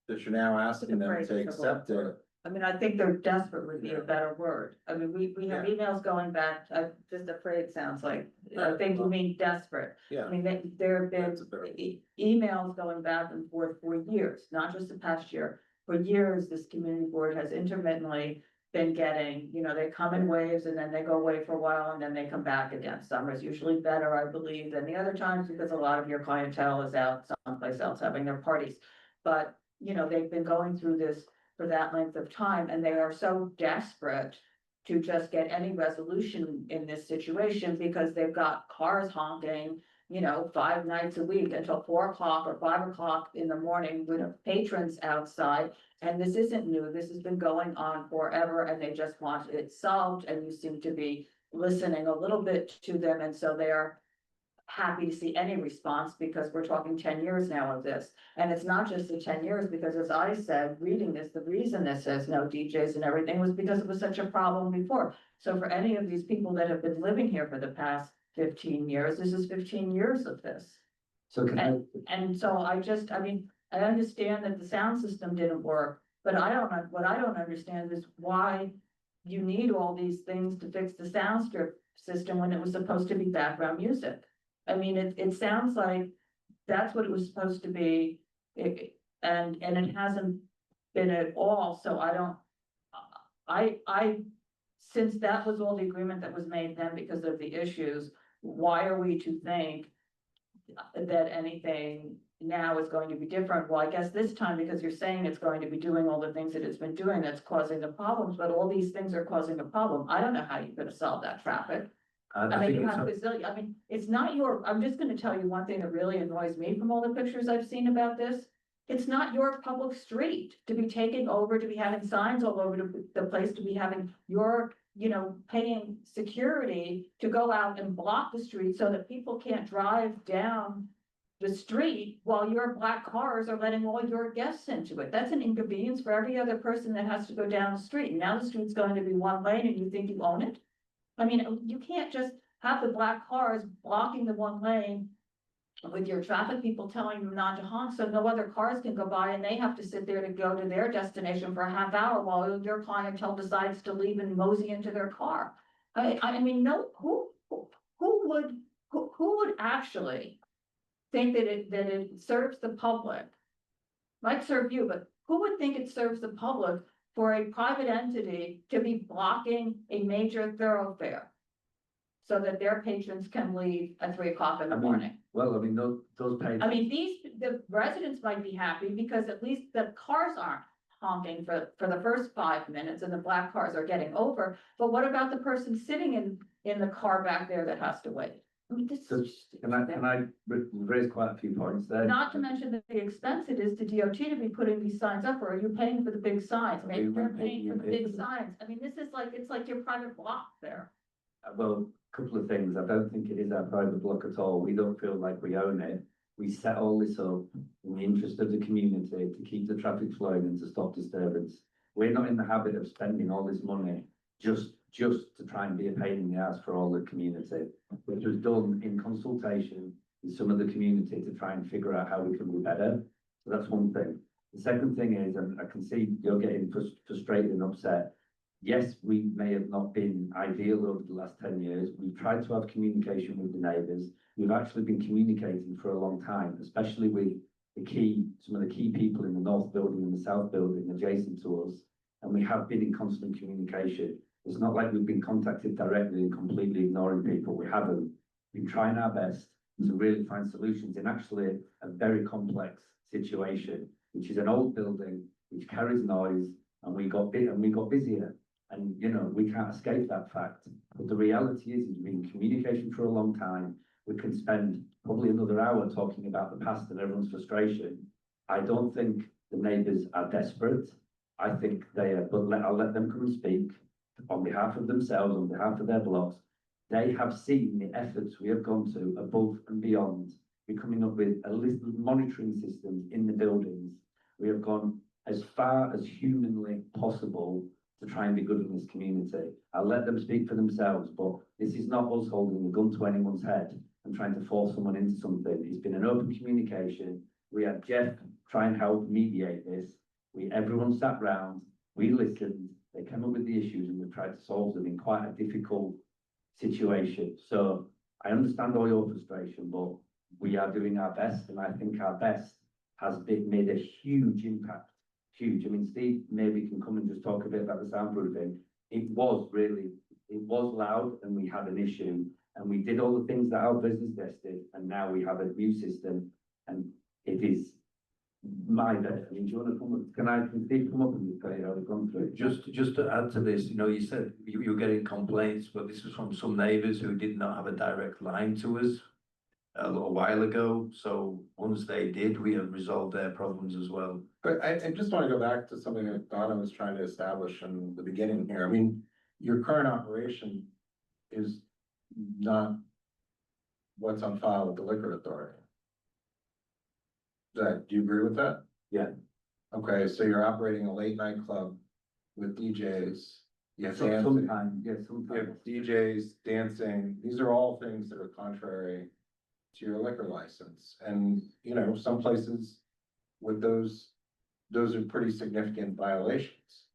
G: that you're now asking them to accept it.
A: I mean, I think they're desperate would be a better word. I mean, we have emails going back, just afraid sounds like, I think you mean desperate.
G: Yeah.
A: I mean, there have been emails going back and forth for years, not just the past year. For years, this community board has intermittently been getting, you know, they come in waves and then they go away for a while and then they come back again. Summer is usually better, I believe, than the other times because a lot of your clientele is out someplace else having their parties. But, you know, they've been going through this for that length of time, and they are so desperate to just get any resolution in this situation because they've got cars honking, you know, 5 nights a week until 4 o'clock or 5 o'clock in the morning with patrons outside. And this isn't new. This has been going on forever, and they just want it solved, and you seem to be listening a little bit to them, and so they are happy to see any response because we're talking 10 years now of this. And it's not just the 10 years, because as I said, reading this, the reason this says no DJs and everything was because it was such a problem before. So for any of these people that have been living here for the past 15 years, this is 15 years of this.
K: So
A: And so I mean, I understand that the sound system didn't work, but what I don't understand is why you need all these things to fix the sound strip system when it was supposed to be background music. I mean, it sounds like that's what it was supposed to be, and it hasn't been at all, so since that was all the agreement that was made then because of the issues, why are we to think that anything now is going to be different? Well, I guess this time, because you're saying it's going to be doing all the things that it's been doing that's causing the problems, but all these things are causing a problem. I don't know how you're gonna solve that traffic. I mean, you have bazillion, I mean, it's not I'm just gonna tell you one thing that really annoys me from all the pictures I've seen about this. It's not your public street to be taken over, to be having signs all over the place, to be having your, you know, paying security to go out and block the street so that people can't drive down the street while your black cars are letting all your guests into it. That's an inconvenience for every other person that has to go down the street. And now the street's going to be one lane and you think you own it? I mean, you can't just, have the black cars blocking the one lane with your traffic people telling them not to honk, so no other cars can go by, and they have to sit there to go to their destination for a half hour while your clientele decides to leave and mosey into their car. I mean, no, who would actually think that it serves the public? Might serve you, but who would think it serves the public for a private entity to be blocking a major thoroughfare so that their patrons can leave at 3 o'clock in the morning?
K: Well, I mean, those patrons.
A: I mean, the residents might be happy because at least the cars aren't honking for the first 5 minutes and the black cars are getting over. But what about the person sitting in the car back there that has to wait? I mean, this is just.
K: Can I raise quite a few points there?
A: Not to mention the expense it is to DOT to be putting these signs up, or are you paying for the big signs? Maybe you're paying for the big signs. I mean, this is like, it's like your private block there.
K: Well, a couple of things. I don't think it is our private block at all. We don't feel like we own it. We set all this up in the interest of the community to keep the traffic flowing and to stop disturbance. We're not in the habit of spending all this money just to try and be a pain in the ass for all the community, which was done in consultation with some of the community to try and figure out how we can be better. So that's one thing. The second thing is, and I can see you're getting frustrated and upset. Yes, we may have not been ideal over the last 10 years. We've tried to have communication with the neighbours. We've actually been communicating for a long time, especially with some of the key people in the north building and the south building adjacent to us. And we have been in constant communication. It's not like we've been contacted directly and completely ignoring people. We haven't. We've been trying our best to really find solutions in actually a very complex situation, which is an old building, which carries noise, and we got busier. And, you know, we can't escape that fact. But the reality is we've been in communication for a long time. We can spend probably another hour talking about the past and everyone's frustration. I don't think the neighbours are desperate. I think they are, but I'll let them come and speak on behalf of themselves, on behalf of their blocks. They have seen the efforts we have gone to above and beyond. We're coming up with a list of monitoring systems in the buildings. We have gone as far as humanly possible to try and be good in this community. I'll let them speak for themselves, but this is not us holding a gun to anyone's head and trying to force someone into something. It's been an open communication. We had Jeff try and help mediate this. Everyone sat round, we listened, they came up with the issues and we tried to solve them in quite a difficult situation. So I understand all your frustration, but we are doing our best, and I think our best has made a huge impact. Huge. I mean, Steve maybe can come and just talk a bit about the soundproofing. It was loud and we had an issue, and we did all the things that our business desk did, and now we have a new system, and it is my best. I mean, do you want to come up? Can Steve come up and tell you how we've gone through it?
J: Just to add to this, you know, you said you're getting complaints, but this was from some neighbours who did not have a direct line to us a little while ago. So once they did, we have resolved their problems as well.
G: But I just want to go back to something that Donna was trying to establish in the beginning here. I mean, your current operation is not what's on file with the liquor authority. Do you agree with that?
K: Yeah.
G: Okay, so you're operating a late night club with DJs. You have dancing.
K: Sometimes, yes,
G: You
K: sometimes.
G: have DJs, dancing. These are all things that are contrary to your liquor license. And, you know, some places with those are pretty significant violations.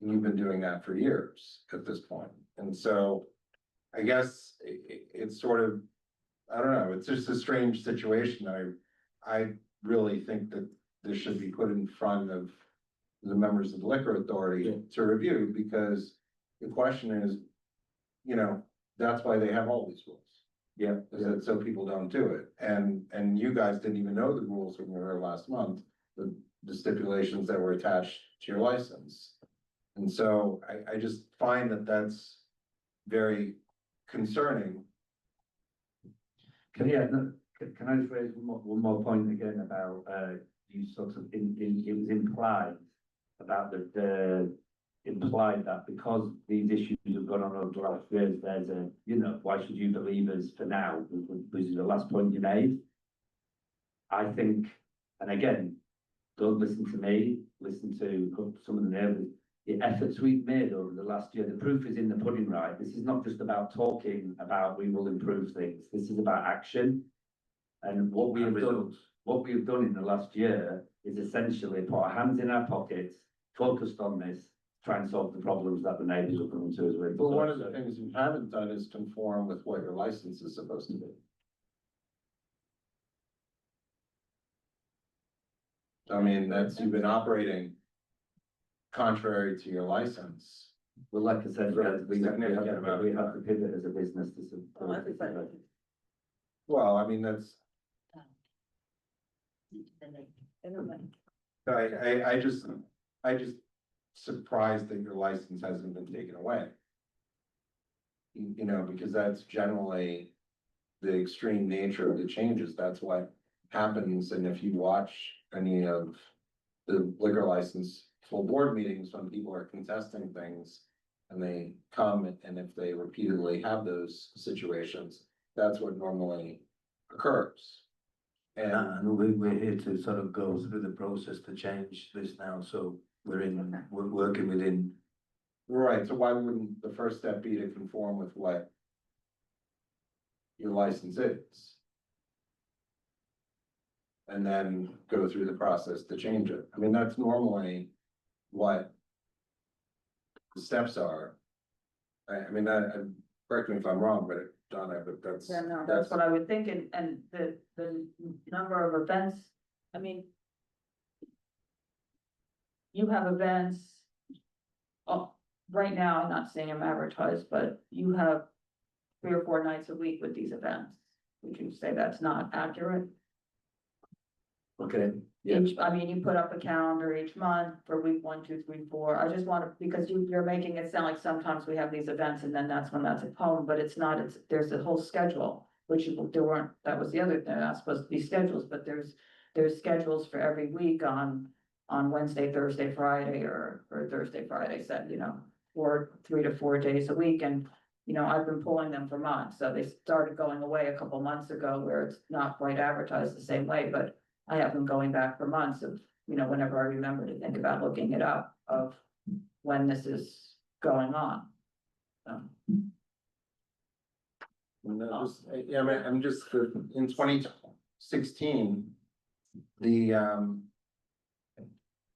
G: And you've been doing that for years at this point. And so I guess it's sort of, I don't know, it's just a strange situation. I really think that this should be put in front of the members of the liquor authority to review, because the question is, you know, that's why they have all these rules.
K: Yeah.
G: Is that so people don't do it. And you guys didn't even know the rules when you were here last month, the stipulations that were attached to your license. And so I just find that that's very concerning.
K: Can I just raise one more point again about, you sort of, it was implied about implied that because these issues have gone on over the last years, there's a, you know, why should you believe us for now, which is the last point you made. I think, and again, don't listen to me, listen to some of the neighbours. the efforts we've made over the last year, the proof is in the pudding, right? This is not just about talking about we will improve things. This is about action. And what we have done, in the last year is essentially put our hands in our pockets, focused on this, try and solve the problems that the neighbours are coming to us with.
G: Well, one of the things you haven't done is conform with what your license is supposed to be. I mean, you've been operating contrary to your license.
K: Well, like I said, we have to pivot as a business to support.
G: Well, I mean, that's, I just surprised that your license hasn't been taken away. You know, because that's generally the extreme nature of the changes. That's what happens. And if you watch any of the liquor license full board meetings, when people are contesting things and they come, and if they repeatedly have those situations, that's what normally occurs.
K: And we're here to sort of go through the process to change this now, so we're working within.
G: Right, so why wouldn't the first step be to conform with what your license is? And then go through the process to change it. I mean, that's normally what the steps are. I mean, correct me if I'm wrong, but Donna, but that's.
A: Yeah, no, that's what I would think, and the number of events, I mean. You have events. Oh, right now, I'm not saying I'm advertised, but you have 3 or 4 nights a week with these events. Would you say that's not accurate?
K: Okay, yeah.
A: I mean, you put up a calendar each month for week 1, 2, 3, 4. I just want to, because you're making it sound like sometimes we have these events and then that's when that's at home, but it's not, there's a whole schedule. Which there weren't, that was the other thing, not supposed to be schedules, but there's schedules for every week on Wednesday, Thursday, Friday, or Thursday, Friday, said, 3 to 4 days a week. And, I've been pulling them for months. So they started going away a couple months ago where it's not quite advertised the same way, but I have them going back for months of, whenever I remember to think about looking it up of when this is going on. So.
G: No, yeah, I'm just, in 2016,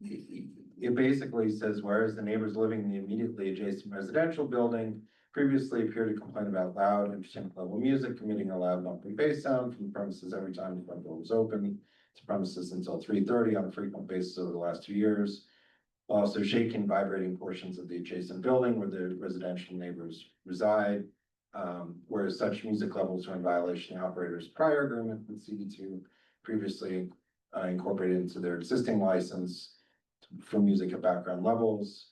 G: it basically says, whereas the neighbors living in the immediately adjacent residential building previously appeared to complain about loud entertainment level music, emitting a loud monthly bass sound from the premises every time the front door was open to premises until 3:30 on a frequent basis over the last 2 years. Also shaking, vibrating portions of the adjacent building where the residential neighbors reside. Whereas such music levels are in violation of the operator's prior agreement with CB2 previously incorporated into their existing license for music at background levels.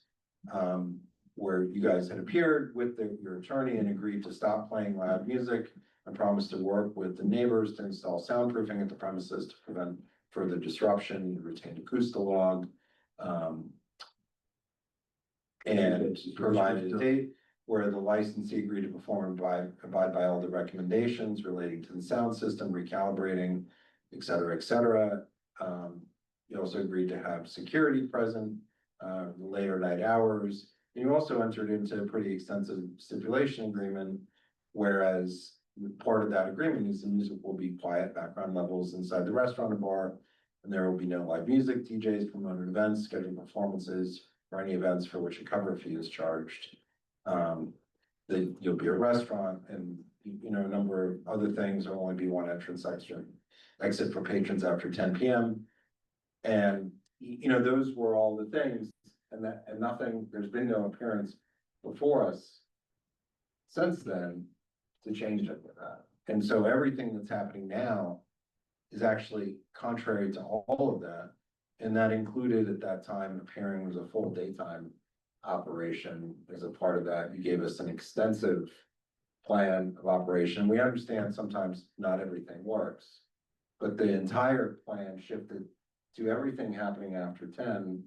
G: Where you guys had appeared with your attorney and agreed to stop playing loud music and promised to work with the neighbors to install soundproofing at the premises to prevent further disruption, you retained acoustic log. And provided a date where the licensee agreed to perform and abide by all the recommendations relating to the sound system, recalibrating, et cetera, et cetera. You also agreed to have security present, later night hours. And you also entered into a pretty extensive stipulation agreement, whereas part of that agreement is the music will be quiet background levels inside the restaurant or bar, and there will be no live music, DJs, promoted events, scheduled performances, or any events for which a cover fee is charged. That you'll be a restaurant, and a number of other things. There'll only be one entrance exit for patrons after 10 p.m. And those were all the things, and nothing. There's been no appearance before us since then to change it with that. And so everything that's happening now is actually contrary to all of that. And that included at that time appearing as a full daytime operation. As a part of that, you gave us an extensive plan of operation. We understand sometimes not everything works, but the entire plan shifted to everything happening after 10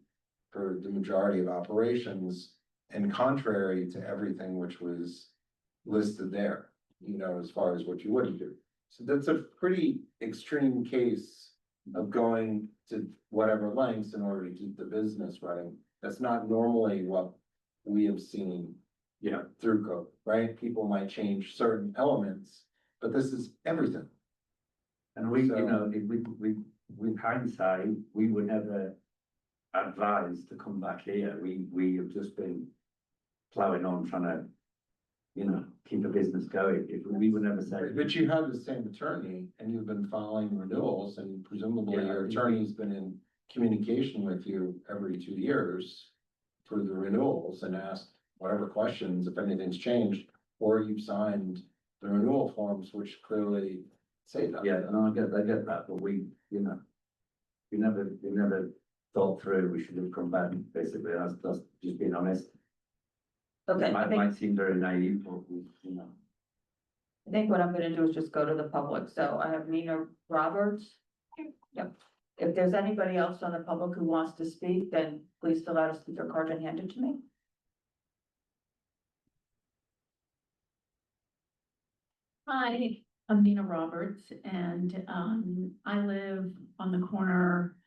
G: for the majority of operations, and contrary to everything which was listed there, as far as what you wouldn't do. So that's a pretty extreme case of going to whatever lengths in order to keep the business running That's not normally what we have seen.
H: Yeah.
G: Through code, right? People might change certain elements, but this is everything.
H: And we,
G: So-
H: you know, if we, with hindsight, we would never advise to come back here. We have just been plowing on trying to, you know, keep the business going. If we would never say.
G: But you have the same attorney and you've been following renewals and presumably
H: Yeah,
G: your
H: I think
G: attorney's been in communication with you every 2 years through the renewals and asked whatever questions, if anything's changed, or you've signed the renewal forms, which clearly say that.
H: Yeah, and I get that, but we, you know, we never thought through, we should have come back, basically, that's just being honest.
A: Okay, I think.
H: Might seem very naive, but we, you know.
A: I think what I'm gonna do is just go to the public, so I have Nina Roberts. Yep, if there's anybody else on the public who wants to speak, then please fill out a speaker card and hand it to me.
R: Hi, I'm Nina Roberts and I live on the corner,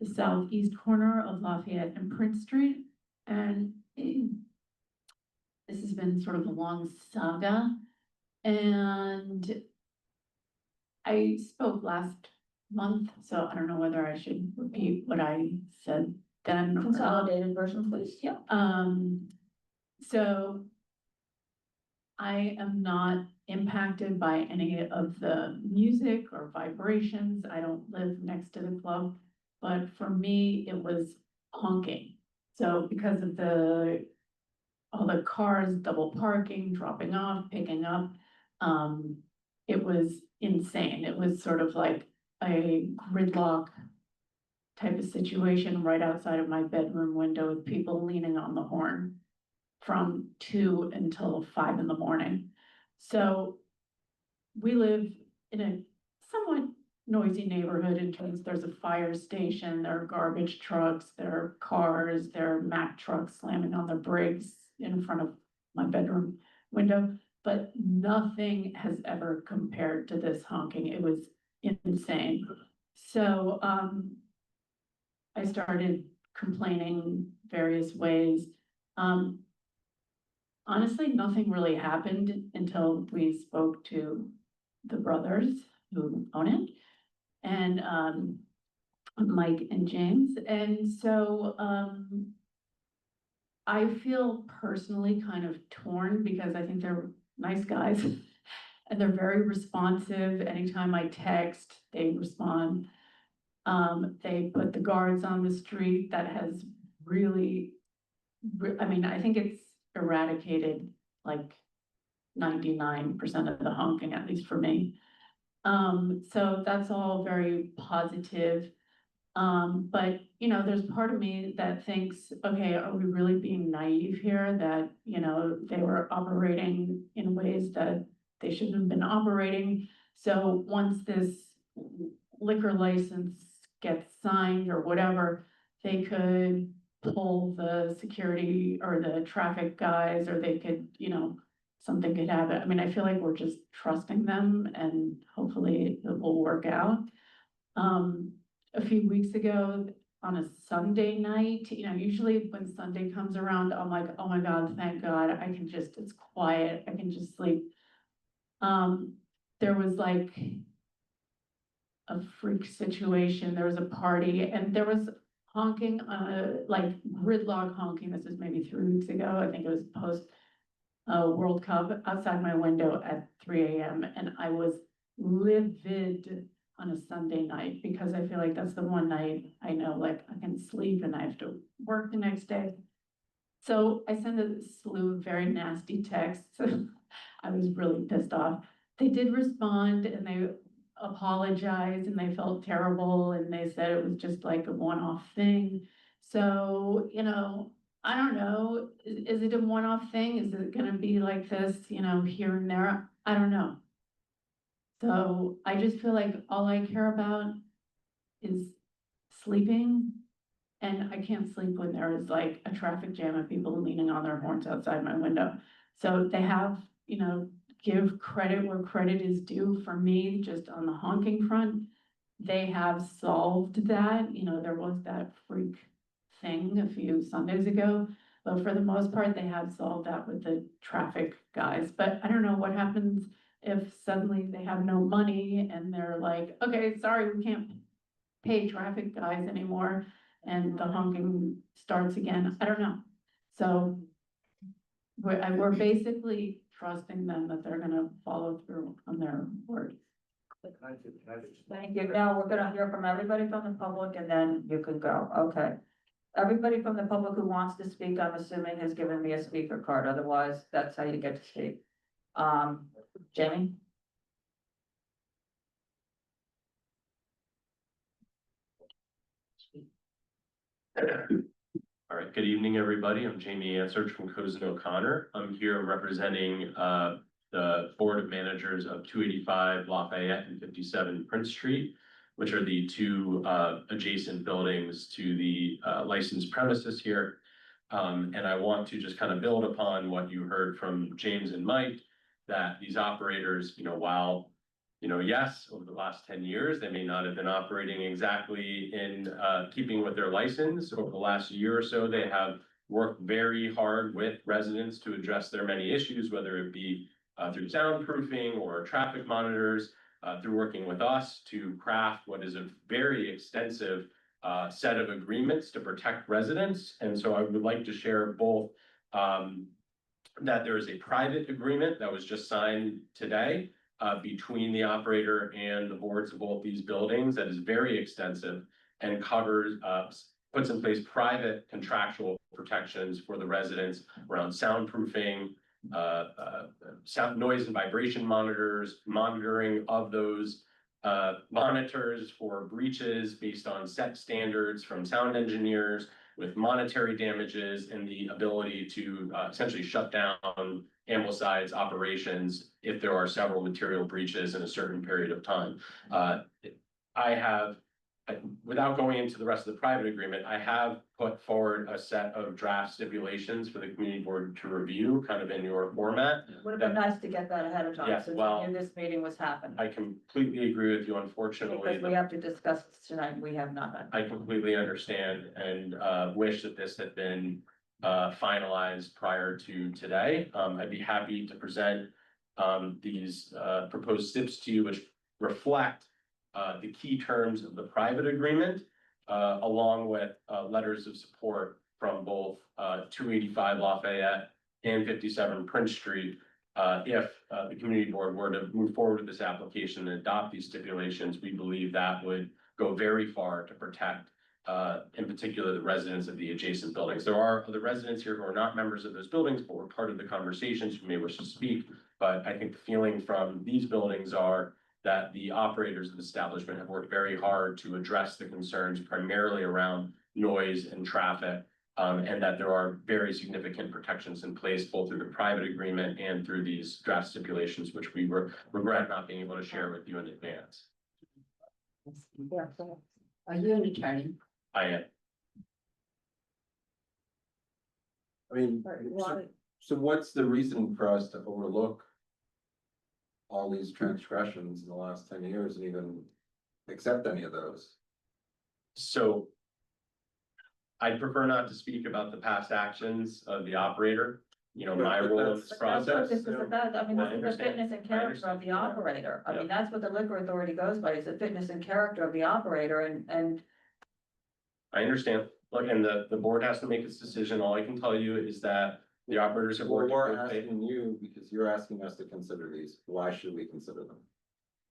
R: the southeast corner of Lafayette and Prince Street. And this has been sort of a long saga. And I spoke last month, so I don't know whether I should repeat what I said then. or not.
A: Consolidated version, please. Yeah.
R: So I am not impacted by any of the music or vibrations. I don't live next to the club, but for me, it was honking. So because of all the cars, double parking, dropping off, picking up, it was insane. It was sort of like a gridlock type of situation right outside of my bedroom window with people leaning on the horn from 2 until 5 in the morning. So we live in a somewhat noisy neighborhood in terms there's a fire station, there are garbage trucks, there are cars, there are Mack trucks slamming on their brakes in front of my bedroom window, but nothing has ever compared to this honking. It was insane. So I started complaining various ways. Honestly, nothing really happened until we spoke to the brothers who own it, and Mike and James. And so I feel personally kind of torn because I think they're nice guys and they're very responsive. Anytime I text, they respond. They put the guards on the street. That has really, I mean, I think it's eradicated like 99% of the honking, at least for me. So that's all very positive. But you know, there's part of me that thinks, okay, are we really being naive here that, you know, they were operating in ways that they shouldn't have been operating? So once this liquor license gets signed or whatever, they could pull the security or the traffic guys, or they could, you know, something could happen. I mean, I feel like we're just trusting them and hopefully it will work out. A few weeks ago on a Sunday night, you know, usually when Sunday comes around, I'm like, oh my God, thank God, I can just, it's quiet, I can just sleep. There was like a freak situation, there was a party and there was honking, like gridlock honking. This is maybe 3 weeks ago. I think it was post World Cup outside my window at 3 a.m. and I was livid on a Sunday night because I feel like that's the one night I know like I can sleep and I have to work the next day. So I sent a slew of very nasty texts. I was really pissed off. They did respond and they apologized and they felt terrible and they said it was just like a one-off thing. So, you know, I don't know, is it a one-off thing? Is it gonna be like this, you know, here and there? I don't know. So I just feel like all I care about is sleeping. And I can't sleep when there is like a traffic jam of people leaning on their horns outside my window. So they have, you know, give credit where credit is due for me, just on the honking front. They have solved that, you know, there was that freak thing a few Sundays ago. But for the most part, they have solved that with the traffic guys. But I don't know what happens if suddenly they have no money and they're like, okay, sorry, we can't pay traffic guys anymore, and the honking starts again. I don't know. So we're basically trusting them that they're gonna follow through on their word.
A: Thank you. Now, we're gonna hear from everybody from the public and then you can go. Okay. Everybody from the public who wants to speak, I'm assuming, has given me a speaker card. Otherwise, that's how you get to speak. Jamie?
S: All right, good evening, everybody. I'm Jamie Ansert from Cozen O'Connor. I'm here representing the Board of Managers of 285 Lafayette and 57 Prince Street, which are the two adjacent buildings to the licensed premises here. And I want to just kind of build upon what you heard from James and Mike, that these operators, while yes, over the last 10 years, they may not have been operating exactly in keeping with their license. Over the last year or so, they have worked very hard with residents to address their many issues, whether it be through soundproofing or traffic monitors, through working with us to craft what is a very extensive set of agreements to protect residents. And so I would like to share both that there is a private agreement that was just signed today between the operator and the boards of both these buildings that is very extensive and covers, puts in place private contractual protections for the residents around soundproofing, sound, noise and vibration monitors, monitoring of those monitors for breaches based on set standards from sound engineers, with monetary damages and the ability to essentially shut down Ambleside's operations if there are several material breaches in a certain period of time. Without going into the rest of the private agreement, I have put forward a set of draft stipulations for the community board to review, kind of in your format.
A: Would have been nice to get that ahead of time,
S: Yeah,
A: since
S: well,
A: we knew this meeting was happening.
S: I completely agree with you, unfortunately.
A: Because we have to discuss this tonight, we have not.
S: I completely understand and wish that this had been finalized prior to today. I'd be happy to present these proposed steps to you, which reflect the key terms of the private agreement, along with letters of support from both 285 Lafayette and 57 Prince Street. If the community board were to move forward with this application and adopt these stipulations, we believe that would go very far to protect, in particular, the residents of the adjacent buildings. There are other residents here who are not members of those buildings, but were part of the conversations who may wish to speak. But I think the feeling from these buildings are that the operators of the establishment have worked very hard to address the concerns primarily around noise and traffic, and that there are very significant protections in place, both through the private agreement and through these draft stipulations, which we regret not being able to share with you in advance.
I: Are you an attorney?
S: I am.
G: I mean, so what's the reason for us to overlook all these transgressions in the last 10 years and even accept any of those?
S: So I'd prefer not to speak about the past actions of the operator, my role in this
A: That's what
S: process.
A: this is about. I mean,
S: I
A: this is the
S: understand.
A: fitness and character of the operator. I
S: Yeah.
A: mean, that's what the liquor authority goes by, is the fitness and character of the operator, and
S: I understand. Look, and the board has to make its decision. All I can tell you is that the operators have
G: Well,
S: worked.
G: we're
S: in good faith
G: asking you because you're asking us to consider these. Why should we consider them?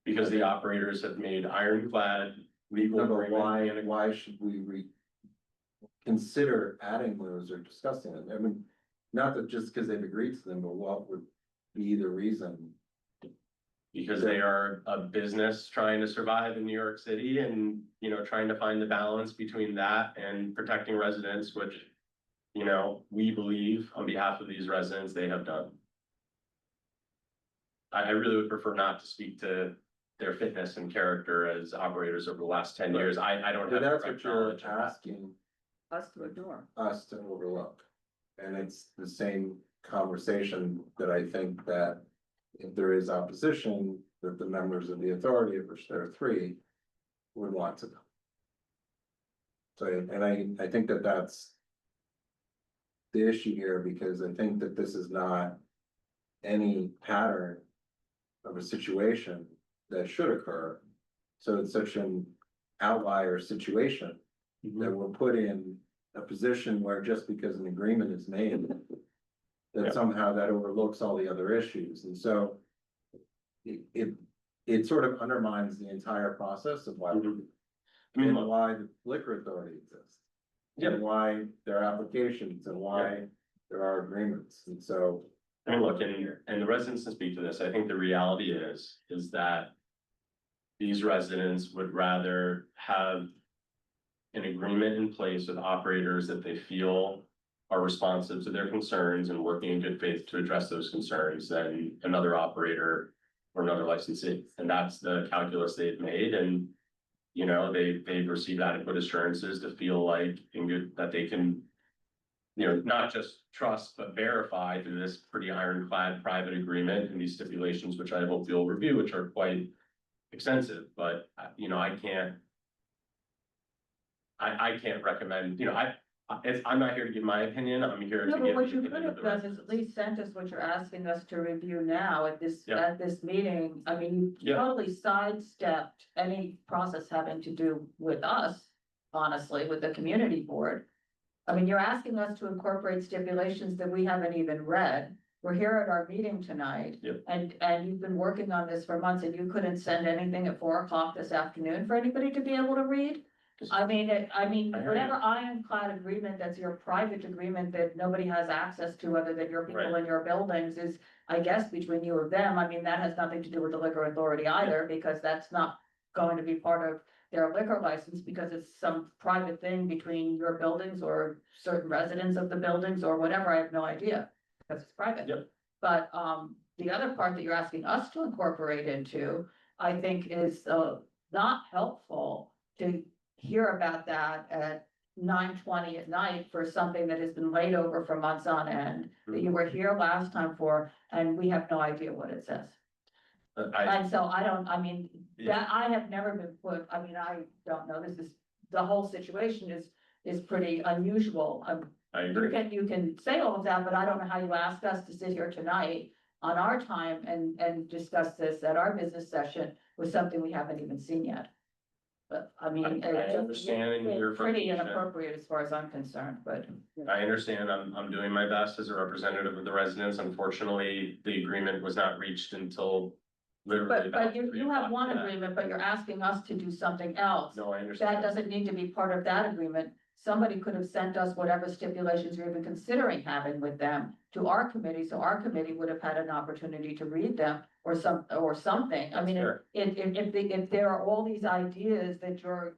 S: Because the operators have made ironclad legal.
G: No, but
S: agreement.
G: why should we consider adding those or discussing them? I mean, not that just because they've agreed to them, but what would be the reason?
S: Because they are a business trying to survive in New York City and, trying to find the balance between that and protecting residents, which, we believe on behalf of these residents, they have done. I really would prefer not to speak to their fitness and character as operators over the last 10 years. I don't have.
G: That's
S: direct
G: what you're
S: knowledge of that.
G: asking
A: us to ignore.
G: us to overlook. And it's the same conversation that I think that if there is opposition, that the members of the authority, of which there are three, would want to know. So, and I think that that's the issue here, because I think that this is not any pattern of a situation that should occur. So it's such an outlier situation that we're put in a position where just because an agreement is made, that somehow that overlooks all the other issues. And so it sort of undermines the entire process of why, why the liquor authority exists. And why there are applications and why there are agreements. And so.
S: I mean, look, and the residents can speak to this. I think the reality is that these residents would rather have an agreement in place with operators that they feel are responsive to their concerns and working in good faith to address those concerns than another operator or another licensee. And that's the calculus they've made. And, you know, they've received adequate assurances to feel like that they can, you know, not just trust, but verify through this pretty ironclad private agreement and these stipulations, which I hope you'll review, which are quite extensive. But, you know, I can't recommend, you know, I'm not here to give my opinion. I'm here to
A: No,
S: give.
A: but what
S: the
A: you
S: opinion
A: could
S: of
A: have
S: the
A: done is
S: residents.
A: at least sent us what you're asking us to review now at this meeting. I mean, you
S: Yeah.
A: totally sidestepped any process having to do with us, honestly, with the community board. I mean, you're asking us to incorporate stipulations that we haven't even read. We're here at our meeting tonight.
S: Yep.
A: And you've been working on this for months and you couldn't send anything at 4 o'clock this afternoon for anybody to be able to read? I mean, whatever ironclad agreement that's your private agreement that nobody has access to other than your people in your buildings is, I guess, between you or them. I mean, that has nothing to do with the liquor authority either, because that's not going to be part of their liquor license, because it's some private thing between your buildings or certain residents of the buildings or whatever. I have no idea, because it's private.
S: Yep.
A: But, the other part that you're asking us to incorporate into, I think is, not helpful to hear about that at 9:20 at night for something that has been laid over for months on end, that you were here last time for, and we have no idea what it says. And so I have never been put, I mean, I don't know, the whole situation is pretty unusual.
S: I agree.
A: You can say all of that, but I don't know how you asked us to sit here tonight on our time and discuss this at our business session with something we haven't even seen yet. But I mean,
S: I understand your
A: it's pretty
S: frustration.
A: inappropriate as far as I'm concerned, but.
S: I understand. I'm doing my best as a representative of the residents. Unfortunately, the agreement was not reached until literally.
A: But you have one agreement, but you're asking us to do something else.
S: No, I
A: That
S: understand.
A: doesn't need to be part of that agreement. Somebody could have sent us whatever stipulations you're even considering having with them to our committee, so our committee would have had an opportunity to read them or something. I mean, if there are all these ideas that your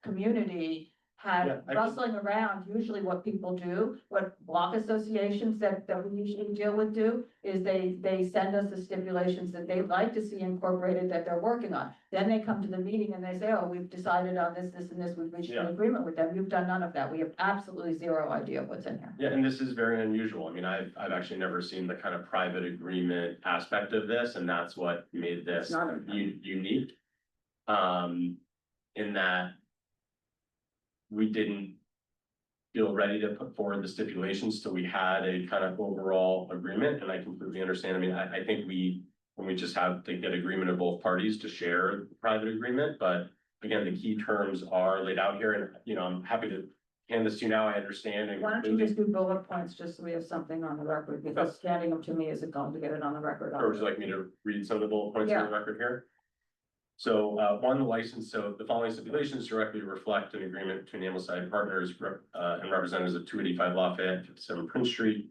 A: community had rustling around, usually what people do, what block associations that we usually deal with do, is they send us the stipulations that they'd like to see incorporated that they're working on. Then they come to the meeting and they say, oh, we've decided on this, this, and this, we've reached an agreement with them. You've done none of that. We have absolutely zero idea of what's in here.
S: Yeah, and this is very unusual. I mean, I've actually never seen the kind of private agreement aspect of this, and that's what made this unique. In that we didn't feel ready to put forward the stipulations till we had a kind of overall agreement, and I completely understand. I mean, I think when we just have to get agreement of both parties to share the private agreement, but again, the key terms are laid out here, and, you know, I'm happy to hand this to you now. I understand. And
A: Why don't you just do bullet points, just so we have something on the record, because scanning them to me isn't going to get it on the record.
S: Or would you like me to read some of the bullet points on the record here? So, one, the license, so the following stipulations directly reflect an agreement between Ambleside partners and representatives of 285 Lafayette, 57 Prince Street.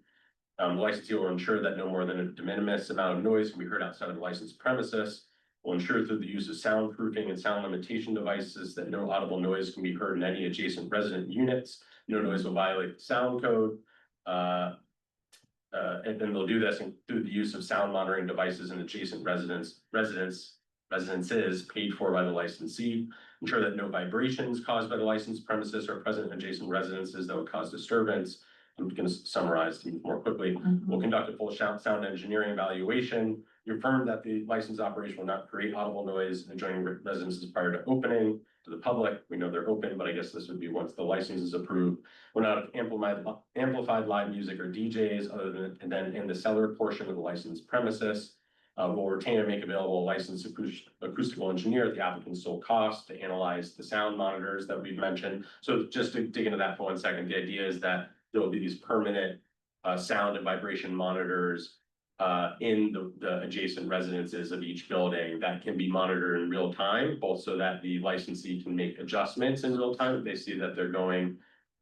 S: The licensee will ensure that no more than a de minimis amount of noise can be heard outside of the licensed premises. Will ensure through the use of soundproofing and sound limitation devices that no audible noise can be heard in any adjacent resident units. No noise will violate the sound code. And then they'll do this through the use of sound monitoring devices in adjacent residences paid for by the licensee. Ensure that no vibrations caused by the licensed premises are present in adjacent residences that would cause disturbance. I'm going to summarize things more quickly. We'll conduct a full sound engineering evaluation. you affirm that the licensed operation will not create audible noise adjoining residences prior to opening to the public. We know they're open, but I guess this would be once the license is approved. Will not have amplified live music or DJs other than in the cellar portion of the licensed premises. Will retain and make available a licensed acoustical engineer at the applicant's sole cost to analyze the sound monitors that we've mentioned. So just to dig into that for 1 second, the idea is that there will be these permanent sound and vibration monitors in the adjacent residences of each building that can be monitored in real time, both so that the licensee can make adjustments in real time if they see that they're going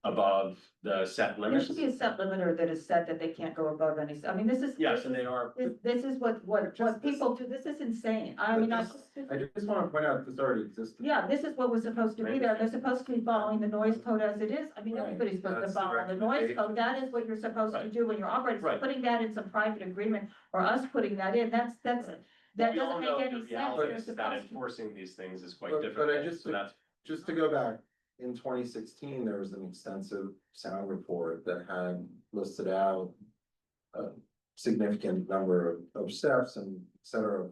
S: above the set
A: There
S: limits.
A: should be a set limiter that is set that they can't go above any, I mean, this is.
S: Yes, and they are.
A: This is what people do, this is insane, I mean,
G: I just want to point out this already exists.
A: yeah, this is what was supposed to be there, they're supposed to be following the noise code as it is, I mean,
G: Right.
A: everybody's supposed to
G: That's the
A: follow the noise code, that is what you're supposed to
S: Right.
A: do when you're operating, so
S: Right.
A: putting that in some private agreement, or us putting that in, that
S: We
A: doesn't
S: all
A: make
S: know
A: any
S: the
A: sense,
S: reality
A: you're
S: is that
A: supposed to.
S: enforcing these things is quite
G: But
S: difficult,
G: I just,
S: so that's.
G: just to go back, in 2016, there was an extensive sound report that had listed out a significant number of steps and et cetera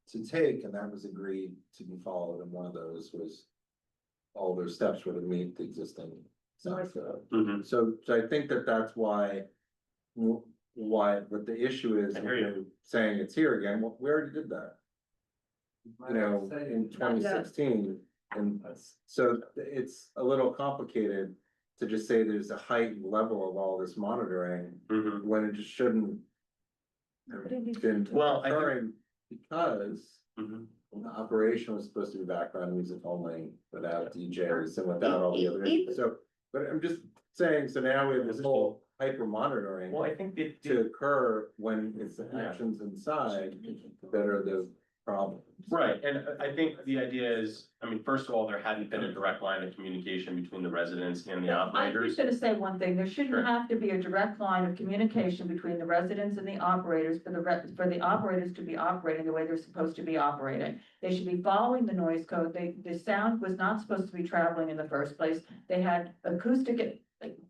G: to take, and that was agreed to be followed, and one of those was all those steps were to meet the existing sound code.
S: Mhm.
G: So I think that that's why, what the issue is,
S: I
G: when
S: hear you.
G: you're saying it's here again, well, we already did that. You know, in 2016, and so it's a little complicated to just say there's a heightened level of all this monitoring,
S: Mhm.
G: when it just shouldn't have been
S: Well, I think-
G: occurring, because
S: Mhm.
G: the operation was supposed to be background music only, without DJs and without all the other issues, so, but I'm just saying, so now we have this whole hyper monitoring
S: Well, I think that.
G: to occur when it's the
S: Yeah.
G: actions inside that are the problems.
S: Right, and I think the idea is, I mean, first of all, there hadn't been a direct line of communication between the residents and the
A: I'm just
S: operators.
A: gonna say one thing, there
S: Sure.
A: shouldn't have to be a direct line of communication between the residents and the operators for for the operators to be operating the way they're supposed to be operating. They should be following the noise code, the sound was not supposed to be traveling in the first place. They had acoustic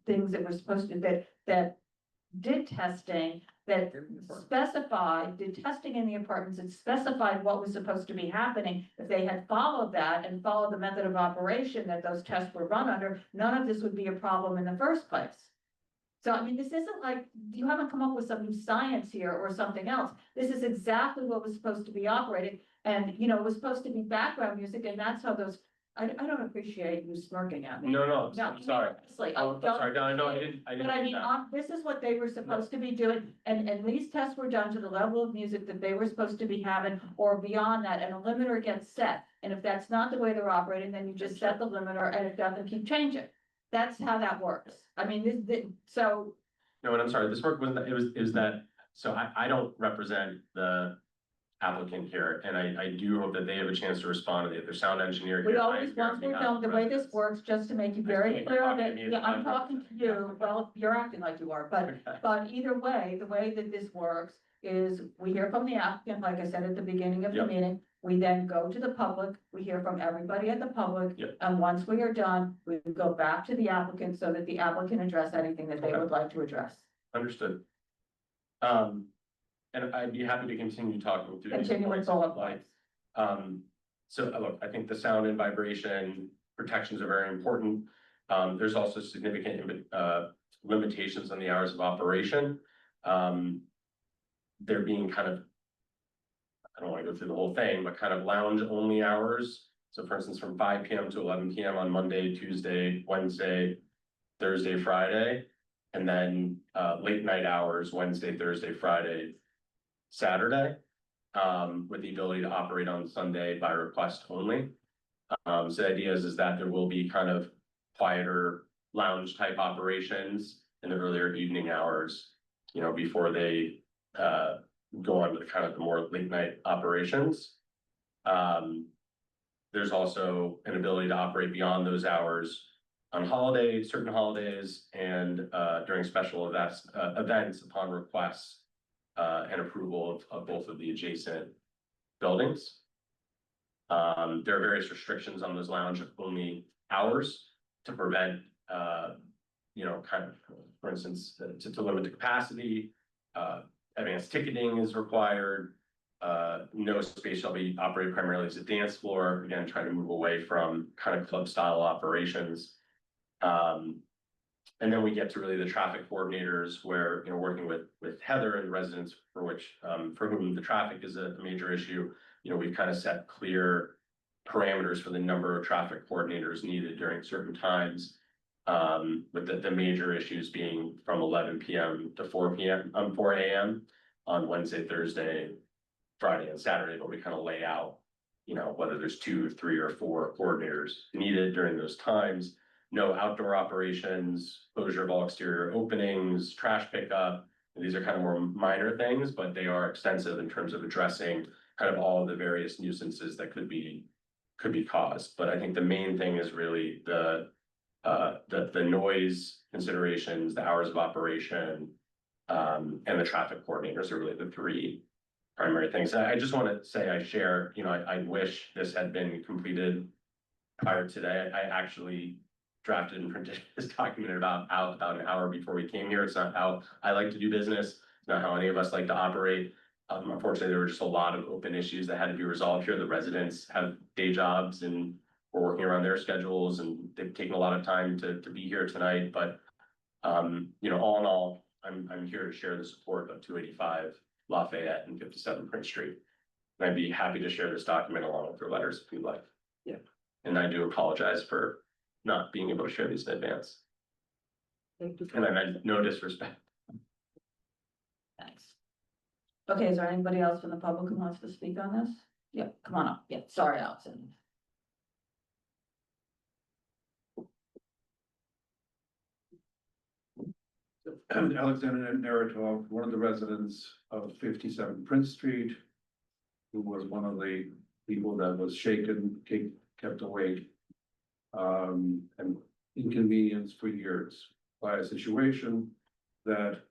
A: things that were supposed to, that did testing, that specified, did testing in the apartments and specified what was supposed to be happening. If they had followed that and followed the method of operation that those tests were run under, none of this would be a problem in the first place. So I mean, this isn't like, you haven't come up with some new science here or something else. This is exactly what was supposed to be operating. And, you know, it was supposed to be background music, and that's how those, I don't appreciate you smirking at me.
S: No,
A: No,
S: I'm sorry.
A: honestly,
S: Oh, I'm sorry, no, I didn't.
A: But I mean, this is what they were supposed to be doing, and these tests were done to the level of music that they were supposed to be having, or beyond that, and a limiter gets set. And if that's not the way they're operating, then you just set the limiter, and it doesn't keep changing. That's how that works. I mean, so,
S: No, and I'm sorry, this work wasn't, it was that, so I don't represent the applicant here, and I do hope that they have a chance to respond to it, their sound engineer.
A: we
S: here,
A: always,
S: I'm here on
A: once we're
S: behalf
A: done,
S: of
A: the way this
S: residents.
A: works, just to make you very
S: You're
A: clear of
S: talking to
A: it,
S: me,
A: yeah, I'm
S: I'm-
A: talking to you, well, you're acting like you are, but either way, the way that this works is we hear from the applicant, like I said at the beginning of the
S: Yep.
A: meeting. We then go to the public, we hear from everybody at the public.
S: Yep.
A: And once we are done, we go back to the applicant so that the applicant address anything that they
S: Okay.
A: would like to address.
S: Understood. And I'd be happy to continue talking through. these
A: Continue with
S: points
A: bullet
S: if you'd like.
A: points.
S: So look, I think the sound and vibration protections are very important. There's also significant limitations on the hours of operation. There being kind of, I don't want to go through the whole thing, but kind of lounge only hours. So for instance, from 5 PM to 11 PM on Monday, Tuesday, Wednesday, Thursday, Friday. And then late night hours, Wednesday, Thursday, Friday, Saturday. With the ability to operate on Sunday by request only. So the idea is that there will be kind of quieter lounge type operations in the earlier evening hours, you know, before they go on to the kind of the more late night operations. There's also an ability to operate beyond those hours on holidays, certain holidays, and during special events upon requests and approval of both of the adjacent buildings. There are various restrictions on those lounge only hours to prevent, you know, kind of, for instance, to limit the capacity. Advanced ticketing is required. No space shall be operated primarily as a dance floor, again, trying to move away from kind of club style operations. And then we get to really the traffic coordinators where, you know, working with Heather and residents for which, for whom the traffic is a major issue. You know, we've kind of set clear parameters for the number of traffic coordinators needed during certain times. With the major issues being from 11 PM to 4 AM on Wednesday, Thursday, Friday and Saturday, but we kind of lay out, you know, whether there's 2, 3, or 4 coordinators needed during those times. No outdoor operations, closure of all exterior openings, trash pickup. These are kind of more minor things, but they are extensive in terms of addressing kind of all of the various nuisances that could be caused. But I think the main thing is really the noise considerations, the hours of operation, and the traffic coordinators are really the 3 primary things. I just want to say I share, you know, I wish this had been completed prior to today. I actually drafted and printed this document about an hour before we came here. It's not how I like to do business. It's not how any of us like to operate. Unfortunately, there were just a lot of open issues that had to be resolved here. The residents have day jobs and we're working around their schedules, and they've taken a lot of time to be here tonight. But you know, all in all, I'm here to share the support of 285 Lafayette and 57 Prince Street. And I'd be happy to share this document along with your letters if you'd like.
A: Yeah.
S: And I do apologize for not being able to share these in advance.
A: Thank you.
S: And I meant no disrespect.
A: Thanks. Okay, is there anybody else from the public who wants to speak on this? Yeah, come on up. Yeah, sorry, Allison.
N: Alexander Naratov, one of the residents of 57 Prince Street, who was one of the people that was shaken, kept awake, and inconvenienced for years by a situation that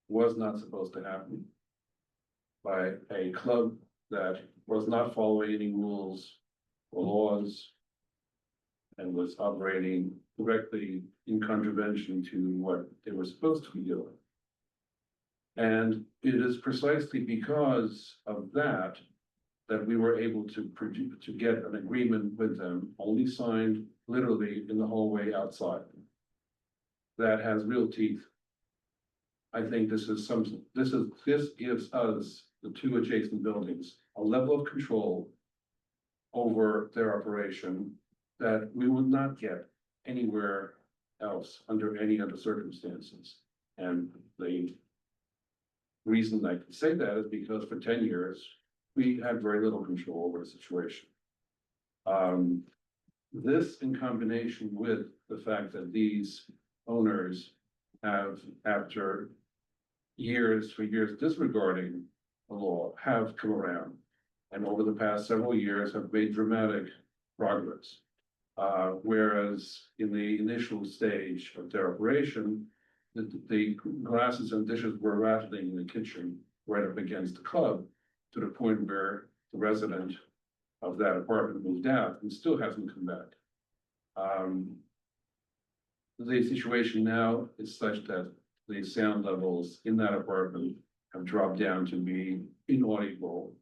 N: was not supposed to happen, by a club that was not following any rules or laws and was operating directly in contravention to what they were supposed to be doing. And it is precisely because of that we were able to get an agreement with them, only signed literally in the hallway outside. That has real teeth. I think this gives us, the 2 adjacent buildings, a level of control over their operation that we would not get anywhere else under any other circumstances. And the reason I can say that is because for 10 years, we had very little control over the situation. This in combination with the fact that these owners have, after years disregarding the law, have come around and over the past several years have made dramatic progress. Whereas in the initial stage of their operation, the glasses and dishes were rattling in the kitchen right up against the club to the point where the resident of that apartment moved out and still hasn't come back. The situation now is such that the sound levels in that apartment have dropped down to be inaudible.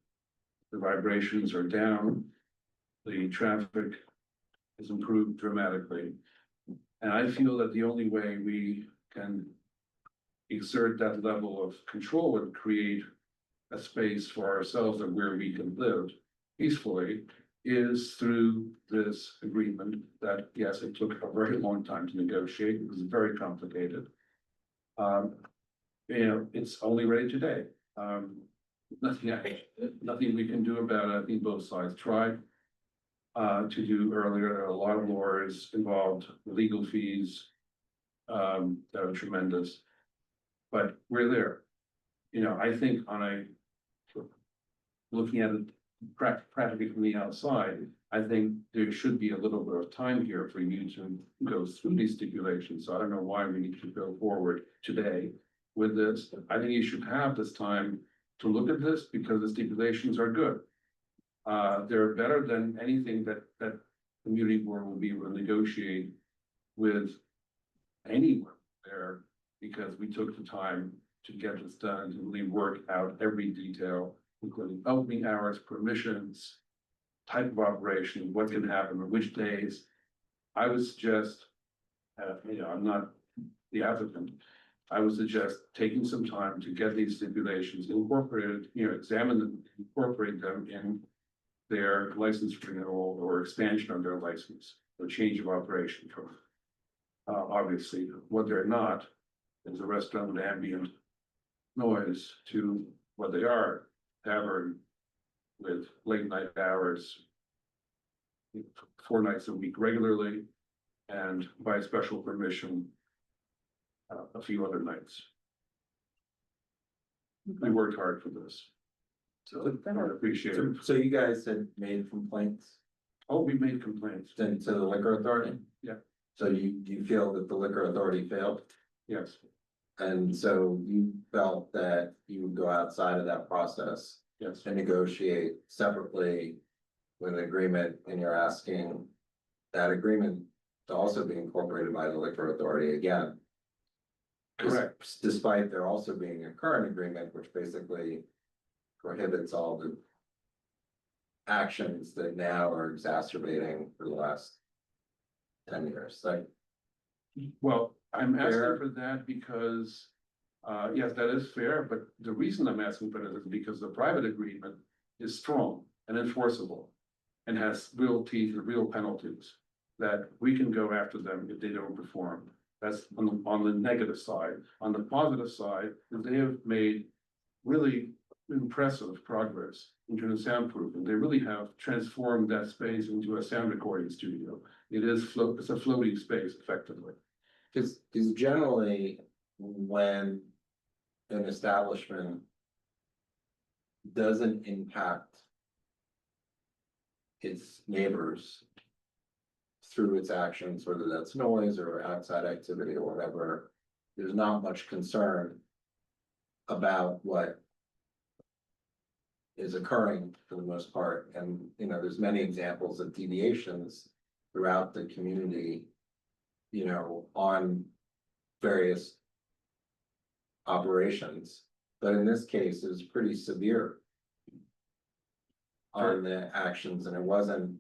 N: The vibrations are down. The traffic has improved dramatically. And I feel that the only way we can exert that level of control and create a space for ourselves and where we can live peacefully is through this agreement that, yes, it took a very long time to negotiate. It was very complicated. You know, it's only ready today. Nothing we can do about it. I think both sides tried to do earlier. There are a lot of lawyers involved, legal fees that are tremendous, but we're there. You know, I think looking at it practically from the outside, I think there should be a little bit of time here for you to go through these stipulations. So I don't know why we need to go forward today with this. I think you should have this time to look at this because the stipulations are good. They're better than anything that community board will be able to negotiate with anyone there, because we took the time to get this done, to really work out every detail
L: including opening hours, permissions, type of operation, what can happen on which days. I would suggest, I'm not the applicant. I would suggest taking some time to get these stipulations incorporated, examine them, incorporate them in their license renewal or expansion of their license, or change of operation from. Obviously, what they're not is a restaurant with ambient noise to what they are, tavern with late night hours 4 nights a week regularly, and by special permission a few other nights. We worked hard for this. So I appreciate it.
G: So you guys had made complaints
L: Oh, we made complaints.
G: to the liquor authority?
L: Yeah.
G: So you feel that the liquor authority failed?
L: Yes,
G: And so you felt that you would go outside of that process
L: yes,
G: and negotiate separately with an agreement, and you're asking that agreement to also be incorporated by the liquor authority again.
L: correct.
G: Despite there also being a current agreement, which basically prohibits all the actions that now are exacerbating for the last 10 years, like.
L: Well, I'm asking
G: Fair.
L: for that because, yes, that is fair, but the reason I'm asking for that is because the private agreement is strong and enforceable and has real teeth and real penalties that we can go after them if they don't perform. That's on the negative side. On the positive side, they have made really impressive progress in terms of soundproofing. They really have transformed that space into a sound recording studio. It's a floating space effectively.
G: Because generally, when an establishment doesn't impact its neighbors through its actions, whether that's noise or outside activity or whatever, there's not much concern about what is occurring for the most part. And, there's many examples of deviations throughout the community, on various operations. But in this case, it was pretty severe on the actions, and it wasn't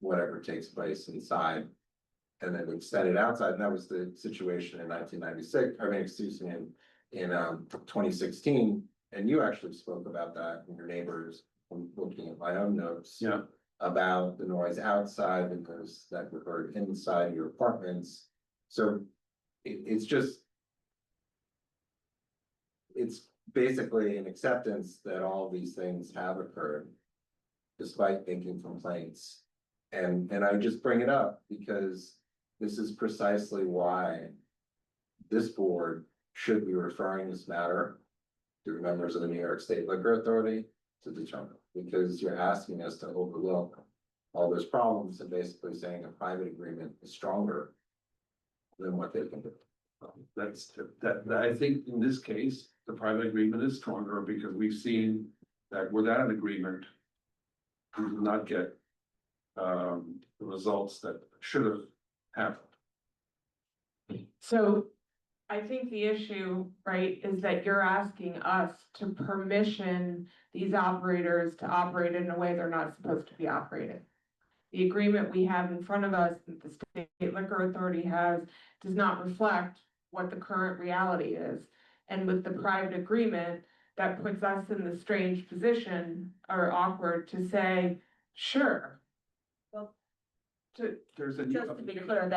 G: whatever takes place inside and then extend it outside. And that was the situation in 1996, in 2016. And you actually spoke about that in your neighbors, from looking at my own notes.
L: Yeah.
G: About the noise outside and those that were heard inside your apartments. So it's basically an acceptance that all these things have occurred despite making complaints. And I just bring it up because this is precisely why this board should be referring this matter to members of the New York State Liquor Authority to determine, because you're asking us to overlook all those problems and basically saying a private agreement is stronger than what they can do.
L: That I think in this case, the private agreement is stronger because we've seen that without an agreement, we do not get the results that should have happened.
P: So I think the issue, right, is that you're asking us to permission these operators to operate in a way they're not supposed to be operating. The agreement we have in front of us that the State Liquor Authority has does not reflect what the current reality is. And with the private agreement, that puts us in the strange position or awkward to say, sure.
L: There's a
A: Just to be clear,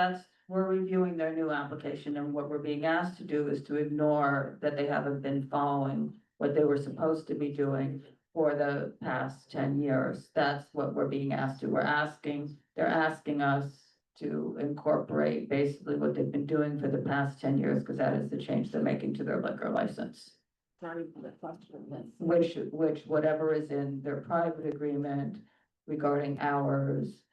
A: we're reviewing their new application, and what we're being asked to do is to ignore that they haven't been following what they were supposed to be doing for the past 10 years. That's what we're being asked to. They're asking us to incorporate basically what they've been doing for the past 10 years, because that is the change they're making to their liquor license. Which whatever is in their private agreement regarding hours,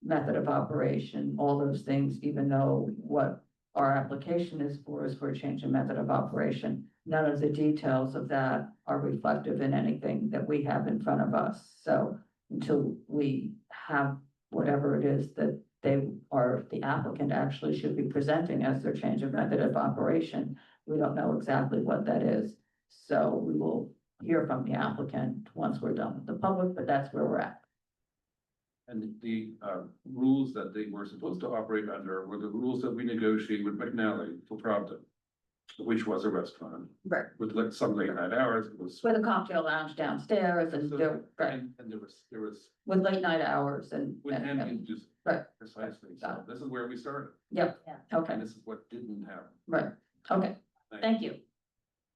A: method of operation, all those things, even though what our application is for a change in method of operation. None of the details of that are reflective in anything that we have in front of us. So until we have whatever it is that the applicant actually should be presenting as their change of method of operation, we don't know exactly what that is. So we will hear from the applicant once we're done with the public, but that's where we're at.
J: And the rules that they were supposed to operate under were the rules that we negotiated with McNally for Pravda, which was a restaurant
A: Right.
J: with like some late night hours. It was.
A: With a cocktail lounge downstairs and there, right,
J: And there was
A: with late night hours
J: with
A: and,
J: ambient just
A: right,
J: precisely.
A: Got
J: So this is where we started.
A: yep, okay,
J: And this is what didn't happen.
A: right, okay,
J: Thank
A: thank you.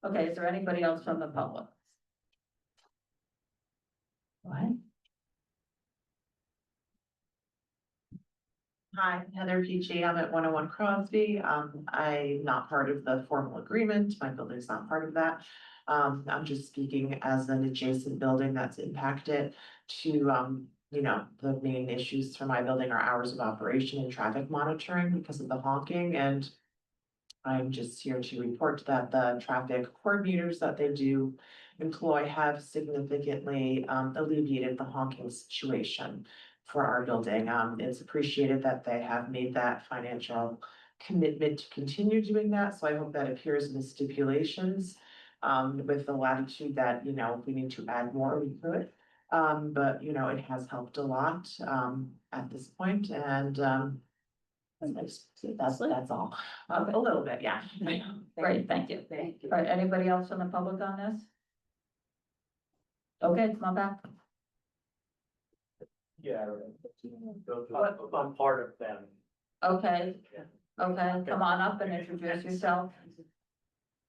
A: Okay, is there anybody else from the public? Go ahead.
T: Hi, Heather Peachy. I'm at 101 Crosby. I'm not part of the formal agreement. My building's not part of that. I'm just speaking as an adjacent building that's impacted to, you know, the main issues for my building are hours of operation and traffic monitoring because of the honking. And I'm just here to report that the traffic coordinators that they do employ have significantly alleviated the honking situation for our building. It's appreciated that they have made that financial commitment to continue doing that, so I hope that appears in the stipulations. With the latitude that, you know, if we need to add more, we could. But, you know, it has helped a lot, at this point, and, that's all. A little bit, yeah.
A: Great, thank you.
I: Thank you.
A: All right, anybody else from the public on this? Okay, come on back.
H: Yeah. I'm part of them.
A: Okay, okay, come on up and introduce yourself.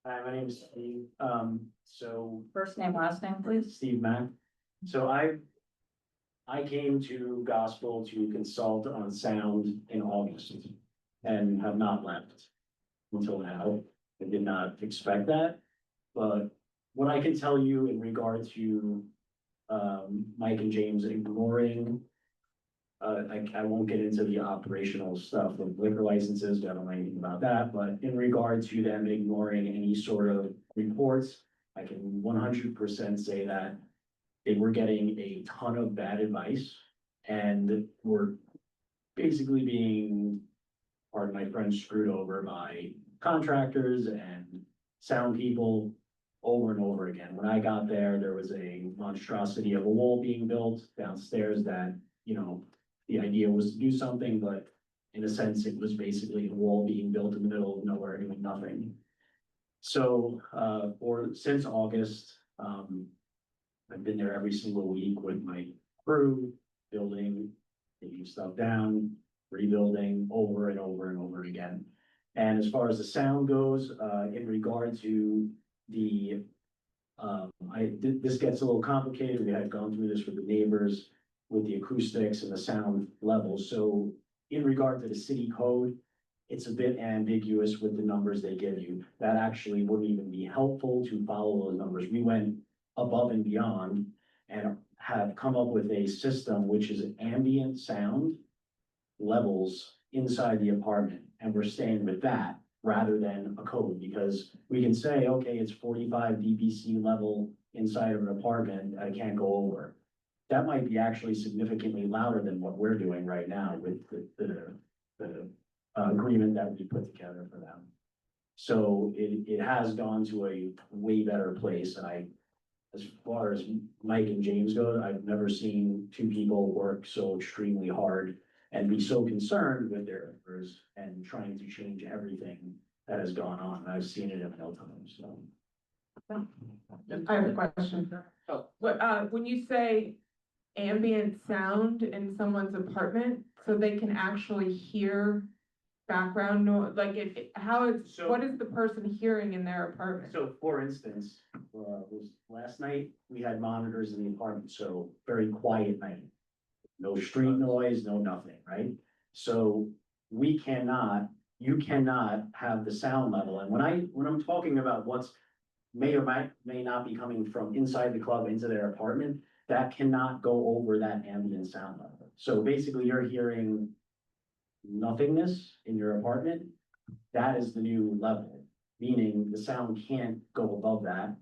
H: Hi, my name is Steve. So
A: First name, last name, please.
H: Steve Mack. So I came to Gospel to consult on sound in August and have not left until now. I did not expect that, but what I can tell you in regard to Mike and James ignoring, I won't get into the operational stuff of liquor licenses, don't know anything about that, but in regard to them ignoring any sort of reports, I can 100% say that they were getting a ton of bad advice and were basically being, pardon my French, screwed over by contractors and sound people over and over again. When I got there, there was a monstrosity of a wall being built downstairs that, you know, the idea was to do something, but in a sense, it was basically a wall being built in the middle of nowhere doing nothing. So, since August, I've been there every single week with my crew, building, taking stuff down, rebuilding over and over and over again. And as far as the sound goes, in regard to the, this gets a little complicated. We had gone through this with the neighbors, with the acoustics and the sound levels. So in regard to the city code, it's a bit ambiguous with the numbers they give you. That actually wouldn't even be helpful to follow those numbers. We went above and beyond and have come up with a system which is ambient sound levels inside the apartment. And we're staying with that rather than a code, because we can say, okay, it's 45 dBc level inside of an apartment, I can't go over. That might be actually significantly louder than what we're doing right now with the agreement that we put together for them. So it has gone to a way better place, and as far as Mike and James go, I've never seen two people work so extremely hard and be so concerned with their efforts and trying to change everything that has gone on. I've seen it in real time, so.
P: I have a question. When you say ambient sound in someone's apartment, so they can actually hear background noise, like what is the person hearing in their apartment?
H: So for instance, was last night, we had monitors in the apartment, so very quiet night. No street noise, no nothing, right? So you cannot have the sound level. And when I'm talking about what's may or may not be coming from inside the club into their apartment, that cannot go over that ambient sound level. So basically you're hearing nothingness in your apartment. That is the new level, meaning the sound can't go above that.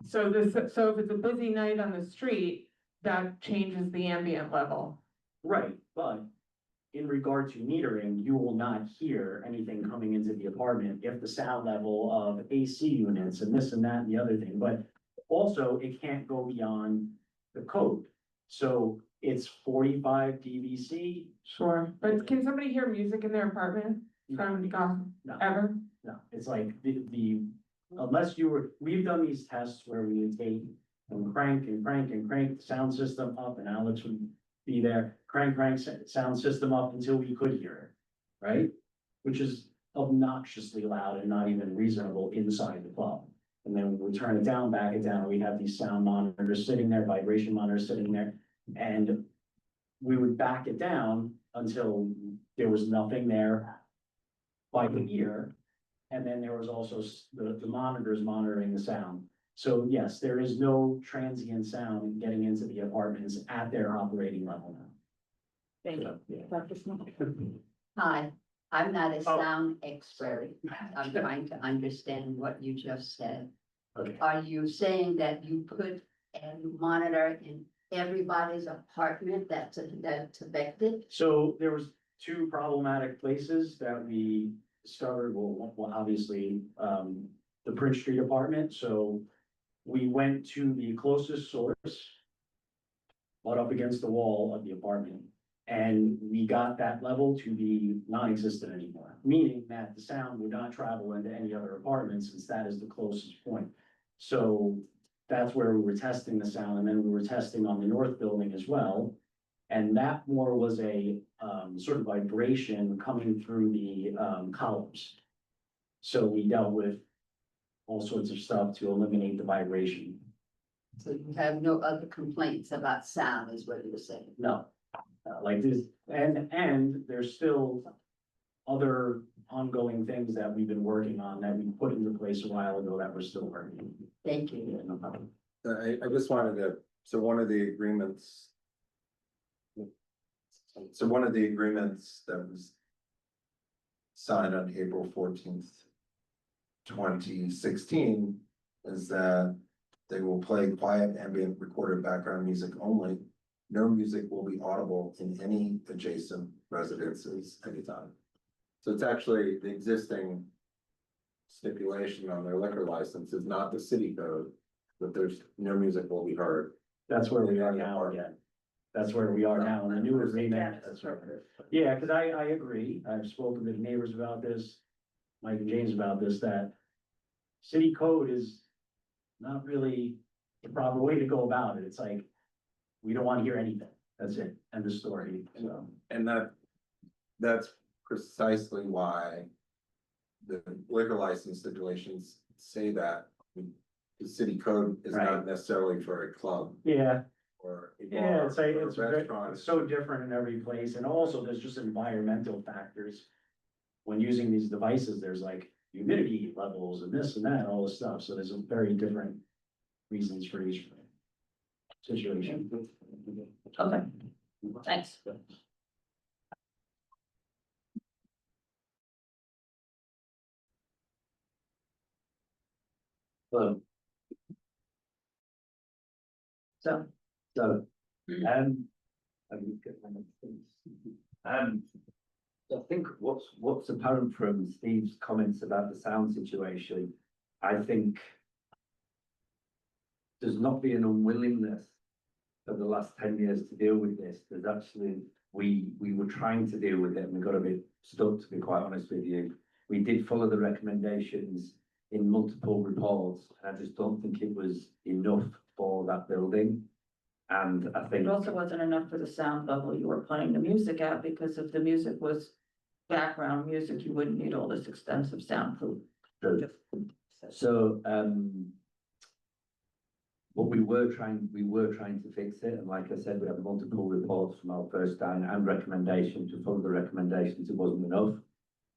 P: So if it's a busy night on the street, that changes the ambient level.
H: Right, but in regard to metering, you will not hear anything coming into the apartment if the sound level of AC units and this and that and the other thing, but
K: also, it can't go beyond the code. So it's 45 DVC.
P: Sure, but can somebody hear music in their apartment from Gotham
K: No.
P: ever?
K: No, it's like unless we've done these tests where we would take and crank the sound system up, and Alex would be there, crank sound system up until we could hear it, right? Which is obnoxiously loud and not even reasonable inside the club. And then we would turn it down, back it down, we have these sound monitors sitting there, vibration monitors sitting there, and we would back it down until there was nothing there by the ear. And then there was also the monitors monitoring the sound. So yes, there is no transient sound getting into the apartments at their operating level now.
A: Thank you.
K: Yeah.
A: Dr. Smith?
I: Hi, I'm not a
K: Oh.
I: sound expert. I'm trying to understand what you just said.
K: Okay.
I: Are you saying that you put a monitor in everybody's apartment that's affected?
K: So there was two problematic places that we discovered, well, obviously, the Prince Street apartment, so we went to the closest source, butt up against the wall of the apartment, and we got that level to be non-existent anymore, meaning that the sound would not travel into any other apartments since that is the closest point. So that's where we were testing the sound, and then we were testing on the north building as well. And that more was a sort of vibration coming through the columns. So we dealt with all sorts of stuff to eliminate the vibration.
I: So you have no other complaints about sound is what you're saying?
K: No, like this, and there's still other ongoing things that we've been working on that we put into place a while ago that we're still working on.
I: Thank you.
K: Yeah, no problem.
G: I just wanted to, so one of the agreements. So one of the agreements that was signed on April 14th, 2016, is that they will play quiet ambient recorded background music only. No music will be audible in any adjacent residences anytime. So it's actually the existing stipulation on their liquor license is not the city code, but there's no music will be heard.
K: That's where we are now again. That's where we are now in the new agreement. That's right. Yeah, because I agree. I've spoken to the neighbors about this, Mike and James about this, that city code is not really the proper way to go about it. It's like, we don't want to hear anything. That's it. End of story. So,
G: And that's precisely why the liquor license stipulations say that the city code is not
K: Right.
G: necessarily for a club
K: yeah,
G: or a
K: yeah,
G: bar
K: it's like,
G: or a
K: it's very,
G: restaurant.
K: it's so different in every place. And also there's just environmental factors. When using these devices, there's like humidity levels and this and that, all this stuff. So there's a very different reasons for each situation.
A: Okay, thanks.
K: So,
A: So,
K: so, um,
H: I think what's apparent from Steve's comments about the sound situation, I think there's not been an unwillingness for the last 10 years to deal with this. There's actually, we were trying to deal with it and we got a bit stuck, to be quite honest with you. We did follow the recommendations in multiple reports. And I just don't think it was enough for that building. And I think
A: it also wasn't enough for the sound level you were playing the music at, because if the music was background music, you wouldn't need all this extensive soundproof.
H: so, but we were trying to fix it, and like I said, we had multiple reports from our first time and recommendations. To follow the recommendations, it wasn't enough.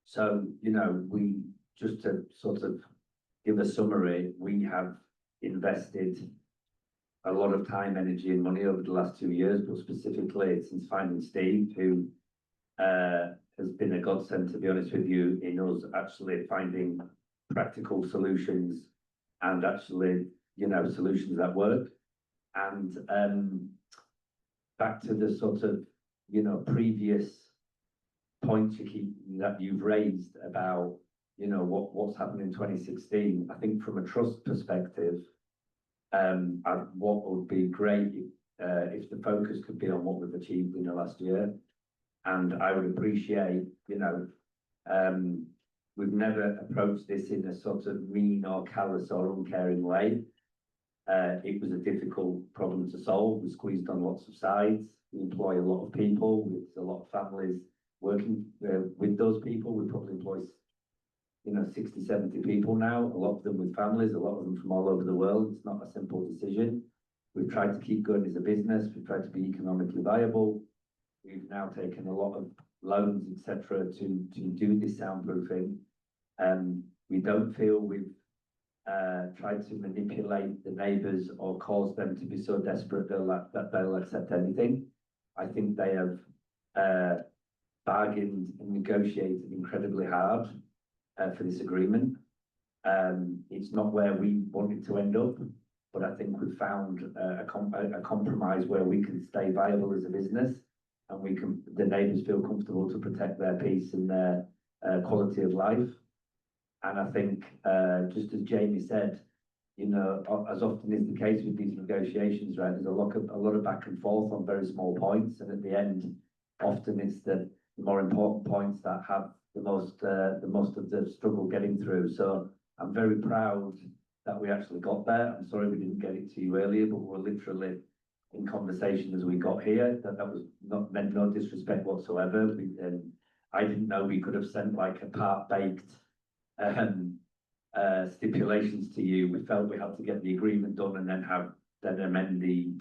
H: So, you know, we just to sort of give a summary, we have invested a lot of time, energy, and money over the last 2 years, but specifically since finding Steve, who has been a godsend, to be honest with you, in us actually finding practical solutions and actually, you know, solutions that work. And back to the sort of, you know, previous points that you've raised about, you know, what's happened in 2016. I think from a trust perspective, what would be great if the focus could be on what we've achieved in the last year. And I would appreciate, we've never approached this in a sort of mean or callous or uncaring way. It was a difficult problem to solve. We squeezed on lots of sides. We employ a lot of people. With a lot of families working with those people. We probably employ 60, 70 people now, a lot of them with families, a lot of them from all over the world. It's not a simple decision. We've tried to keep going as a business. We've tried to be economically viable. We've now taken a lot of loans, etc., to do this soundproofing. We don't feel we've tried to manipulate the neighbours or cause them to be so desperate that they'll accept anything. I think they have bargained and negotiated incredibly hard for this agreement. It's not where we wanted to end up, but I think we've found a compromise where we can stay viable as a business, and the neighbours feel comfortable to protect their peace and their quality of life. And I think, just as Jamie said, as often is the case with these negotiations, right, there's a lot of back and forth on very small points, and at the end, often it's the more important points that have the most of the struggle getting through. So I'm very proud that we actually got there. I'm sorry we didn't get it to you earlier, but we're literally in conversation as we got here. That was not meant no disrespect whatsoever. I didn't know we could have sent like a part-baked stipulations to you. We felt we had to get the agreement done and then amend the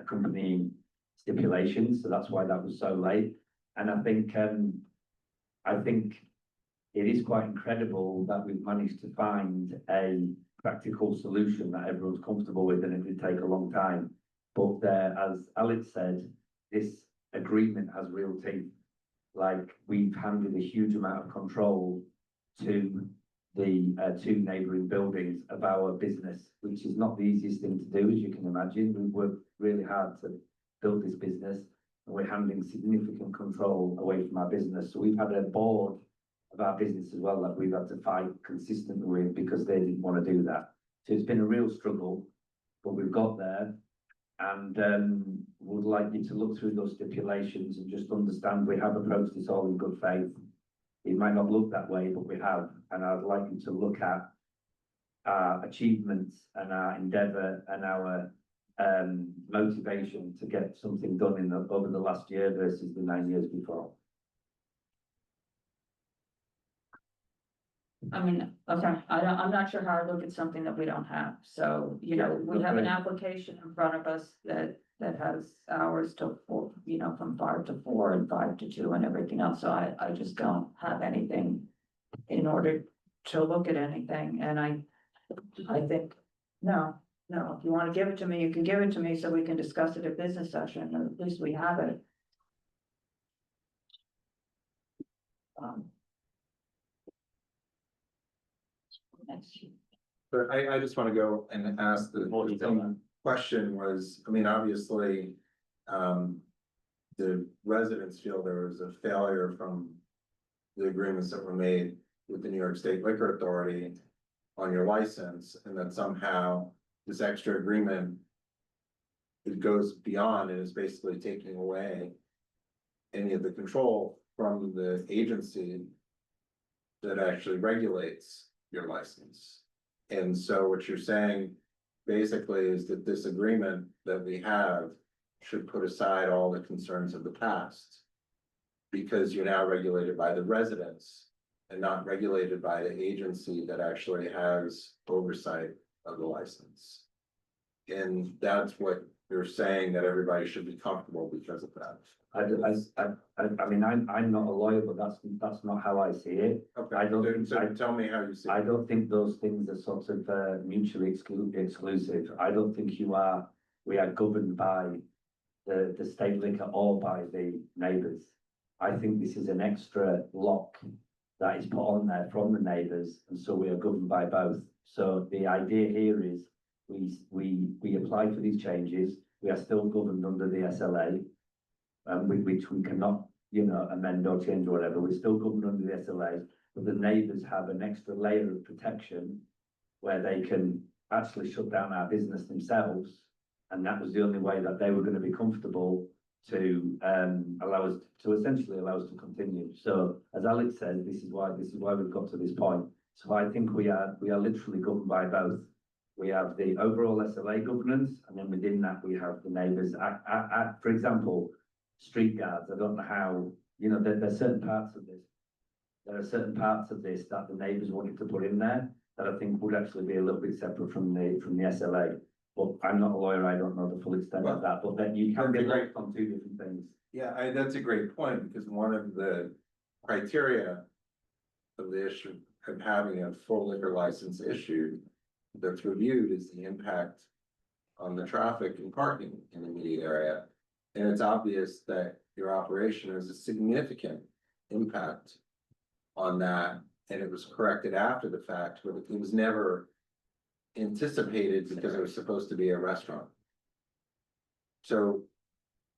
H: accompanying stipulations. So that's why that was so late. And I think it is quite incredible that we've managed to find a practical solution that everyone's comfortable with, and it did take a long time. But as Alex said, this agreement has real teeth. Like, we've handed a huge amount of control to the two neighbouring buildings of our business, which is not the easiest thing to do, as you can imagine. We've worked really hard to build this business, and we're handing significant control away from our business. So we've had a board of our business as well that we've had to fight consistently with because they didn't want to do that. So it's been a real struggle, but we've got there. And would like you to look through those stipulations and just understand we have approached this all in good faith. It might not look that way, but we have. And I'd like you to look at our achievements and our endeavour and our motivation to get something done over the last year versus the 9 years before.
A: I mean, okay, I'm not sure how I look at something that we don't have. So, we have an application in front of us that has hours till 4, from 5 to 4 and 5 to 2 and everything else. So I just don't have anything in order to look at anything. And I think, no, if you want to give it to me, you can give it to me so we can discuss it at business session. At least we have it.
G: But I just want to go and ask the same question was, I mean, obviously, the residents feel there was a failure from the agreements that were made with the New York State Liquor Authority on your license, and that somehow this extra agreement, it goes beyond and is basically taking away any of the control from the agency that actually regulates your license. And so what you're saying basically is that this agreement that we have should put aside all the concerns of the past, because you're now regulated by the residents and not regulated by the agency that actually has oversight of the license. And that's what you're saying, that everybody should be comfortable because of that.
H: I mean, I'm not a lawyer, but that's not how I see it.
G: Okay, tell me how you see it.
H: I don't think those things are sort of mutually exclusive. I don't think we are governed by the state liquor or by the neighbours. I think this is an extra lock that is put on there from the neighbours, and so we are governed by both. So the idea here is we apply for these changes. We are still governed under the SLA. Which we cannot, amend or change or whatever. We're still governed under the SLA, but the neighbours have an extra layer of protection where they can actually shut down our business themselves. And that was the only way that they were gonna be comfortable to essentially allow us to continue. So as Alex says, this is why we've got to this point. So I think we are literally governed by both. We have the overall SLA governance, and then within that, we have the neighbours. For example, street guards, I don't know how, there's certain parts of this. There are certain parts of this that the neighbours wanted to put in there that I think would actually be a little bit separate from the SLA. But I'm not a lawyer, I don't know the full extent of that, but then you can be locked on two different things.
G: Yeah, that's a great point, because one of the criteria of the issue of having a full liquor license issued that's reviewed is the impact on the traffic and parking in the immediate area. And it's obvious that your operation has a significant impact on that, and it was corrected after the fact, but it was never anticipated because it was supposed to be a restaurant. So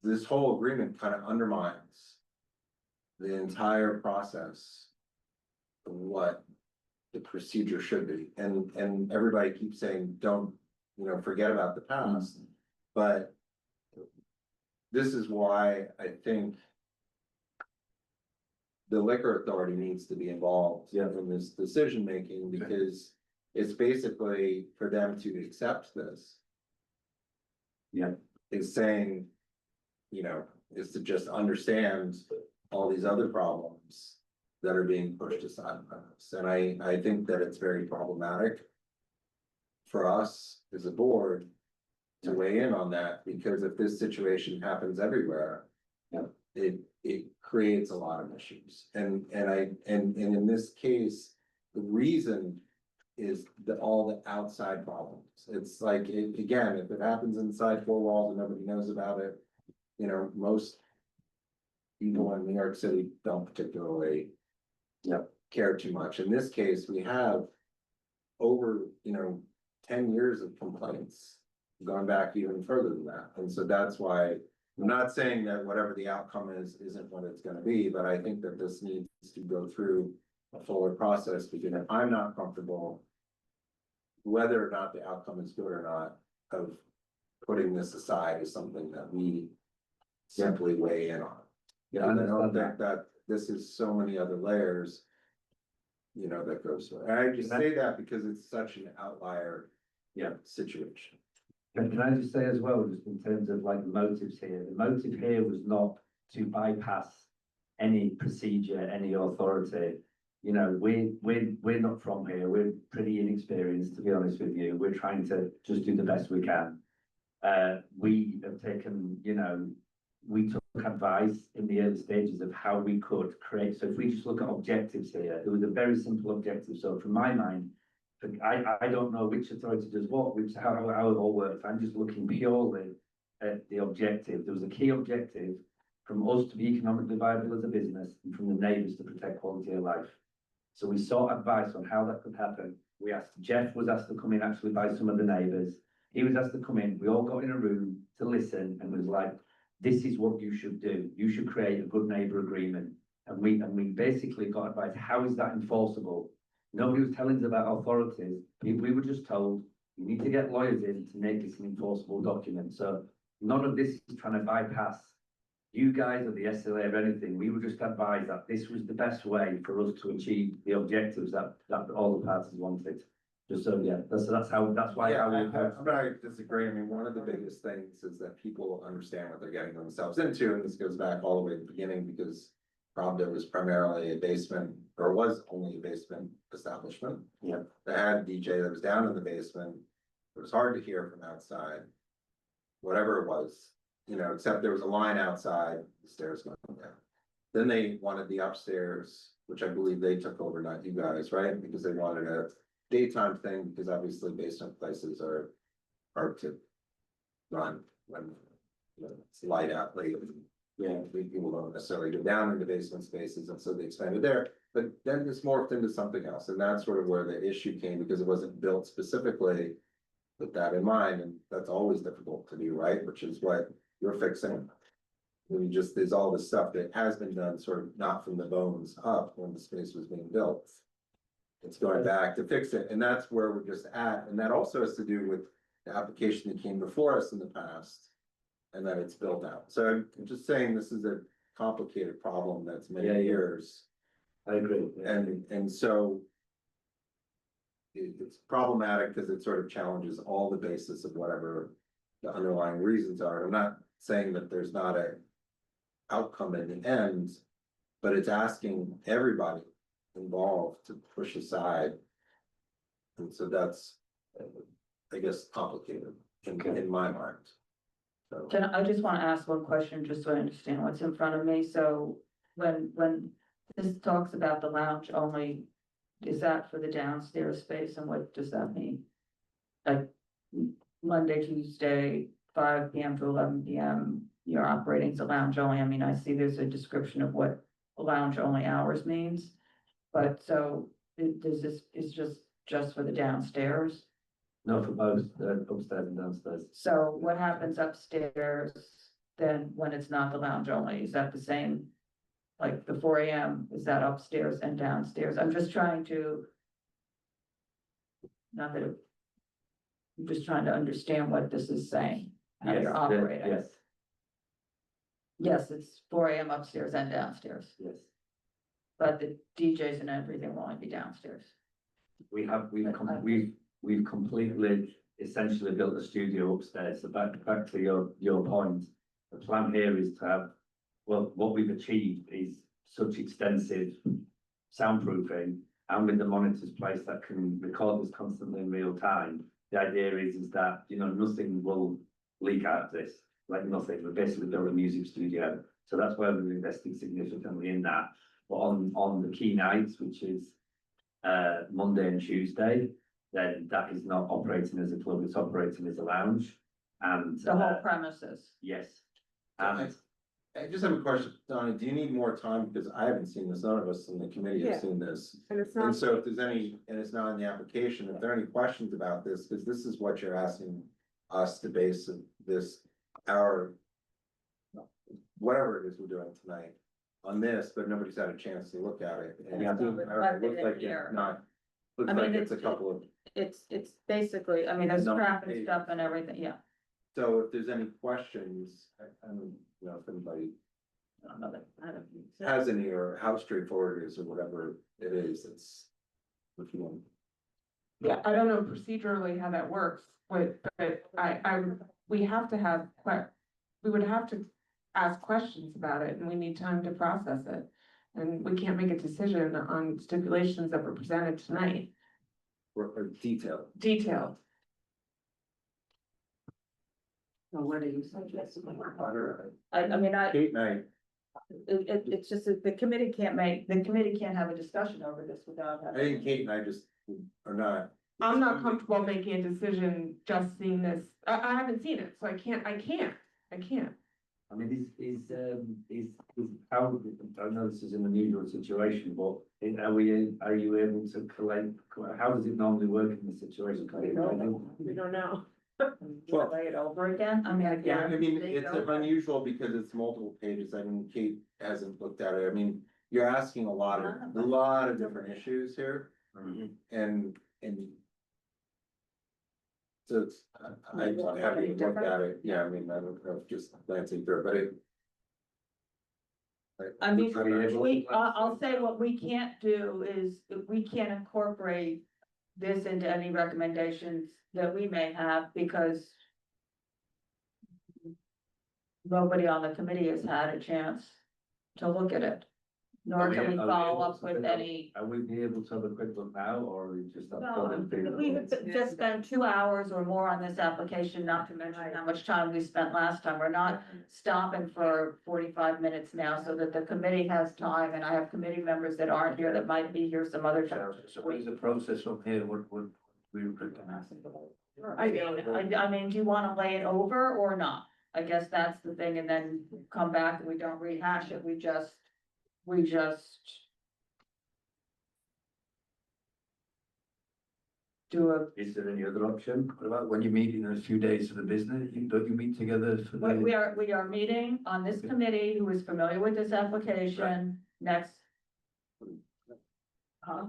G: this whole agreement kind of undermines the entire process of what the procedure should be. And everybody keeps saying, don't, forget about the past. But this is why I think the liquor authority needs to be involved in this decision making, because it's basically for them to accept this.
H: Yeah.
G: Is saying, is to just understand all these other problems that are being pushed aside by us. And I think that it's very problematic for us as a board to weigh in on that, because if this situation happens everywhere, it creates a lot of issues. And in this case, the reason is all the outside problems. It's like, again, if it happens inside four walls and nobody knows about it, most people in New York City don't particularly care too much. In this case, we have over, 10 years of complaints, going back even further than that. And so that's why I'm not saying that whatever the outcome isn't what it's gonna be, but I think that this needs to go through a fuller process, because if I'm not comfortable whether or not the outcome is good or not, of putting this aside is something that we simply weigh in on.
H: Yeah,
G: And I don't think that this is so many other layers, that goes through. And I just say that because it's such an outlier situation.
H: And can I just say as well, just in terms of like motives here, the motive here was not to bypass any procedure, any authority. We're not from here. We're pretty inexperienced, to be honest with you. We're trying to just do the best we can. We have taken, we took advice in the early stages of how we could create. So if we just look at objectives here, it was a very simple objective. So from my mind, I don't know which authority does what, how it all works. I'm just looking purely at the objective. There was a key objective from us to be economically viable as a business, and from the neighbours to protect quality of life. So we sought advice on how that could happen. Jeff was asked to come in actually by some of the neighbours. He was asked to come in. We all got in a room to listen and was like, this is what you should do. You should create a good neighbour agreement. And we basically got advice. How is that enforceable? Nobody was telling us about authorities. We were just told, you need to get lawyers in to make this an enforceable document. So none of this is trying to bypass you guys or the SLA or anything. We were just advised that this was the best way for us to achieve the objectives that all the parties wanted. Just so, that's why.
G: I disagree. I mean, one of the biggest things is that people understand what they're getting themselves into, and this goes back all the way to the beginning, because Pravda was primarily a basement, or was only a basement establishment.
H: Yeah.
G: They had a DJ that was down in the basement. It was hard to hear from outside. Whatever it was, except there was a line outside, the stairs going down. Then they wanted the upstairs, which I believe they took over, not you guys, right? Because they wanted a daytime thing, because obviously basement places are hard to run when it's light out late. People don't necessarily go down into basement spaces, and so they expanded there. But then it's morphed into something else, and that's sort of where the issue came, because it wasn't built specifically with that in mind, and that's always difficult to do, right? Which is what you're fixing. When there's all this stuff that has been done sort of not from the bones up when the space was being built. It's going back to fix it, and that's where we're just at, and that also has to do with the application that came before us in the past. And then it's built out, so I'm just saying this is a complicated problem that's many years.
H: I agree.
G: And so. It's problematic because it sort of challenges all the basis of whatever the underlying reasons are. I'm not saying that there's not a outcome in the end, but it's asking everybody involved to push aside. And so that's, I guess, complicated in my mind. So.
A: I just want to ask one question, just so I understand what's in front of me. So when this talks about the lounge only, is that for the downstairs space, and what does that mean? Like Monday, Tuesday, 5 p.m. to 11 p.m., you're operating as a lounge only. I mean, I see there's a description of what lounge only hours means. But so does this is just for the downstairs?
H: No, for both upstairs and downstairs.
A: So what happens upstairs then when it's not the lounge only? Is that the same? Like the 4 a.m., is that upstairs and downstairs? I'm just trying to. Not that it. I'm just trying to understand what this is saying, how
H: Yes,
A: you're operating.
H: yes,
A: Yes, it's 4 a.m. upstairs and downstairs,
H: yes.
A: but the DJs and everything will only be downstairs.
H: We've completely essentially built a studio upstairs. So back to your point, the plan here is to have, well, what we've achieved is such extensive soundproofing and with the monitors placed that can record this constantly in real time. The idea is that, you know, nothing will leak out of this, like nothing. We're basically built a music studio. So that's why we're investing significantly in that. But on the key nights, which is Monday and Tuesday, then that is not operating as a club, it's operating as a lounge. And
A: The whole premises.
H: yes.
G: I just have a question, Donna, do you need more time? Because I haven't seen this, none of us in the committee have
P: Yeah.
G: seen this.
P: And it's
G: And
P: not,
G: so if there's any, and it's not in the application, if there are any questions about this, because this is what you're asking us to base this, our. Whatever it is we're doing tonight on this, but nobody's had a chance to look at it. And
A: Yeah.
G: it seems- it looks like
A: Here.
G: it's not, looks
A: I mean,
G: like it's a
A: it's-
G: couple of,
A: It's basically, I mean, there's
G: Number
A: crap and
G: eight.
A: stuff and everything, yeah.
G: so if there's any questions, I don't know if anybody
A: I don't know that, I don't.
G: has any, or how straightforward it is, or whatever it is, it's. If you want.
P: yeah, I don't know procedurally how that works, but we have to have, we would have to ask questions about it, and we need time to process it. And we can't make a decision on stipulations that were presented tonight,
G: Or detailed.
P: detailed.
A: So what do you suggest? I mean,
G: Kate and I,
A: it's just that the committee can't have a discussion over this without
G: I
A: having.
G: think Kate and I just are not.
P: I'm not comfortable making a decision just seeing this. I haven't seen it, so I can't.
H: I mean, how, I know this is an unusual situation, but are you able to collect, how does it normally work in this situation?
P: We don't know.
G: Well-
A: Lay it over again, I mean,
G: Yeah,
A: again.
G: I mean,
A: lay it
G: it's
A: over.
G: unusual because it's multiple pages. I mean, Kate hasn't looked at it. I mean, you're asking a lot of different issues here. And. So it's, I haven't looked at it. Yeah, I mean, I don't know, just glancing through, but it.
A: I mean, I'll say what we can't do is, we can't incorporate this into any recommendations that we may have, because nobody on the committee has had a chance to look at it, nor can we follow up with any.
H: Are we be able to have a quick look now, or are we just?
A: We've just spent 2 hours or more on this application, not to mention how much time we spent last time. We're not stopping for 45 minutes now, so that the committee has time, and I have committee members that aren't here that might be here some other time.
H: So what is the process from here? What we
A: I mean, do you wanna lay it over or not? I guess that's the thing, and then come back and we don't rehash it, we just. Do a,
H: Is there any other option?
K: What about when you meet in a few days for the business? Don't you meet together for the?
A: we are meeting on this committee who is familiar with this application next.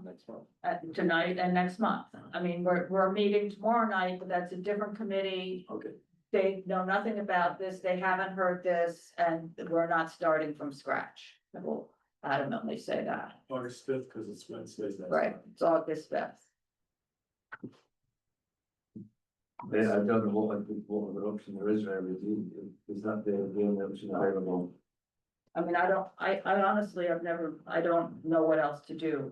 D: Next month.
A: Tonight and next month. I mean, we're meeting tomorrow night, but that's a different committee.
D: Okay.
A: They know nothing about this, they haven't heard this, and we're not starting from scratch. I will adamantly say that.
M: August fifth, because it's Wednesday.
A: Right, it's August 5th.
K: Yeah, I don't know what other option there is there, is that the only option available?
A: I mean, I honestly, I don't know what else to do.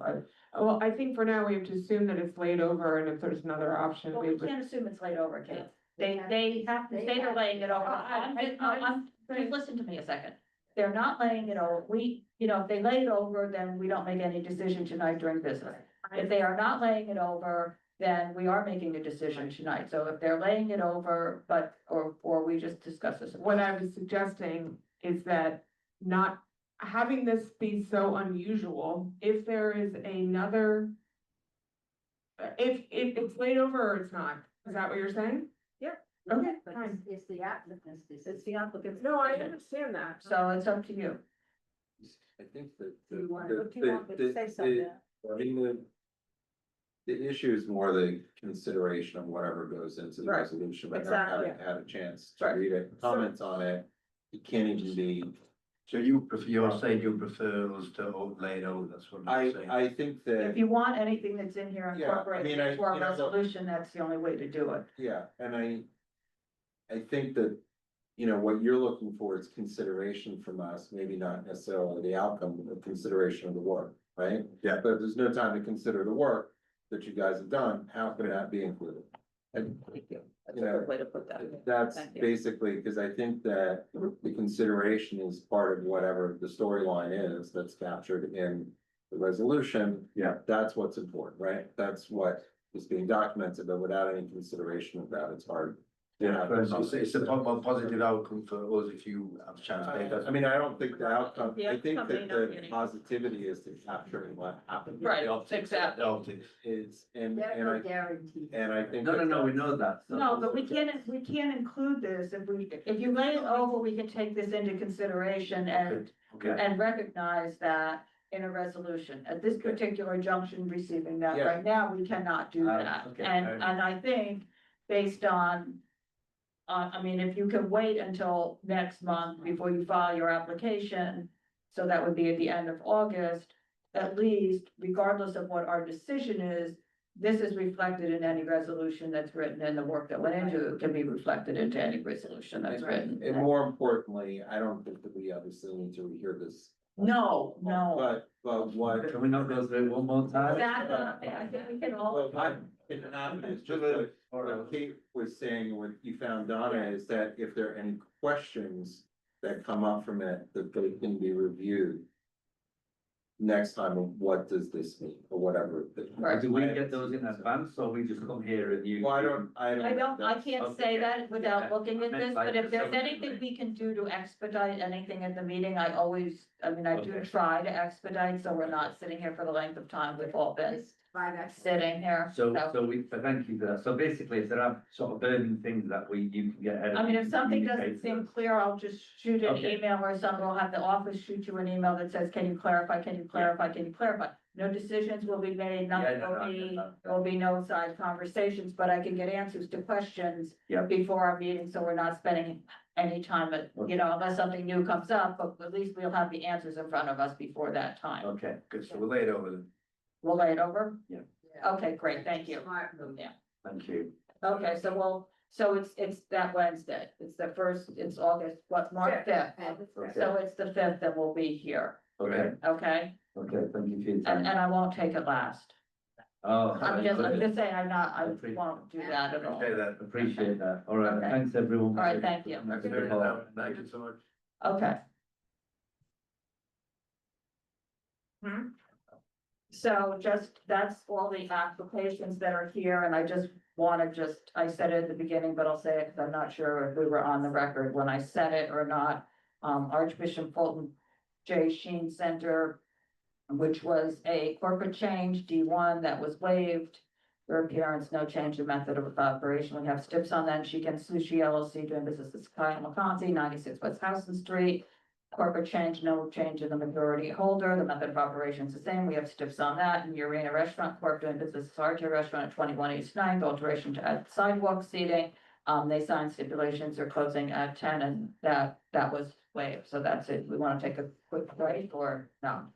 P: Well, I think for now we have to assume that it's laid over, and if there's another option,
A: Well,
P: we
A: we
P: would.
A: can't assume it's laid over, Kate. They have to say they're laying it over. Just listen to me a second. They're not laying it over. If they lay it over, then we don't make any decision tonight during business. If they are not laying it over, then we are making a decision tonight. So if they're laying it over, or we just discuss this.
P: What I was suggesting is that not having this be so unusual, if there is another. If it's laid over or it's not, is that what you're saying?
A: Yeah.
P: Okay,
I: But
P: fine.
I: it's the applicant's decision.
A: It's the applicant's.
P: No, I
A: decision.
P: understand that.
A: So it's up to you.
G: I think that.
A: Do you want me to say something?
G: I mean, the issue is more the consideration of whatever goes into the
A: Right.
G: resolution, but not
A: Exactly.
G: having had a chance to
A: Right.
G: read it, comments on it. It can't even be,
K: So you're saying you prefer us to lay it over, that's what you're saying?
G: I think that.
A: If you want anything that's in here
G: Yeah, I
A: incorporated
G: mean,
A: into our
G: you know, look-
A: resolution, that's the only way to do it.
G: Yeah, and I think that, what you're looking for is consideration from us, maybe not necessarily the outcome, but the consideration of the work, right?
D: Yeah.
G: But if there's no time to consider the work that you guys have done, how can that be included? And,
A: That's a
G: you know,
A: good way to put that.
G: that's
A: Thank you.
G: basically, because I think that the consideration is part of whatever the storyline is that's captured in the resolution.
K: Yeah.
G: That's what's important, right? That's what is being documented, but without any consideration of that, it's hard.
K: Yeah, it's a positive outcome for us if you have a chance to make that.
G: I mean, I don't think the outcome,
A: The
G: I think
A: outcome may
G: that
A: not be
G: the
A: any-
G: positivity is to capturing what happened.
A: Right, exactly.
G: Is, and
I: There's
G: and
I: no
G: I,
I: guarantee.
G: and I think.
K: No,
G: that
K: we know that.
A: No, but we can't include this. If you lay it over, we can take this into consideration and
K: Okay,
A: recognize that in a resolution. At this particular junction receiving that,
G: Yeah.
A: right now, we cannot do that.
K: okay.
A: And I think based on, I mean, if you can wait until next month before you file your application, so that would be at the end of August, at least regardless of what our decision is, this is reflected in any resolution that's written, and the work that went into it can be reflected into any resolution that's written.
G: And more importantly, I don't think that we obviously need to rehear this,
A: No,
G: but what.
K: can we not go through it one more time?
A: I think we can all.
G: It's just what Kate was saying, what you found, Donna, is that if there are any questions that come up from it, that they can be reviewed next time of what does this mean, or whatever.
A: Right.
K: Do we get those in advance, or we just come here and you?
G: Well, I
A: I can't say that without looking at this, but if there's anything we can do to expedite anything at the meeting, I do try to expedite, so we're not sitting here for the length of time we've all been sitting here.
K: So thank you for that. So basically, if there are sort of burning things that you can get ahead of.
A: I mean, if something doesn't
K: communicate to
A: seem
K: us.
A: clear, I'll just shoot an
K: Okay.
A: email, or someone will have the office shoot you an email that says, can you clarify, can you clarify, can you clarify? No decisions will be made, nothing
K: Yeah, no,
A: will
K: no,
A: be,
K: no.
A: there will be no side conversations, but I can get answers to questions
K: Yeah.
A: before our meeting, so we're not spending any time, unless something new comes up, but at least we'll have the answers in front of us before that time.
K: Okay, good. So we'll lay it over then.
A: We'll lay it over?
K: Yeah.
A: Okay, great, thank you.
I: Smart move.
A: Yeah.
K: Thank you.
A: Okay, so it's that Wednesday, it's the first, it's August, March 5th. So it's the 5th that we'll be here,
K: Okay,
A: okay?
K: okay, thank you for your
A: And
K: time.
A: I won't take it last.
K: Oh.
A: I'm just saying, I
K: Appreciate-
A: won't do that at all.
K: Appreciate that. All right,
A: Okay.
K: thanks everyone.
A: All right, thank you.
K: Thanks for your help. Thank you so much.
A: Okay. So that's all the applications that are here, and I said it at the beginning, but I'll say it because I'm not sure if we were on the record when I said it or not. Archbishop Fulton J. Sheen Center, which was a corporate change, D1, that was waived. For appearance, no change in method of operation. We have Stips on that, Chicken Sushi LLC doing business as Kyle McConaughey, 96 West Houston Street. Corporate change, no change in the majority holder, the method of operation is the same, we have stiffs on that, and Urena Restaurant Corp. Doing business as RJ Restaurant at 21 East 9th, alteration to add sidewalk seating. They signed stipulations, they're closing at 10, and that was waived, so that's it. We wanna take a quick break or no?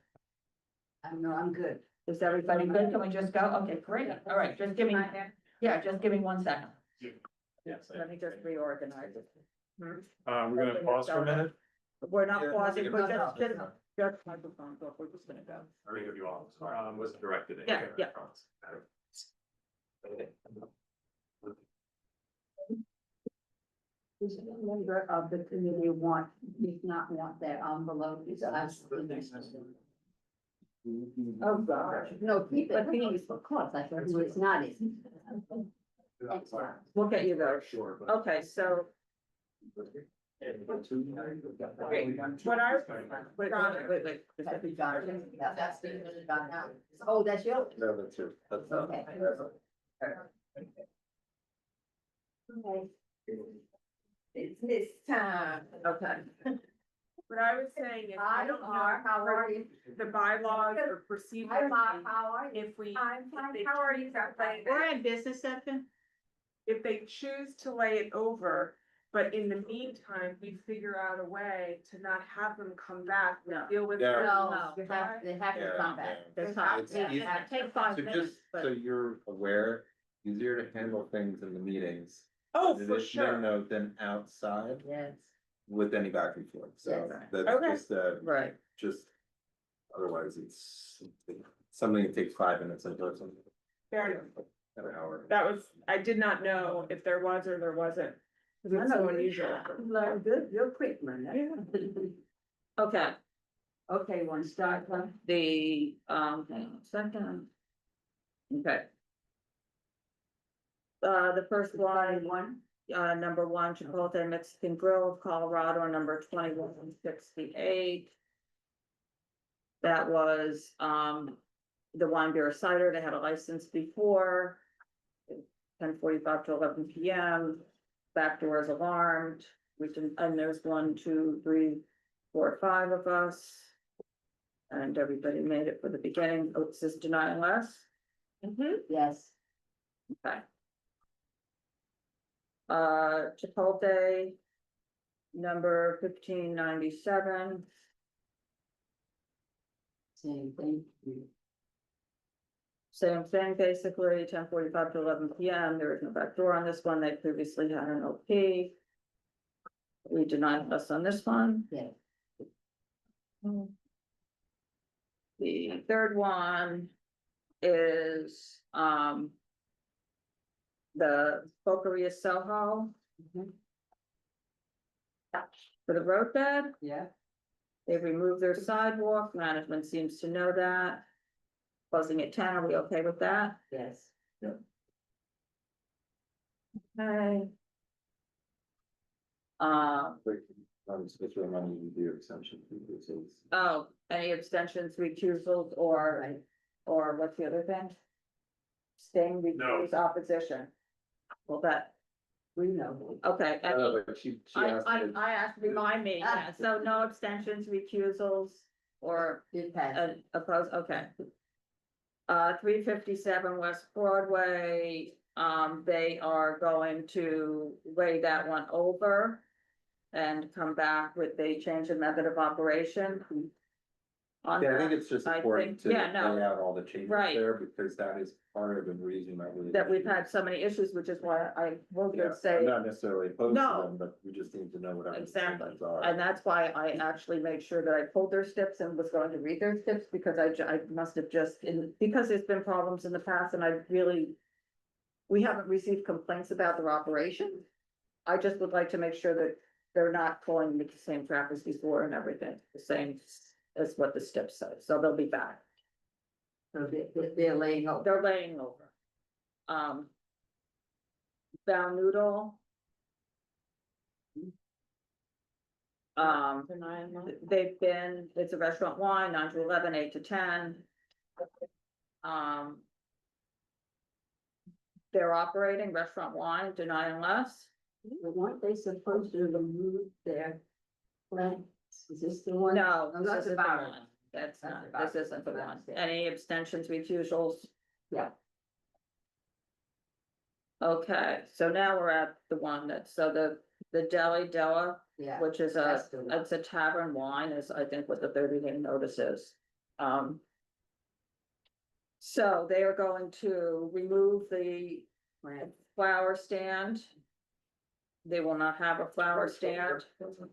I: No, I'm good.
A: Is everybody good? Can we just go? Okay, great. All right, just give me, yeah, just give me 1 second.
F: Yes.
A: Let me just reorganize it.
F: We're gonna pause for a minute.
A: We're not
G: Yeah,
A: pausing,
G: no,
A: we're
G: no,
A: just microphones off, we're just gonna go.
F: I'm gonna give you all, was directed.
A: Yeah, yeah.
I: Does a member of the committee does not want their envelope?
A: Oh, gosh.
I: No, keep it, please, of course, I thought who is not it.
A: We'll get you those.
F: Sure.
A: Okay, so.
P: What I,
A: Wait.
I: That's being done now. Oh, that's yours?
G: No, that's true. That's
I: Okay. Okay.
P: it's this time.
A: Okay.
P: What I was saying is, I don't know
I: How are you?
P: the bylaws or procedures.
I: Hi, Mark, how are you?
P: If we.
I: I'm fine.
P: if they
I: How are you?
P: choose to lay-
A: We're in business session.
P: If they choose to lay it over, but in the meantime, we figure out a way to not have them come back,
A: No.
P: deal with.
G: Yeah.
I: No, they have to come back.
A: That's
P: They
A: fine.
P: have
G: It's
P: to-
G: easy.
A: Take 5
G: So
A: minutes,
G: just
A: but.
G: so you're aware, easier to handle things in the meetings.
P: Oh,
G: than
P: for
G: it-
P: sure.
G: No, than outside
I: Yes.
G: with any back and forth, so
I: Yes.
G: that's
P: Okay.
G: just,
A: Right.
G: just. Otherwise, it's something that takes 5 minutes and does something
P: Fair enough.
G: an hour.
P: That was, I did not know if there was or there wasn't. Cause it's so unusual.
I: Learn good, you're quick, man.
A: Okay,
I: Okay, one start, huh?
A: the, hang on a second. Okay. The first one, number 1, Chipotle Mexican Grill, Colorado, number 2168. That was, the wine beer cider, they had a license before. 10:45 to 11 PM, back door is alarmed, and there's 1, 2, 3, 4, 5 of us. And everybody made it for the beginning, oh, it says deny unless,
I: Yes.
A: okay. Chipotle, number 1597,
I: Same thing.
A: same thing, basically, 10:45 to 11 PM, there is no back door on this one, they previously had an OP. We denied us on this one.
I: Yes.
A: The third one is, the Boqueria Soho. For the roadbed,
I: Yeah.
A: they've removed their sidewalk, management seems to know that. Closing at 10, are we okay with that?
I: Yes.
A: Okay.
G: Switch your money with your exemption.
A: Oh, any abstentions, recusals, or what's the other thing? Staying, recuse, opposition. Well, that,
I: We know.
A: okay, and
G: She
A: I
G: asked.
A: asked, remind me, yeah, so no abstentions, recusals, or
I: Did pass.
A: opposed, okay. 357 West Broadway, they are going to lay that one over. And come back with the change in method of operation. On
G: Yeah, I
A: that,
G: think it's just
A: I
G: important
A: think-
G: to
A: yeah, no.
G: lay out all the changes
A: Right.
G: there, because that is part of the reason
A: that we've had so many issues, which is why I will
G: Yeah,
A: just say.
G: I'm not necessarily opposed to
A: No.
G: them, but we just need to know what our
A: Exactly,
G: intentions are.
A: and that's why I actually made sure that I pulled their steps and was going to read their steps, because I must have just, because there's been problems in the past, and I really. We haven't received complaints about their operation. I just would like to make sure that they're not pulling with the same trap as before and everything, the same as what the steps say, so they'll be back.
I: So they're laying over.
A: They're laying over. Bow Noodle. They've been, it's a restaurant wine, 9 to 11, 8 to 10. They're operating restaurant wine, deny unless.
I: But weren't they supposed to remove their plants Is this the one?
A: No,
I: No,
A: this
I: that's
A: isn't the
I: about it.
A: one. That's
I: That's
A: not,
I: about
A: this
I: it.
A: isn't the one.
I: That's it.
A: Any abstentions, recusals?
I: Yeah.
A: Okay, so now we're at the one that, so the Deli Della,
I: Yeah.
A: which is
I: that's the one.
A: it's a tavern wine is, I think, what the 30-day notice is. So they are going to remove the
I: Right.
A: flower stand. They will not have a flower stand,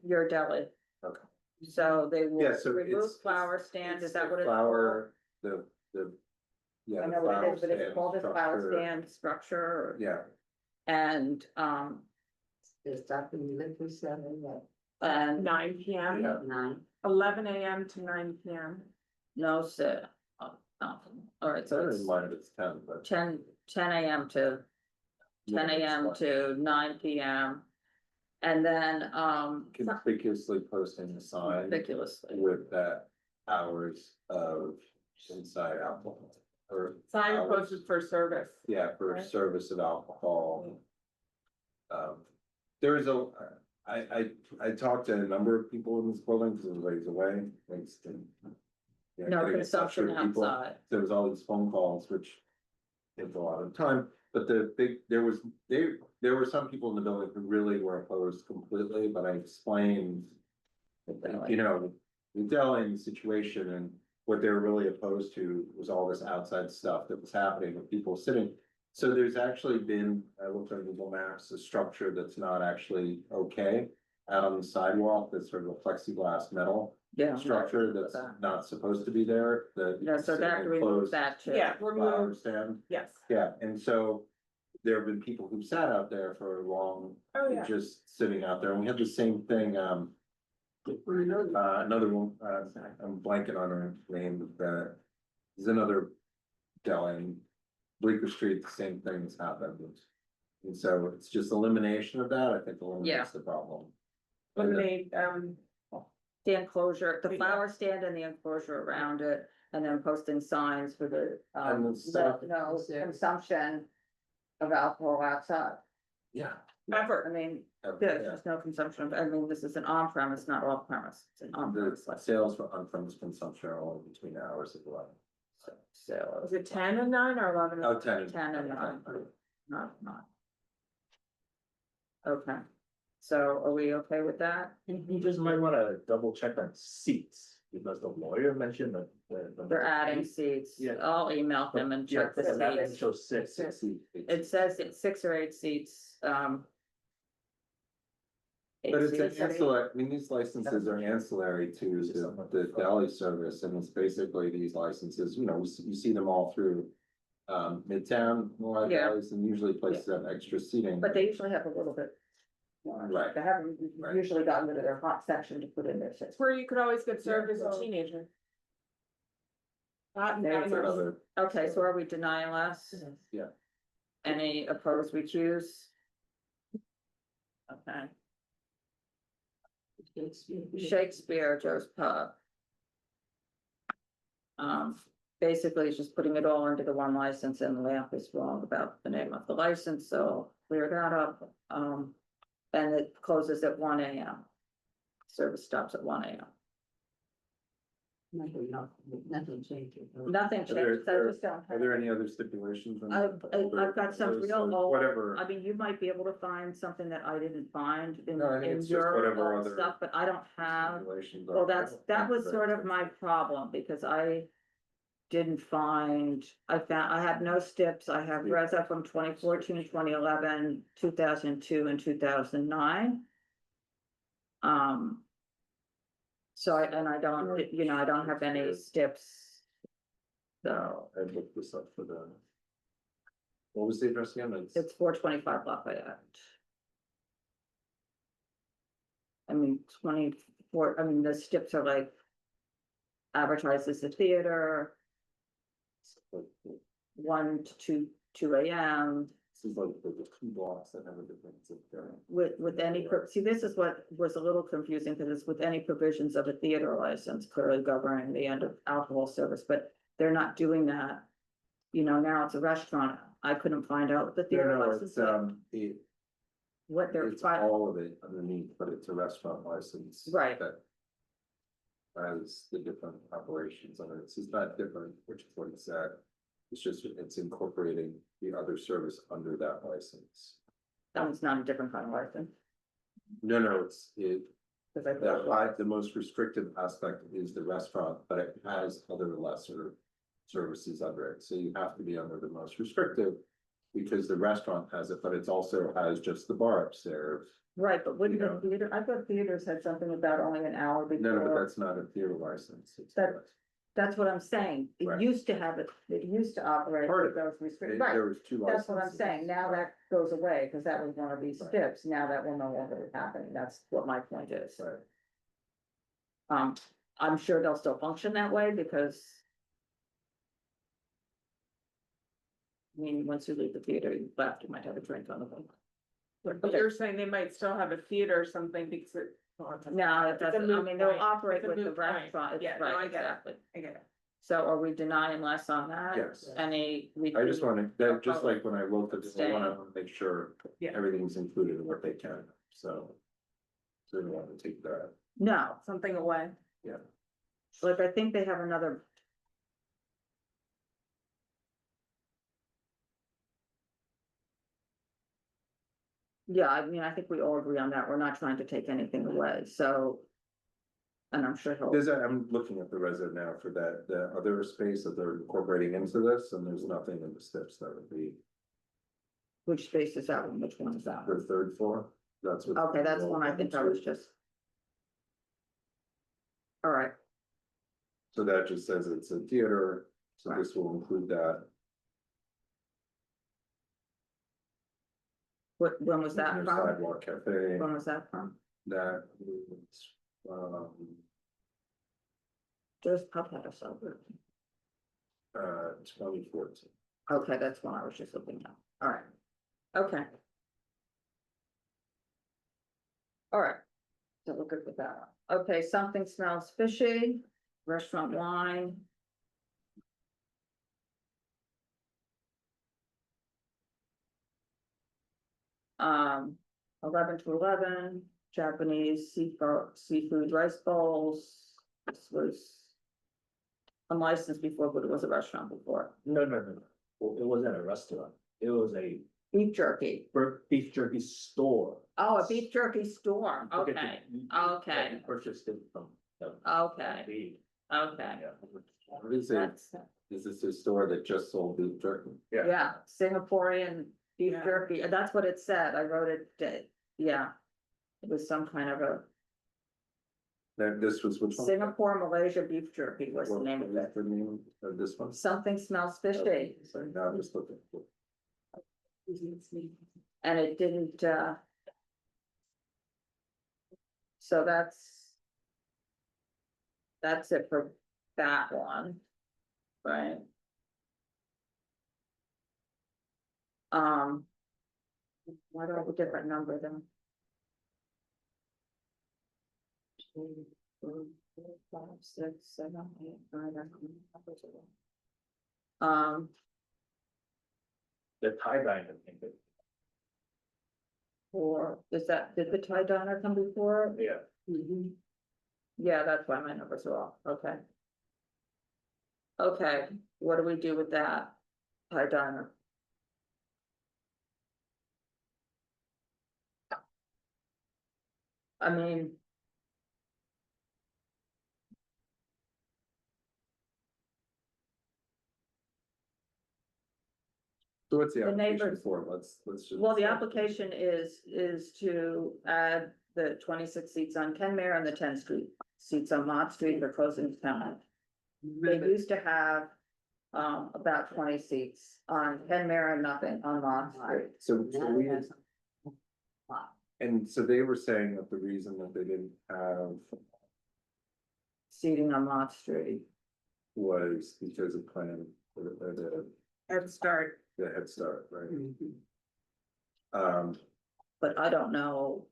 A: your deli.
G: Okay.
A: So they will
G: Yeah, so
A: remove
G: it's-
A: flower stand, is that what it's called?
G: Flower, yeah.
A: I
G: the
A: know what it
G: flower
A: is, but it's
G: stand
A: called a flower
G: structure.
A: stand structure.
G: Yeah,
A: And,
I: They're stopping liquor selling at
A: and
P: 9 p.m.,
G: Yeah.
I: 9.
P: 11 a.m. to 9 p.m.
A: no, sir. All right, so
G: so
A: it's
G: in mind it's 10, but.
A: 10 AM to ten AM to 9 PM. And then,
G: Conspicuously posting a sign
A: ridiculously,
G: with that hours of inside alcohol. Or,
P: Sign
G: hours.
P: posted for service.
G: Yeah, for
P: Right.
G: service of alcohol. There is I talked to a number of people in this building, because everybody's away, thanks to. yeah,
A: no
G: getting in touch
A: consumption
G: with people.
A: outside.
G: There was all these phone calls, which takes a lot of time, but there were some people in the building who really were opposed completely, but I explained. You know, the deli situation and what they were really opposed to was all this outside stuff that was happening with people sitting. So there's actually been, I looked at Google Maps, a structure that's not actually okay. Out on the sidewalk, that's sort of a plexiglass metal
A: Yeah.
G: structure that's not supposed to be there, that.
A: Yeah, so they have to remove that too.
P: Yeah,
G: Flower
P: remove,
G: stand,
P: yes.
G: yeah, and so. There have been people who've sat out there for long,
P: Oh, yeah.
G: just sitting out there, and we had the same thing, another one, I'm blanking on her name, there's another deli in Bleecker Street, the same thing has happened. And so it's just elimination of that, I think eliminates the problem.
P: Eliminate,
A: The enclosure, the
P: Yeah.
A: flower stand and the enclosure around it, and then posting signs for the,
G: And the stuff-
A: no consumption of alcohol outside.
G: Yeah.
A: Ever, I mean, there's no consumption of, I mean, this is an on-premise, not off-premise, it's an on-premise.
G: The sales for on-premise consumption are only between hours of 11.
A: So,
P: is it 10 and 9 or 11?
G: Oh, 10.
A: 10 and 9, not. Okay, so are we okay with that?
H: You just might wanna double check on seats, because the lawyer mentioned that.
A: They're adding seats,
H: Yeah.
A: I'll email them and
H: Yeah,
A: check the
H: but that didn't
A: seats.
H: show six.
A: It says it's 6 or 8 seats,
G: But it's an
A: 8 seats.
G: ancillary, I mean, these licenses are ancillary to the deli service, and it's basically these licenses, you know, you see them all through. Midtown, a lot of
A: Yeah.
G: delis, and usually places have extra seating.
A: But they usually have a little bit. more.
G: Right.
A: They haven't
G: Right.
A: usually gotten rid of their hot section to put in their six.
P: Where you could always get served as a teenager. That and
A: There you
G: That's
A: go.
G: another,
A: Okay, so are we denying less?
G: yeah.
A: Any opposed, recuse? Okay, Shakespeare, Joe's Pub. Basically, it's just putting it all into the one license, and the lamp is wrong about the name of the license, so clear that up. And it closes at 1 AM. Service stops at 1 AM.
I: Nothing changes.
A: Nothing
G: Are there-
A: changed, I just don't
G: Are
A: have.
G: there any other stipulations? on
A: I've got some
G: those,
A: real old,
G: Whatever.
A: I mean, you might be able to find something that I didn't find in,
G: No, I think
A: in
G: it's just
A: your
G: whatever
A: old
G: other
A: stuff, but I don't have.
G: stipulations
A: Well,
G: are.
A: that was sort of my problem, because I didn't find, I have no steps, I have Reza from 2014, 2011, 2002, and 2009. So I don't, you know, I don't have any steps. So,
G: I looked this up for the. What was the address again?
A: it's 425 Lafayette. I mean, 24, I mean, the steps are like advertised as a theater, 1 to 2 AM.
G: This is like the two blocks that have a difference of there.
A: With any, see, this is what was a little confusing, because it's with any provisions of a theater license clearly governing the end of alcohol service, but they're not doing that. You know, now it's a restaurant, I couldn't find out the theater
G: No,
A: license.
G: it's,
A: What they're,
G: it's all of it underneath, but it's a restaurant license.
A: Right.
G: That as the different operations on it. It's not different, which is what it said. It's just, it's incorporating the other service under that license.
A: That one's not a different kind of license.
G: No, it,
A: 'Cause I thought-
G: the most restrictive aspect is the restaurant, but it has other lesser services under it. So you have to be under the most restrictive because the restaurant has it, but it also has just the bar upstairs.
A: Right, but wouldn't
G: You
A: the
G: know.
A: theater, I thought theaters had something about only an hour before.
G: No, but that's not a theater license. It's
A: That's what I'm saying. It
G: Right.
A: used to have it, it used to operate
G: Part
A: with
G: of
A: those restrictions.
G: There
A: Right,
G: was two
A: that's
G: licenses.
A: what I'm saying. Now that goes away because that was one of these
G: Right.
A: steps. Now that will no longer be happening. That's what my point is.
G: Right.
A: I'm sure they'll still function that way because I mean, once you leave the theater, you left, you might have a drink on the way.
P: But you're saying they might still have a theater or something because it.
A: No, it
P: It's a
A: doesn't, I
P: moot
A: mean, they'll
P: point.
A: operate
P: It's a
A: with the
P: moot point.
A: restaurant, it's
P: Yeah, no, I
A: right,
P: get it.
A: exactly.
P: I get it.
A: So are we denying less on that?
G: Yes.
A: Any?
G: I just wanted, that, just like when I looked at this, I
A: Staying.
G: wanna make sure
P: Yeah.
G: everything's included in what they can, so. So we want to take that,
A: No,
P: Something away.
G: yeah.
A: like I think they have another. Yeah, I mean, I think we all agree on that. We're not trying to take anything away, so. And I'm sure he'll,
G: I'm looking at the resident now for that, the other space that they're incorporating into this, and there's nothing in the steps that would be
A: which space is that one? Which one is that?
G: the third floor, that's what.
A: Okay, that's one I think I was just. All right,
G: So that just says it's a theater, so
A: Right.
G: this will include that.
A: when was that
G: There's
A: from?
G: Sidewalk cafe,
A: When was that from?
G: that is,
A: Just pub had a cellar.
G: 2014.
A: Okay, that's one I was just looking at. All right. Okay. All right. So we're good with that one. Okay, something smells fishy, restaurant wine. Um, 11 to 11, Japanese seafood rice bowls. This was unlicensed before, but it was a restaurant before.
H: No. Well, it wasn't a restaurant. It was a
A: Beef jerky.
H: beef jerky store.
A: Oh, a beef jerky store.
H: Look at
A: Okay,
H: the-
A: okay.
H: you Purchased it from.
A: Okay,
H: the-
A: okay.
H: yeah.
G: What is it?
A: That's,
G: Is this a store that just sold beef jerky?
A: yeah, Singaporean beef
P: Yeah.
A: jerky. That's what it said. I wrote it, yeah. It was some kind of a
G: That this was which one?
A: Singapore, Malaysia beef jerky was the
G: What
A: name of
G: is
A: it.
G: the name of this one?
A: Something smells fishy.
G: So now I'm just looking for.
A: And it didn't, so that's it for that one, right? Why do I have a different number then? 2, 3, 4, 5, 6, 7, 8, 9, 10.
H: The tie diner, I think.
A: Or is that, did the Thai diner come before?
H: Yeah.
A: Yeah, that's why my numbers are off, okay. Okay, what do we do with that? Thai diner? I mean.
G: So what's the
A: The
G: application
A: neighbors-
G: for? Let's just.
A: Well, the application is to add the 26 seats on Kenmare and the 10 street seats on Mott Street. They're closing town. They used to have about 20 seats on Kenmare and nothing on Mott Street.
G: So we, and so they were saying that the reason that they didn't have
A: Seating on Mott Street.
G: was because of plan, the
P: Head Start.
G: Head Start, right?
A: But I don't know,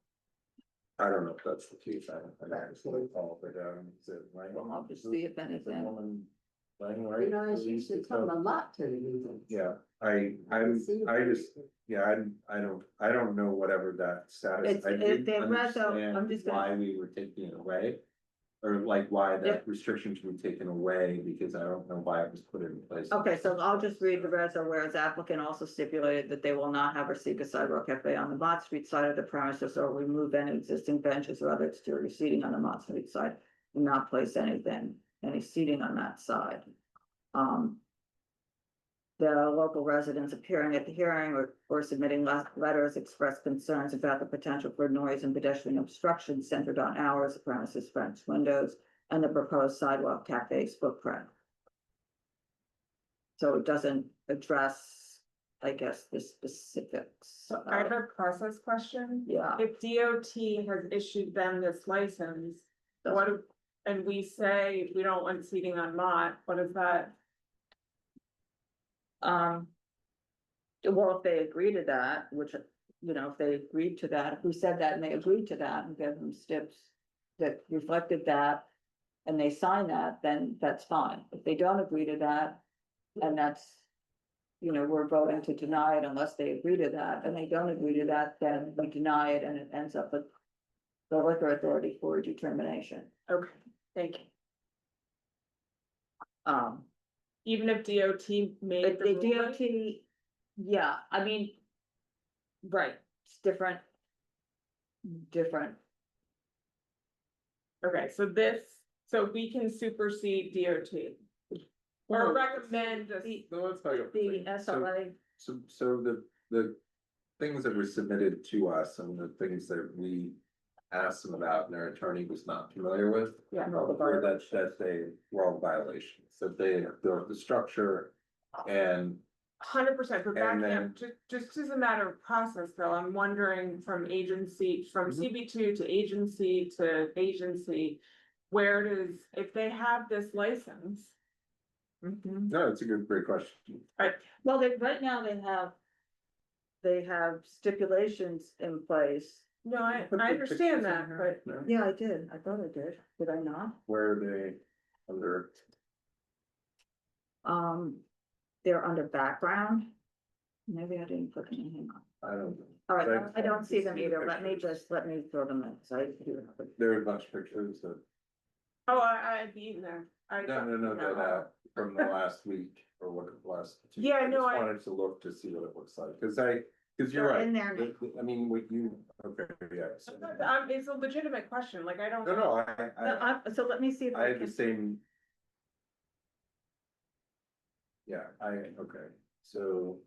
G: I don't know if that's the case, I actually call it, is it right?
A: well, I'll just see if anything.
I: You know, it used to come a lot to the meeting.
G: Yeah, I just, yeah, I don't know whatever that status.
A: It's-
G: I
A: it-
G: didn't
A: they read though, I'm
G: understand
A: just gonna-
G: why we were taking it away. or like why that restriction should be taken away, because I don't know why it was put in place.
A: Okay, so I'll just read the rest, whereas applicant also stipulated that they will not have or seek a sidewalk cafe on the Mott Street side of the premises or remove any existing benches or other exterior seating on the Mott Street side. Do not place any seating on that side. The local residents appearing at the hearing or submitting letters expressed concerns about the potential for noise and pedestrian obstruction centered on hours, premises, French windows, and the proposed sidewalk cafe's footprint. So it doesn't address, I guess, the specifics.
P: I have a process question.
A: Yeah.
P: If DOT has issued them this license, what, and we say we don't want seating on Mott, what is that?
A: Well, if they agree to that, which, if they agreed to that, if we said that and they agreed to that and gave them steps that reflected that, and they sign that, then that's fine. If they don't agree to that, and that's, we're voting to deny it unless they agree to that, and they don't agree to that, then we deny it and it ends up with the liquor authority for determination.
P: Okay, thank you. Even if DOT made
A: If
P: the
A: the
P: ruling?
A: DOT, yeah, I mean, right, it's different.
P: Okay, so we can supersede DOT. Or recommend this.
G: No, let's talk about
A: The SLA,
G: So the things that were submitted to us and the things that we asked them about and their attorney was not familiar with.
A: Yeah.
G: Were that they were all violations, so they built the structure and
P: 100%, but backing
G: then-
P: up, just as a matter of process though, I'm wondering from CB2 to agency, where does, if they have this license?
G: no, it's a great question.
A: well, right now they have stipulations in place.
P: No, I
G: Put the
P: understand
G: pictures in
P: that,
G: here.
P: but
G: No?
A: Yeah, I did, I thought I did I not?
G: Where are they under?
A: They're under background. Maybe I didn't put anything on.
G: I don't.
A: All right,
G: But
A: I don't see them
G: the
A: either, let me
G: pictures.
A: throw them in, so I do have it.
G: There are a bunch of pictures that,
P: I'd be in there.
G: no, that from the last week or what, last. two.
P: Yeah,
G: I
P: no,
G: just
P: I-
G: wanted to look to see what it looks like, cause you're
A: They're
G: right.
A: in there now.
G: I mean, what you, okay, yeah. so-
P: It's a legitimate question, like I don't.
G: No,
A: So let me see if
G: I
A: I
G: had the
A: can,
G: same. Yeah, okay, so,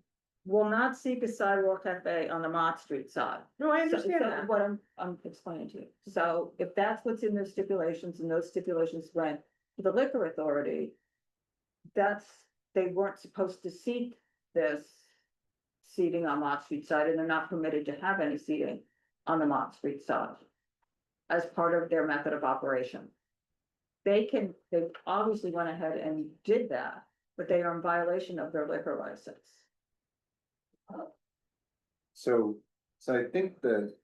A: will not seek a sidewalk cafe on the Mott Street side.
P: No, I
A: So-
P: understand
A: so
P: that.
A: What I'm explaining to you, so if that's what's in their stipulations and those stipulations went to the liquor authority. They weren't supposed to seek this seating on Mott Street side, and they're not permitted to have any seating on the Mott Street side. As part of their method of operation. They obviously went ahead and did that, but they are in violation of their liquor license.
G: so I think that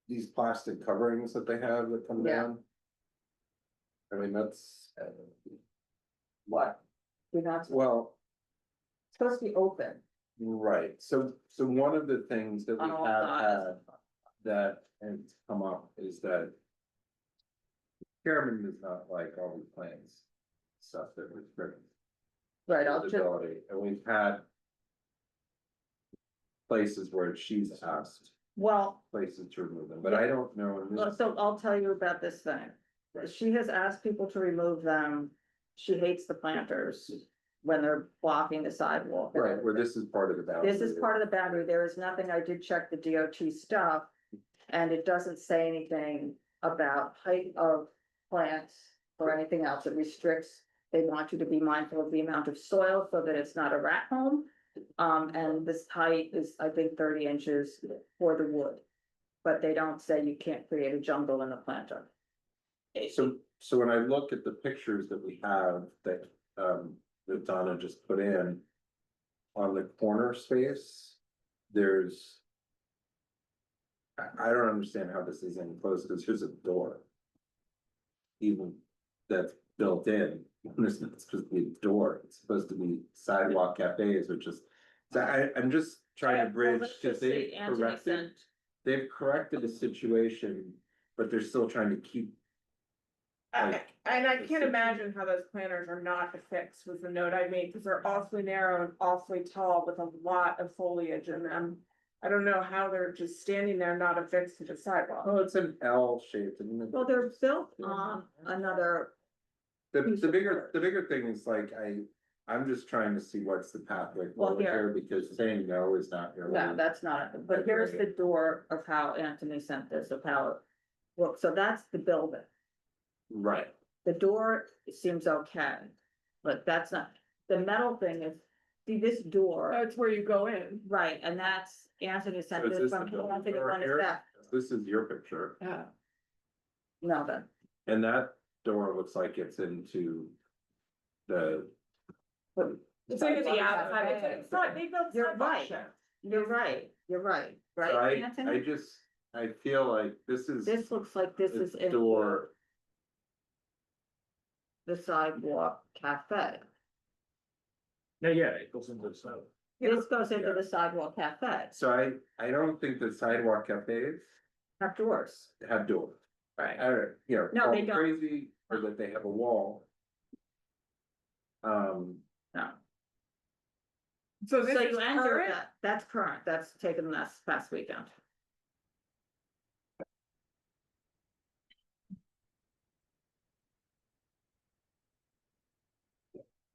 G: these plastic coverings that they have that come
A: Yeah.
G: down. I mean, that's. What?
A: You're not
G: Well,
A: supposed to be open.
G: right, so one of the things that we
A: On all
G: have
A: sides.
G: had that has come up is that. Chairman does not like all the plans, stuff that was written.
A: Right, I'll just,
G: Visibility, and we've had. Places where she's asked
A: well,
G: places to remove them, but I don't know. in this-
A: so I'll tell you about this thing. She has asked people to remove them. She hates the planters when they're blocking the sidewalk.
G: Right, where this is part of the boundary.
A: This is part of the boundary. There is nothing, I did check the DOT stuff. And it doesn't say anything about height of plants or anything else. It restricts. They want you to be mindful of the amount of soil so that it's not a rat home. And this height is, I think, 30 inches for the wood. But they don't say you can't create a jungle in the planter.
G: So when I look at the pictures that we have that that Donna just put in. On the corner space, there's. I don't understand how this is enclosed, because here's a door. Even that's built in, there's not supposed to be a door, it's supposed to be sidewalk cafes, which is. So I'm just trying to bridge, because they've corrected the situation, but they're still trying to keep. Like,
P: And I can't imagine how those planters are not affixed was the note I made, because they're awfully narrow and awfully tall with a lot of foliage in them. I don't know how they're just standing there not affixed to the sidewalk.
G: Oh, it's an L shaped, isn't it?
A: Well, they're built on another,
G: The bigger thing is like, I'm just trying to see what's the pathway
A: Well,
G: forward
A: here.
G: here, because saying no is not really.
A: no, that's not, it. But here's the door of how Anthony sent this, of how it looks. So that's the building.
G: Right,
A: The door seems okay, but that's not, the metal thing is, see this door,
P: That's where you go in.
A: right, and that's, Anthony
G: so
A: sent
G: is
A: this
G: this
A: from,
G: the
A: Anthony
G: door
A: wanted
G: here?
A: that,
G: This is your picture,
P: Yeah.
A: no, then,
G: and that door looks like it's into the,
P: It's into the outside, it's not, they built
A: You're
P: sidewalk
A: right.
P: shit.
A: you're right, right,
G: so
A: right,
G: I
A: Anthony?
G: just, I feel like this is.
A: This looks like this is
G: the
A: in
G: door,
A: the sidewalk cafe.
M: Yeah, it goes into the side.
A: This goes into the sidewalk cafe,
G: so I don't think the sidewalk cafes
A: have doors.
G: have doors.
A: Right.
G: I don't, you know,
A: No, they
G: call
A: don't.
G: crazy, or that they have a wall.
A: No.
P: So this
A: So
P: is
A: you enter
P: current?
A: that, that's current, that's taken this past weekend.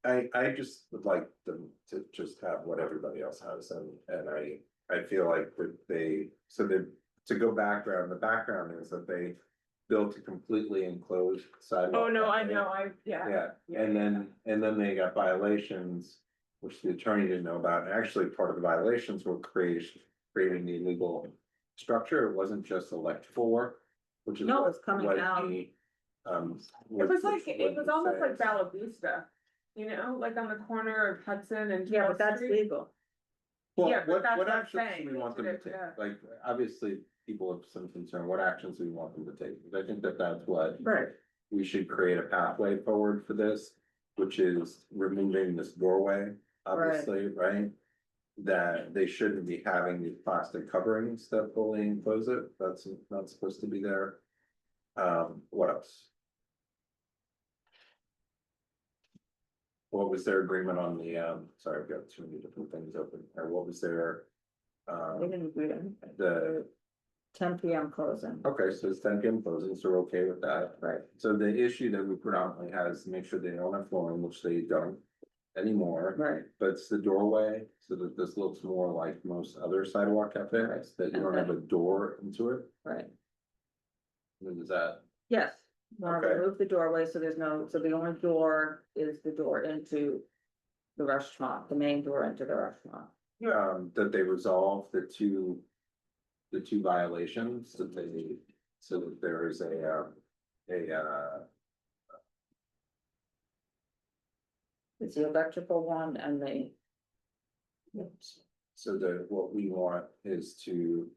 G: I just would like them to just have what everybody else has, and I feel like that they, so to go background, the background is that they built a completely enclosed sidewalk.
P: Oh, no, I
G: cafe.
P: know, yeah.
G: Yeah, and then they got violations, which the attorney didn't know about, and actually part of the violations were creating the illegal structure, it wasn't just electrical work, which is.
A: No,
G: what-
A: it's coming
G: what
A: out.
G: he,
P: It was like, it was almost like Bella Vista, you know, like on the corner of Hudson and.
A: Yeah, but that's
P: Street.
A: legal.
G: Well,
P: Yeah, but
G: what
P: that's what I'm
G: actions
P: saying,
G: do we want them
P: they
G: to
P: did
G: take?
P: it,
G: Like, obviously, people have some concern, what actions do we want them to take? Because I think that that's what.
A: Right.
G: We should create a pathway forward for this, which is removing this doorway, obviously, right? That they shouldn't be having these plastic coverings that fully enclose it, that's not supposed to be there. What else? What was their agreement on the, sorry, I've got too many different things open, or what was their?
A: They didn't agree on
G: The,
A: 10 PM closing.
G: okay, so it's 10 PM closing, so we're okay with that.
A: Right.
G: So the issue that we predominantly have is to make sure they don't have flooring, which they don't anymore.
A: Right.
G: But it's the doorway, so that this looks more like most other sidewalk cafes, that you don't have a door into it.
A: Right.
G: Is that,
A: Yes, want to
G: Okay.
A: remove the doorway, so there's no, so the only door is the door into the restaurant, the main door into the restaurant.
G: that they resolve the two violations that they, so that there is
A: It's the electrical one and the,
G: so that what we want is to.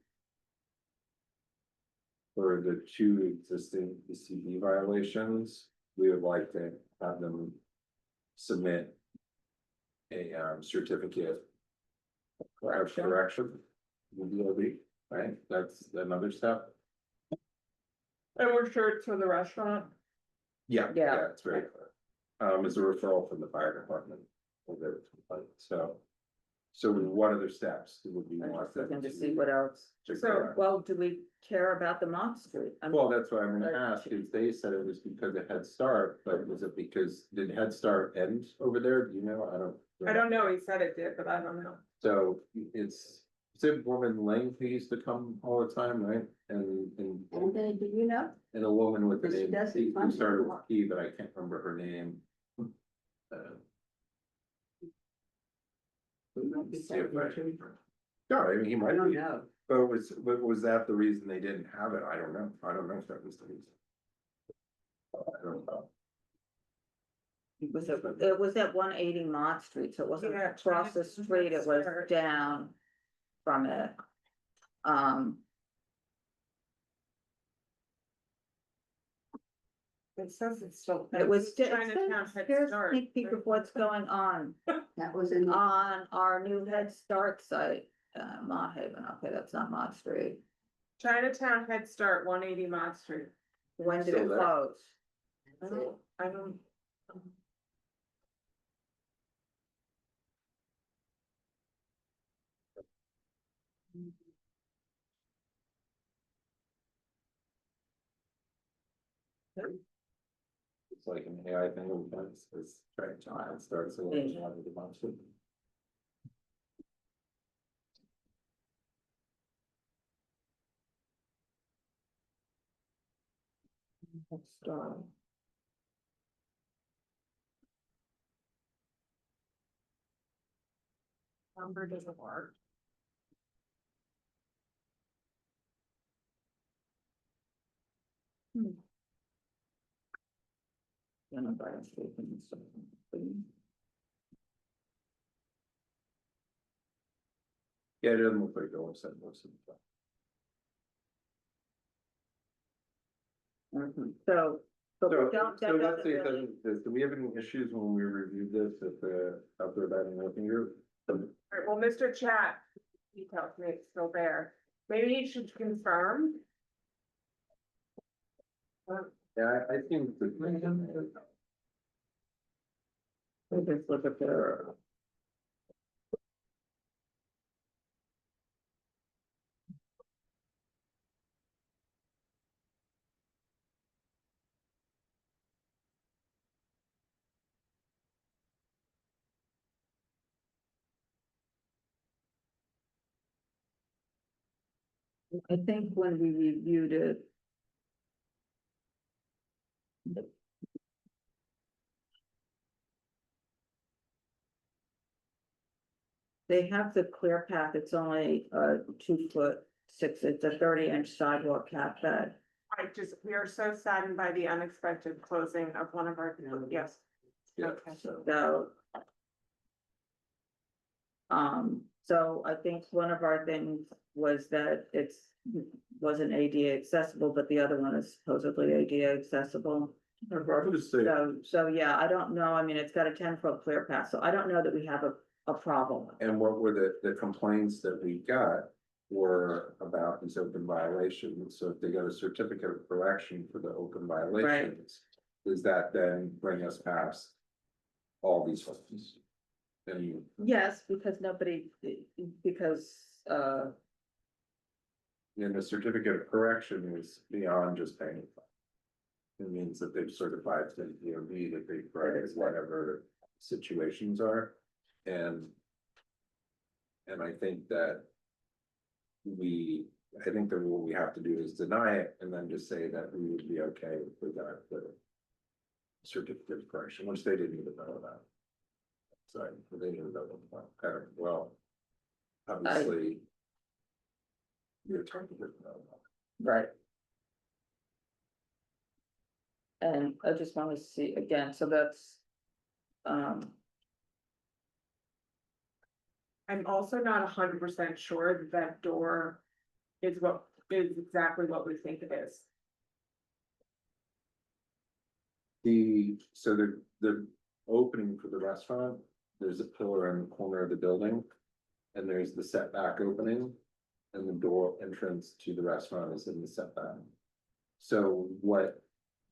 G: For the two existing ECB violations, we would like to have them submit. A certificate. Of correction. With the OB, right, that's another step.
P: And we're sure it's for the restaurant.
G: Yeah.
A: Yeah.
G: It's very clear. It's a referral from the fire department. So what other steps would we
A: I'm
G: want
A: just
G: them
A: looking to
G: to?
A: see what else.
G: to
A: So,
G: correct?
A: well, do we care about the Mott Street?
G: Well, that's what I'm gonna ask, is they said it was because of Head Start, but was it because, did Head Start end over there, do you know,
P: I don't know, he said it did, but I don't know.
G: So it's Woman Lane who used to come all the time, right? And
A: Anthony, do you know?
G: and a woman with the
A: She
G: name,
A: does it
G: who
A: funny.
G: started with P, but I can't remember her name. No, I mean, he might be, but was that the reason they didn't have it? I don't know if that was the reason. I don't know.
A: It was at 180 Mott Street, so it wasn't
P: Yeah,
A: across the street, it was
P: Start.
A: down from it.
P: It says it's still.
A: It was,
P: Chinatown Head
A: here's a
P: Start.
A: sneak peek of what's going on
I: That was in,
A: on our new Head Start site, Mott Haven, okay, that's not Mott Street.
P: Chinatown Head Start, 180 Mott Street.
A: When did
G: Still
A: it
G: there?
A: close?
P: I don't.
G: It's like an AI thing, it's trying to start, so it's one of the months.
P: Number doesn't work.
G: Yeah, it doesn't look like the website most of the time.
A: So, but we don't.
G: So let's see, do we have any issues when we reviewed this at the outdoor dining working group?
P: Alright, well, Mr. Chat, he tells me it's still there. Maybe you should confirm.
G: Yeah, I think the.
A: Let's look at their. I think when we reviewed it. They have the clear path, it's only 2'6", it's a 30-inch sidewalk cafe.
P: We are so saddened by the unexpected closing of one of our, yes. Okay.
A: So. So I think one of our things was that wasn't ADA accessible, but the other one is supposedly ADA accessible. So, yeah, I don't know, I mean, it's got a 10-foot clear path, so I don't know that we have a problem.
G: And what were the complaints that we got were about these open violations, so if they got a certificate of correction for the open violations. Does that then bring us past all these ones? And
A: Yes, because
G: and the certificate of correction is beyond just paying a fine. It means that they've certified to the DOB that they've corrected whatever situations are. And I think that I think that what we have to do is deny it and then just say that we would be okay if we got the certificate of correction, which they didn't even know about. Sorry, they didn't know about, kind of, well, obviously. You're talking about.
A: right. And I just want to see again, so that's.
P: I'm also not 100% sure that that door is exactly what we think it is.
G: So the opening for the restaurant, there's a pillar in the corner of the building. And there's the setback opening. And the door entrance to the restaurant is in the setback. So what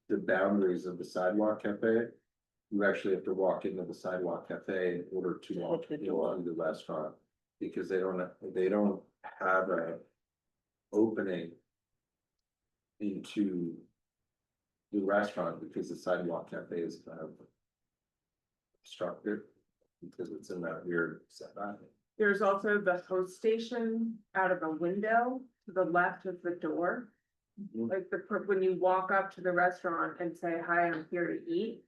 G: the boundaries of the sidewalk cafe, you actually have to walk into the sidewalk cafe in order to walk into the restaurant. Because they don't have a opening into the restaurant because the sidewalk cafe is kind of obstructed because it's in that weird setback.
P: There's also the host station out of the window to the left of the door. Like when you walk up to the restaurant and say, hi, I'm here to eat.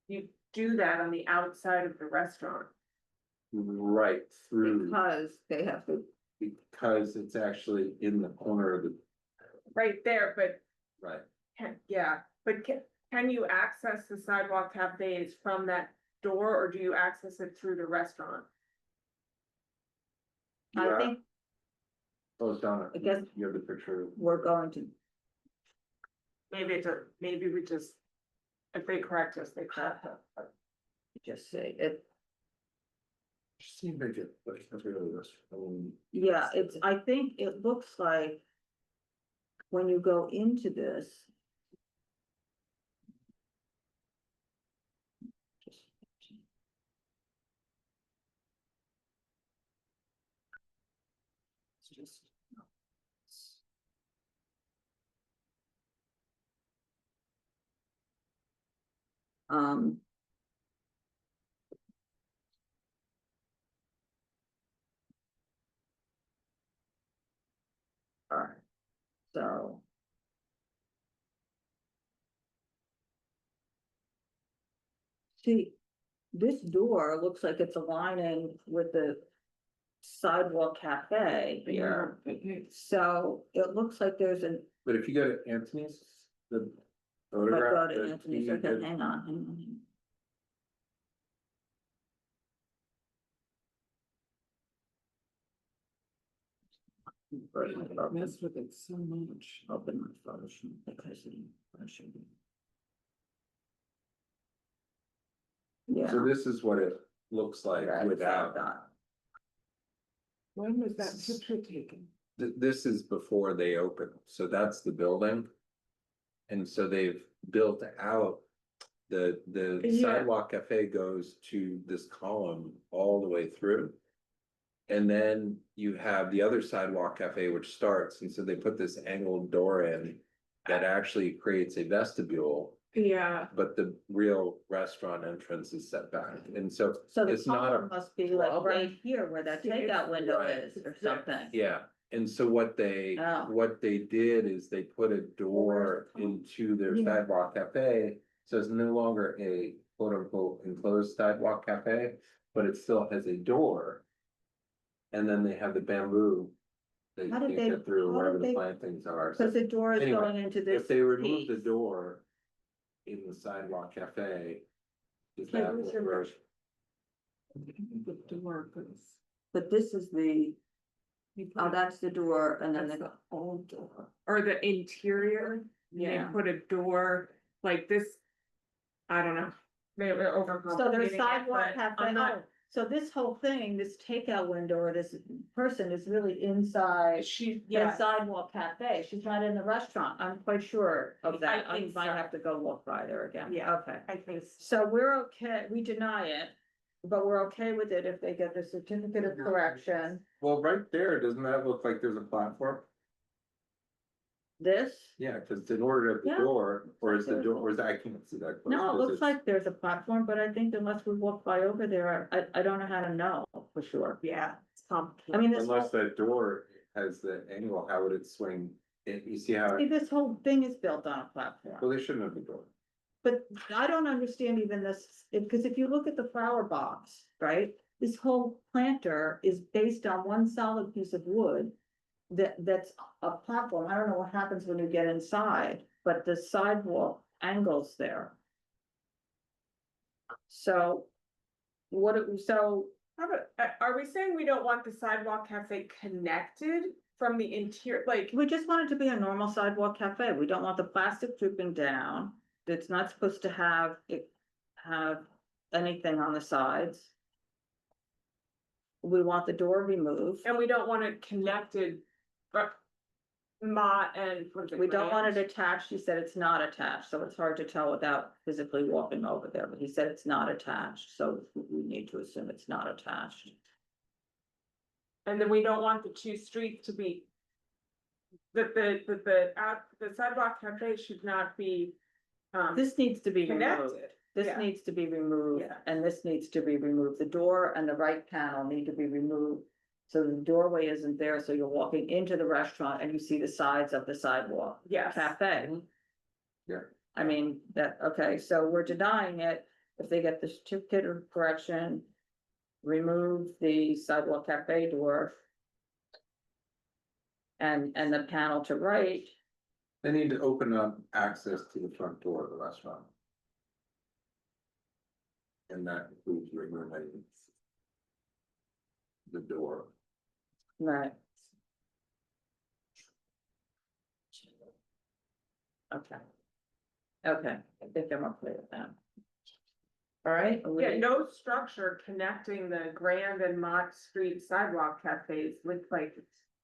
P: You do that on the outside of the restaurant.
G: Right through.
A: Because they have to.
G: Because it's actually in the corner of the.
P: Right there, but.
G: Right.
P: But can you access the sidewalk cafes from that door or do you access it through the restaurant?
A: I think.
G: Oh, Donna,
A: I guess
G: you have the picture.
A: We're going to.
P: Maybe we just, if they correct us, they correct us.
A: Just say it.
G: Seemed like it, but it's really this.
A: Yeah, I think it looks like. When you go into this. just. Um. All right, so. See, this door looks like it's aligning with the sidewalk cafe here. So it looks like there's an,
G: But if you go to Anthony's, the
A: if I
G: photograph.
A: go to
G: that
A: Anthony's,
G: he
A: okay,
G: did-
A: hang on. I messed with it so much. Open my Photoshop because I should be. Yeah.
G: So this is what it looks like
A: Right,
G: without.
P: When was that picture taken?
G: This is before they open, so that's the building. And so they've built out, the
P: Yeah.
G: sidewalk cafe goes to this column all the way through. And then you have the other sidewalk cafe which starts, and so they put this angled door in that actually creates a vestibule.
P: Yeah.
G: But the real restaurant entrance is set back, and so
A: So the
G: it's not a
A: column must be like
G: problem.
A: right here where that takeout window is or something.
G: Yeah, and so what they did is they put a door into their
A: Yeah.
G: sidewalk cafe. So it's no longer a quote unquote enclosed sidewalk cafe, but it still has a door. And then they have the bamboo. They
A: How
G: can't
A: did they-
G: get through
A: how
G: wherever
A: did
G: the
A: they-
G: plantings are.
A: Because the door is
G: Anyway,
A: going into this.
G: if they remove the
A: piece.
G: door in the sidewalk cafe, is
A: Okay,
G: that
A: where's
G: what
A: your
G: we're?
A: version? The door goes. But this is the, oh, that's the door and then the old door.
P: Or the interior, they
A: Yeah.
P: put a door like this. I don't know, maybe they're overcomplicating.
A: So there's
P: it,
A: sidewalk
P: but
A: cafe,
P: I'm not-
A: oh, so this whole thing, this takeout window or this person is really inside.
P: She,
A: The
P: yeah,
A: sidewalk cafe, she's not in the restaurant, I'm quite sure of that, I
P: think
A: might
P: so.
A: have to go look by there again.
P: Yeah.
A: Okay.
P: I think so.
A: So we're okay, we deny it, but we're okay with it if they get the certificate of correction.
G: Well, right there, doesn't that look like there's a platform?
A: This?
G: Yeah, because in order to
A: Yeah.
G: the door, or is the door, or is that, I can't see that. close,
A: No, it
G: 'cause
A: looks
G: it's-
A: like there's a platform, but I think unless we walk by over there, I don't know how to know for sure.
P: Yeah, it's complicated.
A: I mean, this
G: Unless
A: whole,
G: that door has the angle, how would it swing? You see how,
A: see, this whole thing is built on a platform.
G: well, they shouldn't have the door.
A: But I don't understand even this, because if you look at the flower box, right? This whole planter is based on one solid piece of wood. That's a platform. I don't know what happens when you get inside, but the sidewalk angles there. So. So
P: Are we saying we don't want the sidewalk cafe connected from the interior, like?
A: we just want it to be a normal sidewalk cafe. We don't want the plastic drooping down. It's not supposed to have anything on the sides. We want the door removed.
P: And we don't want it connected, but and. what is it,
A: We don't want it
P: Grant?
A: attached. He said it's not attached, so it's hard to tell without physically walking over there, but he said it's not attached, so we need to assume it's not attached.
P: And then we don't want the two streets to be. The sidewalk cafe should not be.
A: This needs to be removed.
P: Connected.
A: This
P: Yeah.
A: needs to be removed,
P: Yeah.
A: and this needs to be removed. The door and the right panel need to be removed. So the doorway isn't there, so you're walking into the restaurant and you see the sides of the sidewalk.
P: Yes.
A: Cafe.
G: Yeah.
A: I mean, okay, so we're denying it. If they get the certificate of correction, remove the sidewalk cafe door. And the panel to right,
G: They need to open up access to the front door of the restaurant. And that includes removing the door.
A: right? Okay. Okay, I think I'm okay with that. All right.
P: Yeah, no structure connecting the Grand and Mott Street sidewalk cafes with like.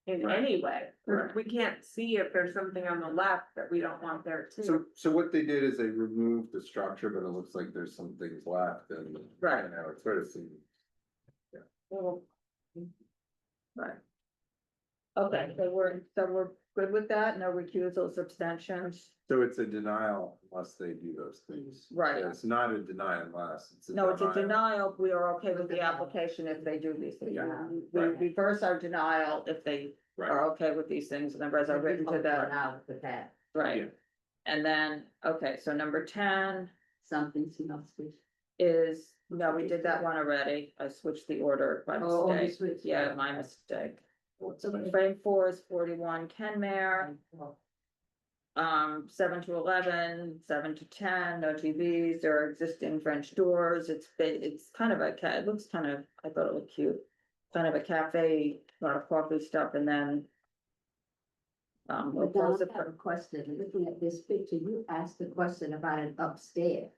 P: In
G: Right.
P: any way,
A: Right.
P: we can't see if there's something on the left that we don't want there too.
G: So what they did is they removed the structure, but it looks like there's some things left and.
A: Right.
G: You know, it's sort of seems.
P: Well,
A: Right. Okay, so we're good with that, no recusals, abstentions,
G: So it's a denial unless they do those things.
A: right?
G: Yeah, it's not a denial unless, it's a
A: No, it's a denial, we are okay with the application if they do these things.
G: Yeah.
A: We
G: Right.
A: reverse our denial if they are okay with these things, and the rest are written to that,
I: Out with that,
A: right? And then, okay, so number 10
I: something else.
A: is, no, we did that one already, I switched the order by
I: Oh, you
A: mistake,
I: switched.
A: yeah, my mistake. So frame 4 is 41 Kenmare. 7 to 11, 7 to 10, no TVs, there are existing French doors, it's kind of it looks kind of, I thought it looked cute. Kind of a cafe, a lot of coffee stuff, and then. We'll
I: But Don,
A: close it
I: I have a
A: for,
I: question, looking at this picture, you asked the question about it upstairs.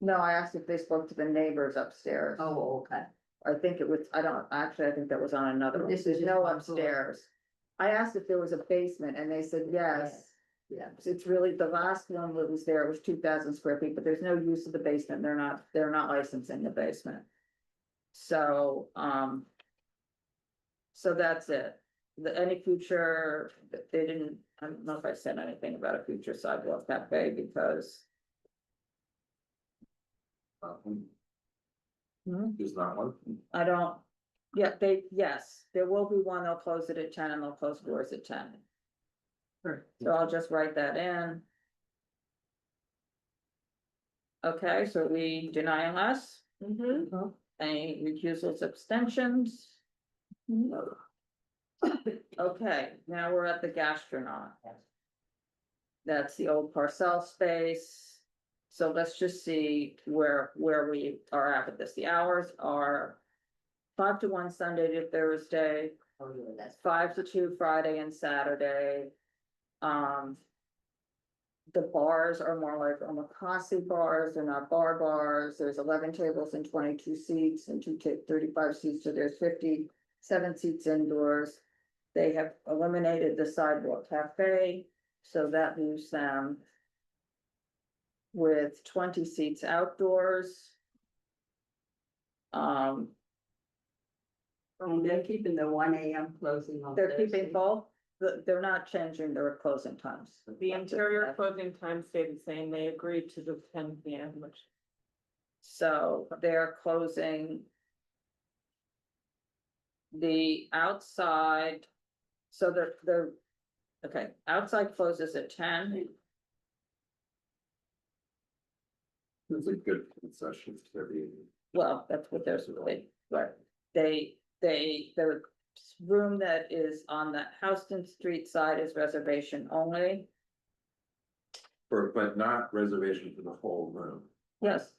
A: no, I asked if they spoke to the neighbors upstairs.
I: Oh, okay.
A: I think it was, I think that was on another one,
I: This is
A: there's
I: just
A: no
I: one floor.
A: upstairs. I asked if there was a basement, and they said yes.
I: Yeah.
A: It's really, the last one that was there was 2,000 square feet, but there's no use of the basement, they're not licensing the basement. So, so that's it. Any future, they didn't, I don't know if I said anything about a future sidewalk cafe, because.
G: There's not one.
A: I don't, yes, there will be one, they'll close it at 10 and they'll close doors at 10. So I'll just write that in. Okay, so we deny unless, any recusals, abstentions? Okay, now we're at the gastronaut. That's the old parcel space. So let's just see where we are at with this. The hours are 5 to 1 Sunday to Thursday,
I: Oh, yeah, that's
A: 5 to 2 Friday and Saturday. The bars are more like omakase bars, they're not bars. There's 11 tables and 22 seats and 35 seats, so there's 57 seats indoors. They have eliminated the sidewalk cafe, so that leaves them with 20 seats outdoors.
I: And they're keeping the 1 AM closing on
A: They're
I: Thursday.
A: keeping both, they're not changing their closing times.
P: The interior closing times stay the same, they agreed to the 10 PM, which.
A: So they're closing the outside, so they're, okay, outside closes at 10.
G: It's a good concession to every.
A: Well, that's what there's really, but the room that is on the Houston Street side is reservation only.
G: But not reservation for the whole room.
A: Yes,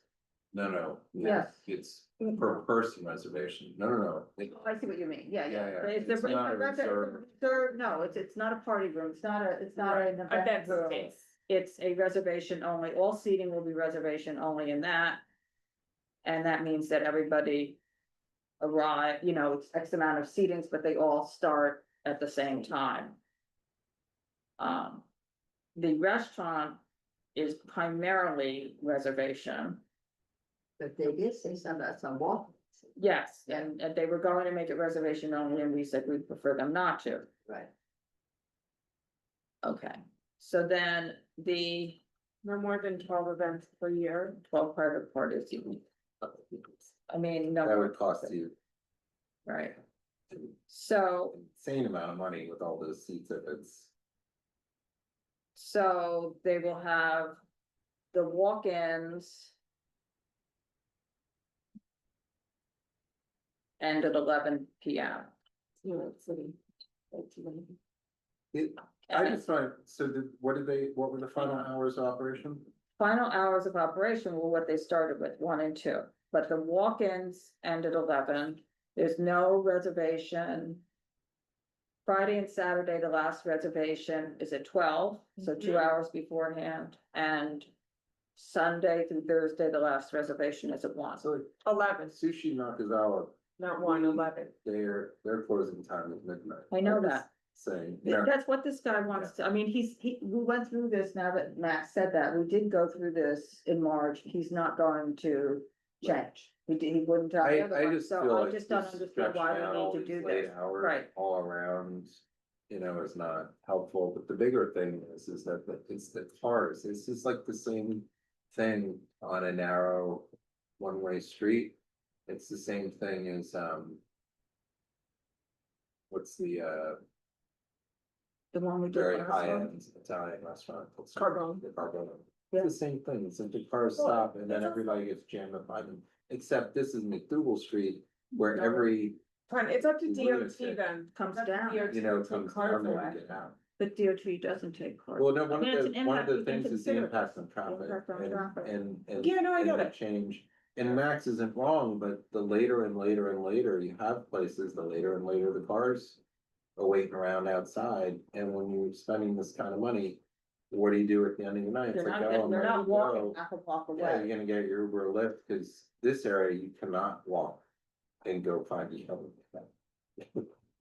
G: No.
A: Yes.
G: It's per person reservation. No.
A: I see what you mean, yeah.
G: Yeah.
A: But
G: It's not a reserve.
A: No, it's not a party room, it's not an event
P: Event
A: room.
P: space.
A: It's a reservation only, all seating will be reservation only in that. And that means that everybody arrive, it's X amount of seatings, but they all start at the same time. The restaurant is primarily reservation.
I: But they did say something about some walk.
A: Yes, and they were going to make it reservation only, and we said we prefer them not to.
I: Right.
A: Okay, so then
P: No more than 12 events per year.
A: 12 private parties, I mean, no.
G: That would cost you
A: Right. So,
G: insane amount of money with all those seats if it's.
A: so they will have the walk-ins. End at 11 PM.
G: I just find, what were the final hours of operation?
A: Final hours of operation were what they started with, 1 and 2, but the walk-ins end at 11. There's no reservation. Friday and Saturday, the last reservation is at 12, so 2 hours beforehand, and Sunday through Thursday, the last reservation is at 1.
G: So
P: 11,
G: Sushi Nakazawa,
P: not 1, 11.
G: their closing time is midnight.
A: I know
G: I'm just
A: that.
G: Saying,
A: That's what this guy wants to, I mean, we went through this, now that Matt said that, we did go through this in March, he's not going to change. He wouldn't tell the other
G: I
A: one,
G: just
A: so
G: feel
A: I
G: like
A: just don't
G: just
A: understand why
G: stretching out
A: we
G: all
A: need to
G: these
A: do
G: late
A: this.
G: hours
A: Right.
G: all around, you know, is not helpful, but the bigger thing is that it's the cars, it's just like the same thing on a narrow one-way street. It's the same thing as, what's the,
A: The one we did.
G: very
A: last
G: high
A: one.
G: end Italian restaurant. It's
A: Carbone.
G: The Carbone.
A: Yeah.
G: It's the same thing, it's like the cars stop and then everybody gets jammed up by them, except this is McDougal Street where every,
P: Fine, it's up to
G: Lunatic.
P: DOT then.
A: Comes
P: It's up to
A: down.
P: DOT
G: you know,
P: to
G: comes
P: cars
G: down there
P: away.
G: to get out.
A: But DOT doesn't take cars.
G: Well, no,
A: I mean, it's an
G: one of
A: impact
G: the
A: we can
G: things is the
A: consider.
G: impact on traffic
A: Impact on traffic.
G: and.
P: Yeah, no, I
G: and
P: get
G: the
P: it.
G: Change, and Max isn't wrong, but the later and later and later you have places, the later and later the cars are waiting around outside, and when you're spending this kind of money, what do you do at the end of the night? It's
A: They're
G: like,
A: not,
G: oh,
A: they're
G: I'm
A: not
G: ready to
A: walking
G: go.
A: half a block
G: Yeah,
A: away.
G: you're gonna get your Uber or Lyft, cause this area you cannot walk and go find each other.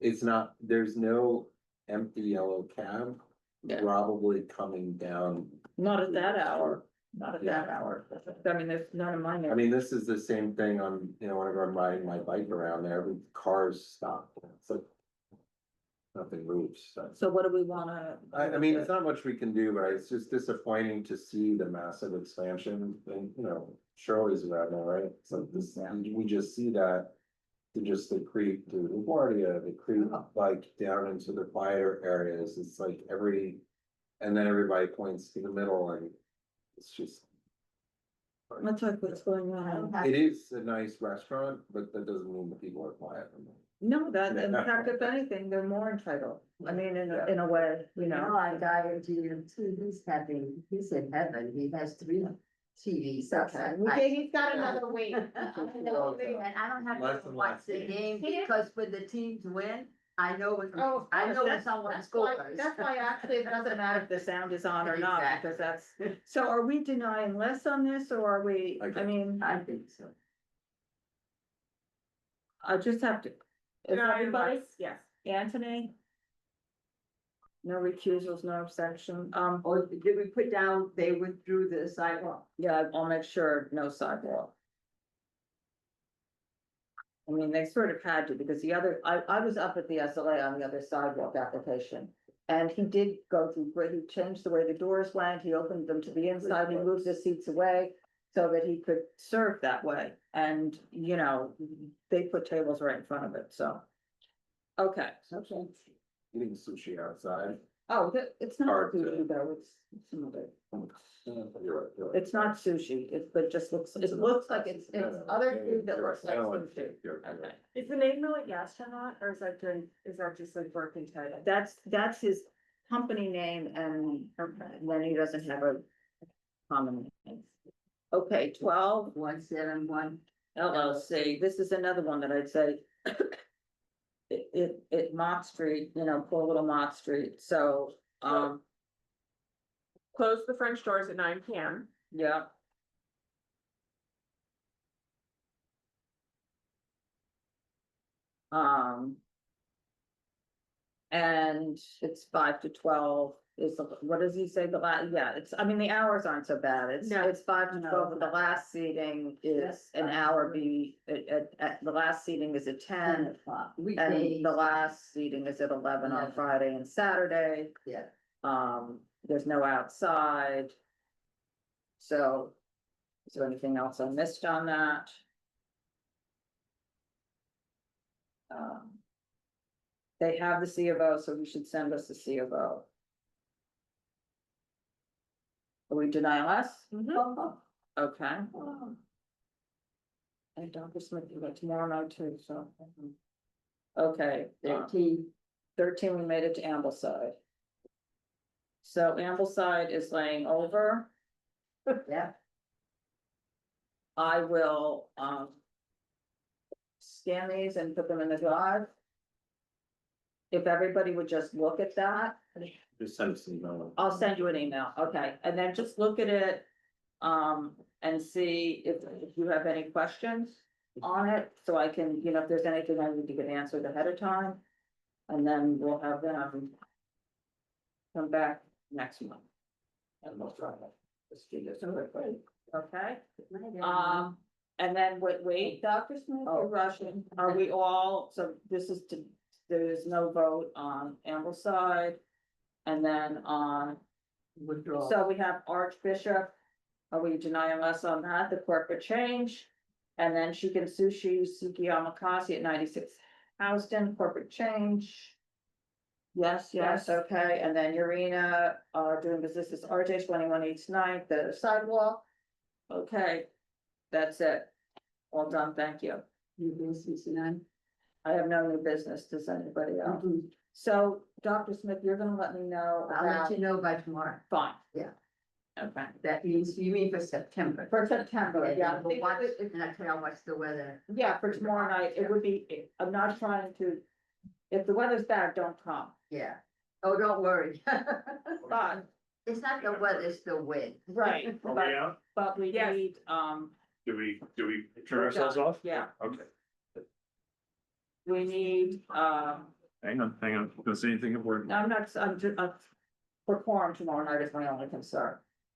G: It's not, there's no empty yellow cab
A: Yeah.
G: probably coming down.
A: Not at that hour, not at
G: Yeah.
A: that hour. I mean, there's none of mine.
G: I mean, this is the same thing on, you know, whenever I'm riding my bike around there, every car's stopped. It's like nothing moves, so.
A: So what do we wanna?
G: I mean, it's not much we can do, but it's just disappointing to see the massive expansion and, you know, Shirley's around there, right? So this,
A: Yeah.
G: we just see that. To just the creep to LaGuardia, the creep like down into the quieter areas, it's like and then everybody points to the middle and it's just.
A: Let's talk what's going on.
G: It is a nice restaurant, but that doesn't mean the people are quiet.
A: No, that, in fact, if anything, they're more entitled. I mean, in a way, you know.
I: I guy in GM2, he's in heaven, he has 3 TVs.
P: Okay, he's got another weight.
I: And I don't have
G: Less
I: to
G: and
I: watch
G: less.
I: the game because when the teams win, I know when,
P: Oh, of
I: I
P: course,
I: know when
P: that's-
I: someone
P: that's why-
I: scores.
P: That's why actually it doesn't matter
A: If the sound is on or not,
I: Exactly.
A: because that's, so are we denying less on this, or are we, I mean,
I: I think so.
A: I just have to. Is
P: Denying
A: everybody,
P: less, yes.
A: Anthony? No recusals, no abstention,
I: Or did we put down, they withdrew the sidewalk?
A: yeah, I'll make sure no sidewalk. I mean, they sort of had to, because the other, I was up at the SLA on the other sidewalk application. And he did go through, where he changed the way the doors went, he opened them to the inside, he moved the seats away. So that he could serve that way, and, you know, they put tables right in front of it, so. Okay,
G: Eating sushi outside.
A: oh, it's not
G: Hard to-
A: sushi though, it's some of it.
G: You're right.
A: It's not sushi, but just looks, it looks like it's other food that looks like sushi. Okay.
P: Is the name really yes or not, or is that just like working title?
A: That's his company name, and then he doesn't have a common name. Okay,
I: 171.
A: LLC, this is another one that I'd say. It Mott Street, you know, poor little Mott Street, so,
P: Close the French doors at 9 PM.
A: yeah. And it's 5 to 12 is, what does he say, the last, yeah, it's, I mean, the hours aren't so bad, it's,
P: No.
A: it's 5 to 12, but the last seating is an hour the last seating is at 10. And
I: Weekdays.
A: the last seating is at 11 on Friday and Saturday.
I: Yeah.
A: There's no outside. So, is there anything else I missed on that? They have the C of O, so we should send us the C of O. Are we denying less? Okay. And Dr. Smith, you got tomorrow night too, so. Okay. 13, we made it to Ambleside. So Ambleside is laying over.
I: Yeah.
A: I will, scan these and put them in the drive. If everybody would just look at that,
G: Just send us an email.
A: I'll send you an email, okay, and then just look at it. And see if you have any questions on it, so I can, you know, if there's anything I need to get answered ahead of time. And then we'll have them come back next month. And we'll try to just do this quickly, okay? And then wait, Dr. Smith, you're rushing, are we all, so this is to, there's no vote on Ambleside. And then on,
I: Withdraw.
A: so we have Archbishop, are we denying us on that, the corporate change? And then Chicken Sushi, Suki Yamakasi at 96 Houston, corporate change. Yes, yes, okay, and then Urena, doing business is RJ 2189, the sidewalk. Okay, that's it. All done, thank you.
I: New business, none.
A: I have no new business, does anybody else? So, Dr. Smith, you're gonna let me know
I: I'll let
A: about,
I: you know by tomorrow.
A: fine.
I: Yeah.
A: Okay,
I: That means, you mean for September?
A: for September, yeah.
I: But watch, and I tell what's the weather.
A: Yeah, for tomorrow night, it would be, I'm not trying to, if the weather's bad, don't come.
I: Yeah. Oh, don't worry.
A: But,
I: It's not the weather, it's the wind.
A: right,
F: Are we
A: but,
F: out?
A: but we
P: Yes.
A: need,
F: Do we turn
A: We're
F: ourselves
A: done,
F: off?
A: yeah.
F: Okay.
A: we need,
F: Hang on, don't say anything important.
A: I'm not, I'm just, for quorum tomorrow night is my only concern.